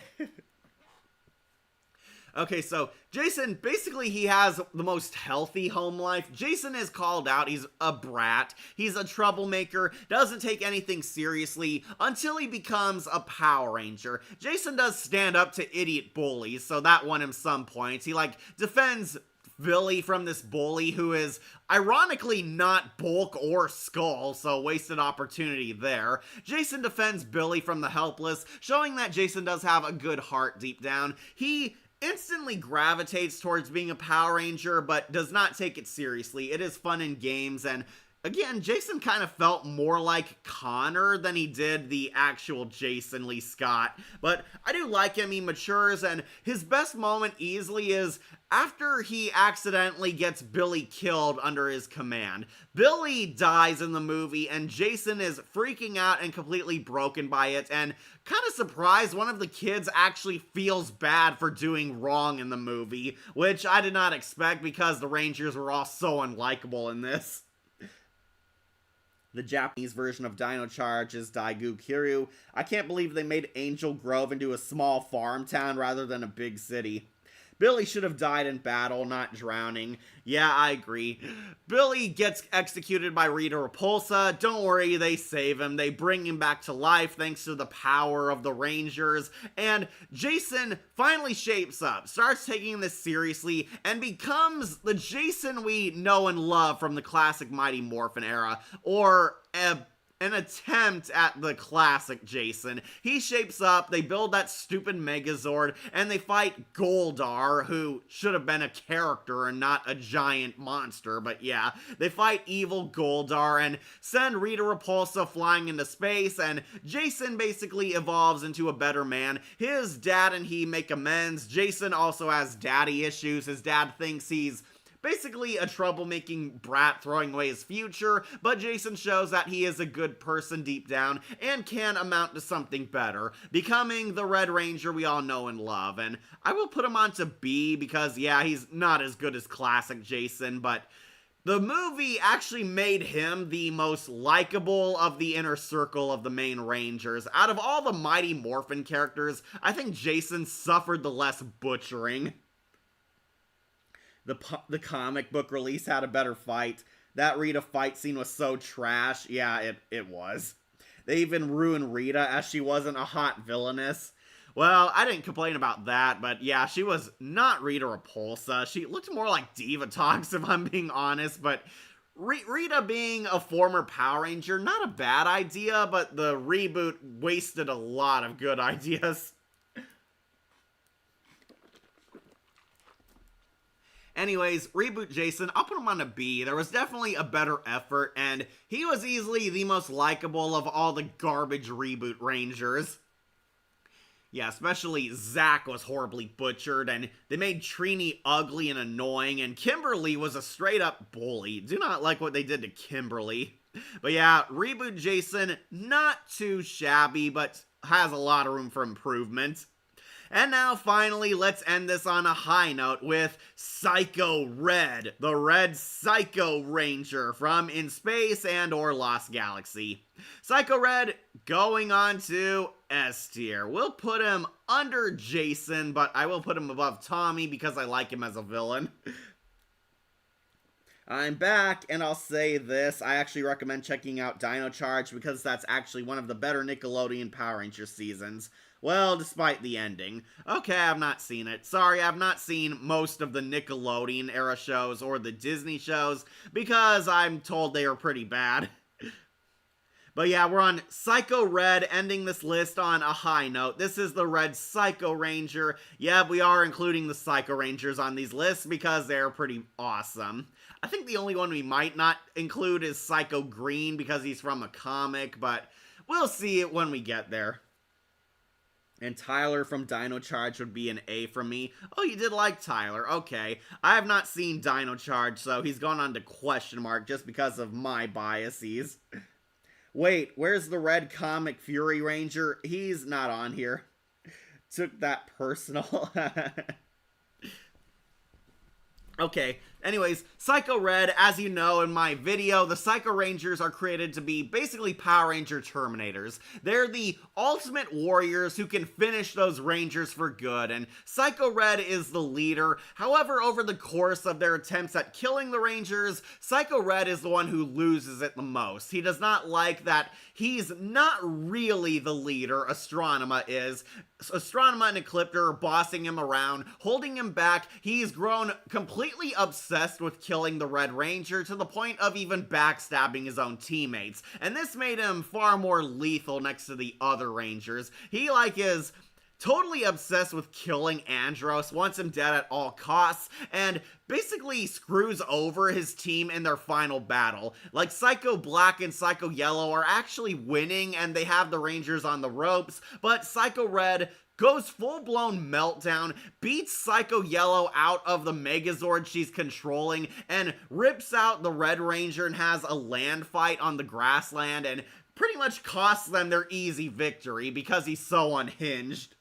Okay, so Jason, basically he has the most healthy home life. Jason is called out, he's a brat, he's a troublemaker, doesn't take anything seriously until he becomes a Power Ranger. Jason does stand up to idiot bullies, so that won him some points. He, defends Billy from this bully who is ironically not Bulk or Skull, so wasted opportunity there. Jason defends Billy from the helpless, showing that Jason does have a good heart deep down. He instantly gravitates towards being a Power Ranger, but does not take it seriously. It is fun in games, and again, Jason kind of felt more like Connor than he did the actual Jason Lee Scott. But I do like him, he matures, and his best moment easily is after he accidentally gets Billy killed under his command. Billy dies in the movie, and Jason is freaking out and completely broken by it, and kind of surprised one of the kids actually feels bad for doing wrong in the movie, which I did not expect because the Rangers were all so unlikable in this. The Japanese version of Dino Charge is Daigou Kiryu. I can't believe they made Angel Grove into a small farm town rather than a big city. Billy should have died in battle, not drowning. Yeah, I agree. Billy gets executed by Rita Repulsa. Don't worry, they save him. They bring him back to life thanks to the power of the Rangers. And Jason finally shapes up, starts taking this seriously, and becomes the Jason we know and love from the classic Mighty Morphin era. Or an attempt at the classic Jason. He shapes up, they build that stupid Megazord, and they fight Goldar, who should have been a character and not a giant monster, but yeah. They fight evil Goldar and send Rita Repulsa flying into space, and Jason basically evolves into a better man. His dad and he make amends. Jason also has daddy issues. His dad thinks he's basically a troublemaking brat throwing away his future, but Jason shows that he is a good person deep down and can amount to something better, becoming the Red Ranger we all know and love. And I will put him onto B because, yeah, he's not as good as classic Jason, but the movie actually made him the most likable of the inner circle of the main Rangers. Out of all the Mighty Morphin characters, I think Jason suffered the less butchering. The comic book release had a better fight. That Rita fight scene was so trash. Yeah, it was. They even ruined Rita as she wasn't a hot villainess. Well, I didn't complain about that, but yeah, she was not Rita Repulsa. She looked more like Divatox, if I'm being honest, but Rita being a former Power Ranger, not a bad idea, but the reboot wasted a lot of good ideas. Anyways, reboot Jason, I'll put him on a B. There was definitely a better effort, and he was easily the most likable of all the garbage reboot Rangers. Yeah, especially Zack was horribly butchered, and they made Trini ugly and annoying, and Kimberly was a straight-up bully. Do not like what they did to Kimberly. But yeah, reboot Jason, not too shabby, but has a lot of room for improvement. And now, finally, let's end this on a high note with Psycho Red, the Red Psycho Ranger from In Space and or Lost Galaxy. Psycho Red going on to S tier. We'll put him under Jason, but I will put him above Tommy because I like him as a villain. I'm back, and I'll say this, I actually recommend checking out Dino Charge because that's actually one of the better Nickelodeon Power Rangers seasons. Well, despite the ending. Okay, I've not seen it. Sorry, I've not seen most of the Nickelodeon era shows or the Disney shows because I'm told they are pretty bad. But yeah, we're on Psycho Red, ending this list on a high note. This is the Red Psycho Ranger. Yeah, we are including the Psycho Rangers on these lists because they're pretty awesome. I think the only one we might not include is Psycho Green because he's from a comic, but we'll see it when we get there. And Tyler from Dino Charge would be an A from me. Oh, you did like Tyler. Okay. I have not seen Dino Charge, so he's gone on to question mark just because of my biases. Wait, where's the red comic Fury Ranger? He's not on here. Took that personal. Okay, anyways, Psycho Red, as you know in my video, the Psycho Rangers are created to be basically Power Ranger Terminators. They're the ultimate warriors who can finish those Rangers for good, and Psycho Red is the leader. However, over the course of their attempts at killing the Rangers, Psycho Red is the one who loses it the most. He does not like that he's not really the leader, Astronema is. Astronema and Ecliptor are bossing him around, holding him back. He's grown completely obsessed with killing the Red Ranger to the point of even backstabbing his own teammates. And this made him far more lethal next to the other Rangers. He, is totally obsessed with killing Andros, wants him dead at all costs, and basically screws over his team in their final battle. Like, Psycho Black and Psycho Yellow are actually winning, and they have the Rangers on the ropes, but Psycho Red goes full-blown meltdown, beats Psycho Yellow out of the Megazord she's controlling, and rips out the Red Ranger and has a land fight on the grassland, and pretty much costs them their easy victory because he's so unhinged.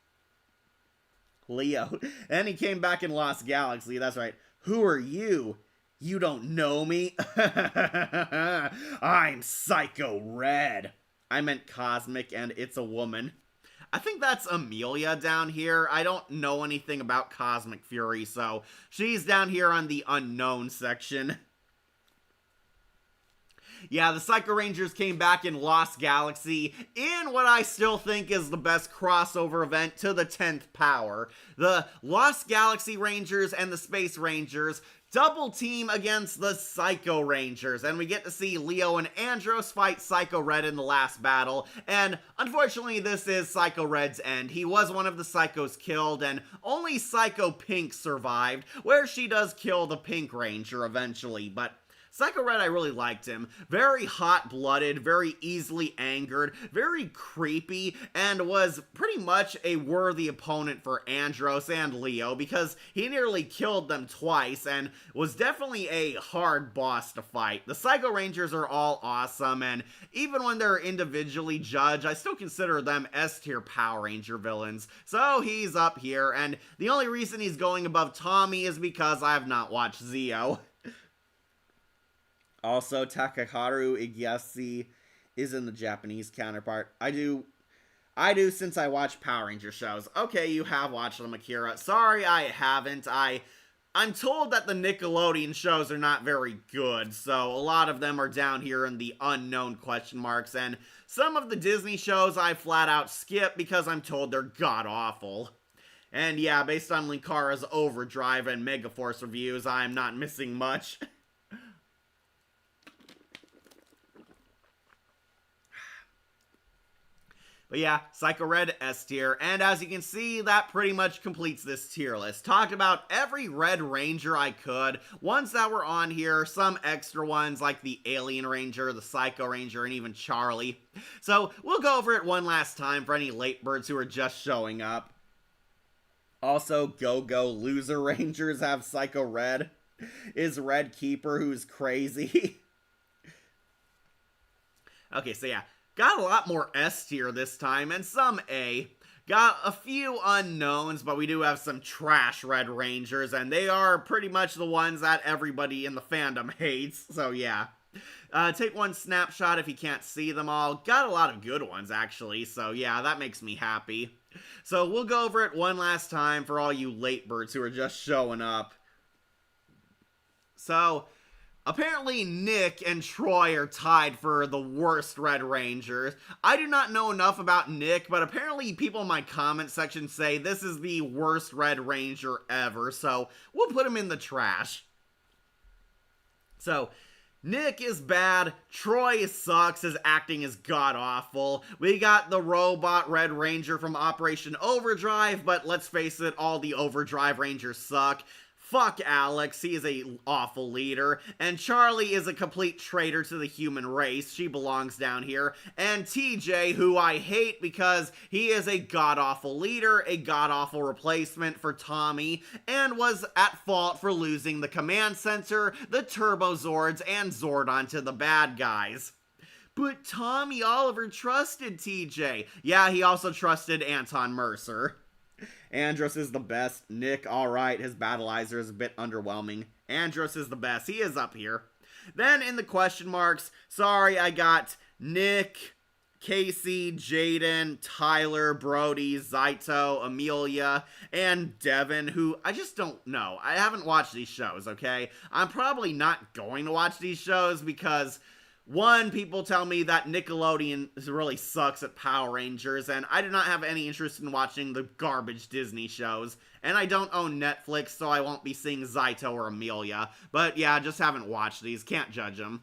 Leo. And he came back in Lost Galaxy, that's right. Who are you? You don't know me? I'm Psycho Red. I meant Cosmic, and it's a woman. I think that's Amelia down here. I don't know anything about Cosmic Fury, so she's down here on the unknown section. Yeah, the Psycho Rangers came back in Lost Galaxy in what I still think is the best crossover event to the 10th power. The Lost Galaxy Rangers and the Space Rangers double team against the Psycho Rangers, and we get to see Leo and Andros fight Psycho Red in the last battle, and unfortunately this is Psycho Red's end. He was one of the Psychos killed, and only Psycho Pink survived, where she does kill the Pink Ranger eventually, but Psycho Red, I really liked him. Very hot-blooded, very easily angered, very creepy, and was pretty much a worthy opponent for Andros and Leo because he nearly killed them twice and was definitely a hard boss to fight. The Psycho Rangers are all awesome, and even when they're individually judged, I still consider them S-tier Power Ranger villains. So he's up here, and the only reason he's going above Tommy is because I have not watched Zeo. Also, Takaharu Igiyase is in the Japanese counterpart. I do since I watch Power Ranger shows. Okay, you have watched them, Akira. Sorry, I haven't. I'm told that the Nickelodeon shows are not very good, so a lot of them are down here in the unknown question marks, and some of the Disney shows I flat out skip because I'm told they're god-awful. And yeah, based on Linkara's Overdrive and Megaforce reviews, I'm not missing much. But yeah, Psycho Red S tier, and as you can see, that pretty much completes this tier list. Talked about every Red Ranger I could, ones that were on here, some extra ones like the Alien Ranger, the Psycho Ranger, and even Charlie. So we'll go over it one last time for any late birds who are just showing up. Also, Go-Go Loser Rangers have Psycho Red. Is Red Keeper, who's crazy. Okay, so yeah. Got a lot more S tier this time, and some A. Got a few unknowns, but we do have some trash Red Rangers, and they are pretty much the ones that everybody in the fandom hates, so yeah. Take one snapshot if you can't see them all. Got a lot of good ones, actually, so yeah, that makes me happy. So we'll go over it one last time for all you late birds who are just showing up. So apparently Nick and Troy are tied for the worst Red Rangers. I do not know enough about Nick, but apparently people in my comment section say this is the worst Red Ranger ever, so we'll put him in the trash. So Nick is bad, Troy sucks, his acting is god-awful. We got the robot Red Ranger from Operation Overdrive, but let's face it, all the Overdrive Rangers suck. Fuck Alex, he is a awful leader, and Charlie is a complete traitor to the human race, she belongs down here, and TJ, who I hate because he is a god-awful leader, a god-awful replacement for Tommy, and was at fault for losing the command center, the Turbo Zords, and Zordon to the bad guys. But Tommy Oliver trusted TJ. Yeah, he also trusted Anton Mercer. Andros is the best. Nick, alright. His battleizer is a bit underwhelming. Andros is the best. He is up here. Then in the question marks, sorry, I got Nick, Casey, Jaden, Tyler, Brody, Zaito, Amelia, and Devin, who I just don't know. I haven't watched these shows, okay? I'm probably not going to watch these shows because... one, people tell me that Nickelodeon really sucks at Power Rangers, and I do not have any interest in watching the garbage Disney shows. And I don't own Netflix, so I won't be seeing Zaito or Amelia. But yeah, just haven't watched these, can't judge them.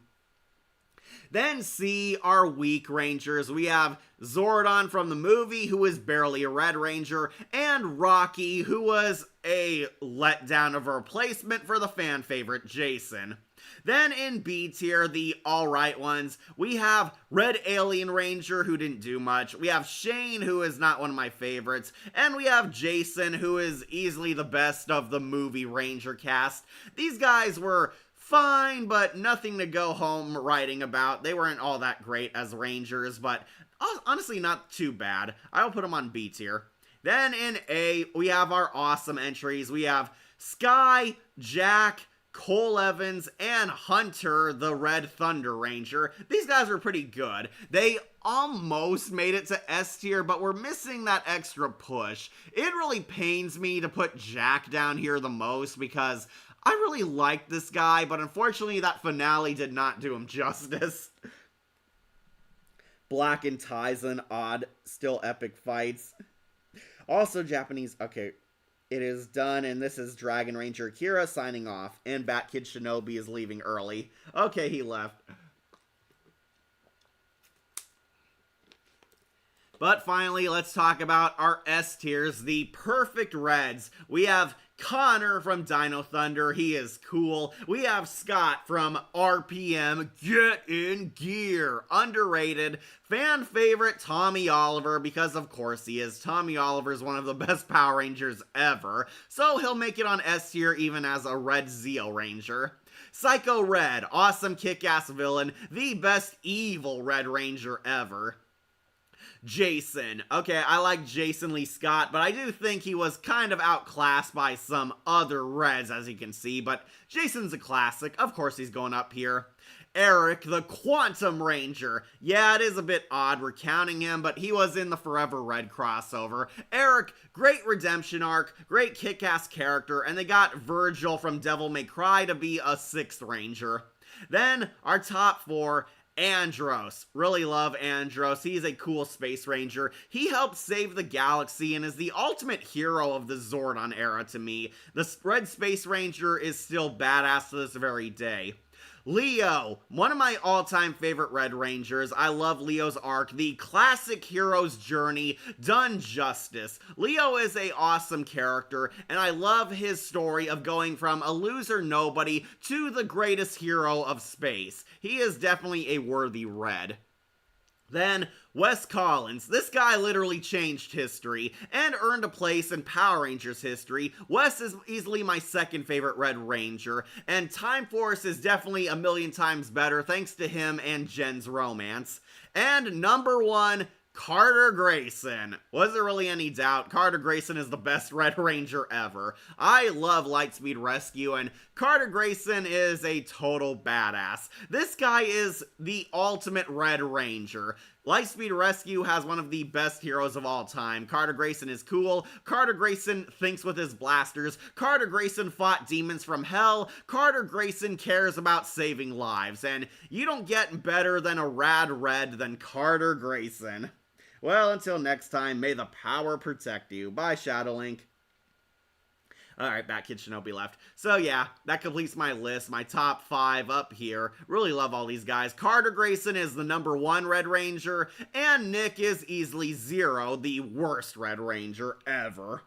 Then C, our weak Rangers. We have Zordon from the movie, who is barely a Red Ranger, and Rocky, who was a letdown of a replacement for the fan favorite Jason. Then in B tier, the alright ones, we have Red Alien Ranger, who didn't do much. We have Shane, who is not one of my favorites. And we have Jason, who is easily the best of the movie Ranger cast. These guys were fine, but nothing to go home writing about. They weren't all that great as Rangers, but honestly not too bad. I'll put them on B tier. Then in A, we have our awesome entries. We have Sky, Jack, Cole Evans, and Hunter, the Red Thunder Ranger. These guys were pretty good. They almost made it to S tier, but we're missing that extra push. It really pains me to put Jack down here the most because I really liked this guy, but unfortunately that finale did not do him justice. Black and Tyson, odd, still epic fights. Also Japanese, okay. It is done, and this is Dragon Ranger Kira signing off, and Batkid Shinobi is leaving early. Okay, he left. But finally, let's talk about our S tiers, the perfect Reds. We have Connor from Dino Thunder, he is cool. We have Scott from RPM, Get in Gear, underrated. Fan favorite Tommy Oliver, because of course he is. Tommy Oliver is one of the best Power Rangers ever, so he'll make it on S tier even as a Red Zeo Ranger. Psycho Red, awesome kick-ass villain, the best evil Red Ranger ever. Jason. Okay, I like Jason Lee Scott, but I do think he was kind of outclassed by some other Reds, as you can see, but Jason's a classic. Of course he's going up here. Eric, the Quantum Ranger. Yeah, it is a bit odd we're counting him, but he was in the Forever Red crossover. Eric, great redemption arc, great kick-ass character, and they got Virgil from Devil May Cry to be a 6th Ranger. Then, our top 4, Andros. Really love Andros. He's a cool Space Ranger. He helped save the galaxy and is the ultimate hero of the Zordon era to me. The Red Space Ranger is still badass to this very day. Leo, one of my all-time favorite Red Rangers. I love Leo's arc, the classic hero's journey done justice. Leo is an awesome character, and I love his story of going from a loser nobody to the greatest hero of space. He is definitely a worthy Red. Then, Wes Collins. This guy literally changed history and earned a place in Power Rangers history. Wes is easily my second favorite Red Ranger, and Time Force is definitely a million times better thanks to him and Jen's romance. And number 1, Carter Grayson. Was there really any doubt? Carter Grayson is the best Red Ranger ever. I love Lightspeed Rescue, and Carter Grayson is a total badass. This guy is the ultimate Red Ranger. Lightspeed Rescue has one of the best heroes of all time. Carter Grayson is cool. Carter Grayson thinks with his blasters. Carter Grayson fought demons from hell. Carter Grayson cares about saving lives. And you don't get better than a rad Red than Carter Grayson. Well, until next time, may the power protect you. Bye, Shadowlink. Alright, Batkid Shinobi left. So yeah, that completes my list, my top 5 up here. Really love all these guys. Carter Grayson is the number 1 Red Ranger, and Nick is easily 0, the worst Red Ranger ever.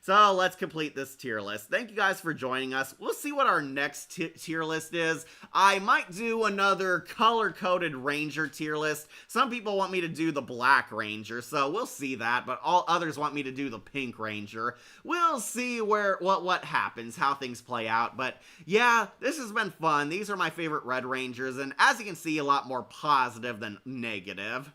So let's complete this tier list. Thank you guys for joining us. We'll see what our next tier list is. I might do another color-coded Ranger tier list. Some people want me to do the Black Ranger, so we'll see that, but all others want me to do the Pink Ranger. We'll see what happens, how things play out, but yeah, this has been fun. These are my favorite Red Rangers, and as you can see, a lot more positive than negative.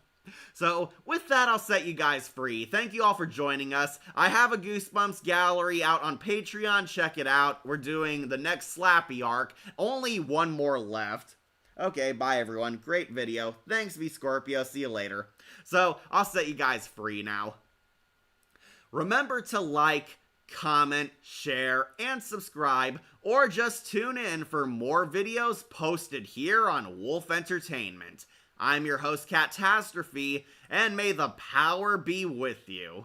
So, with that, I'll set you guys free. Thank you all for joining us. I have a Goosebumps gallery out on Patreon. Check it out. We're doing the next Slappy arc. Only one more left. Okay, bye everyone. Great video. Thanks, V Scorpio. See you later. So, I'll set you guys free now. Remember to like, comment, share, and subscribe, or just tune in for more videos posted here on Wolf Entertainment. I'm your host, Catastrophe, and may the power be with you.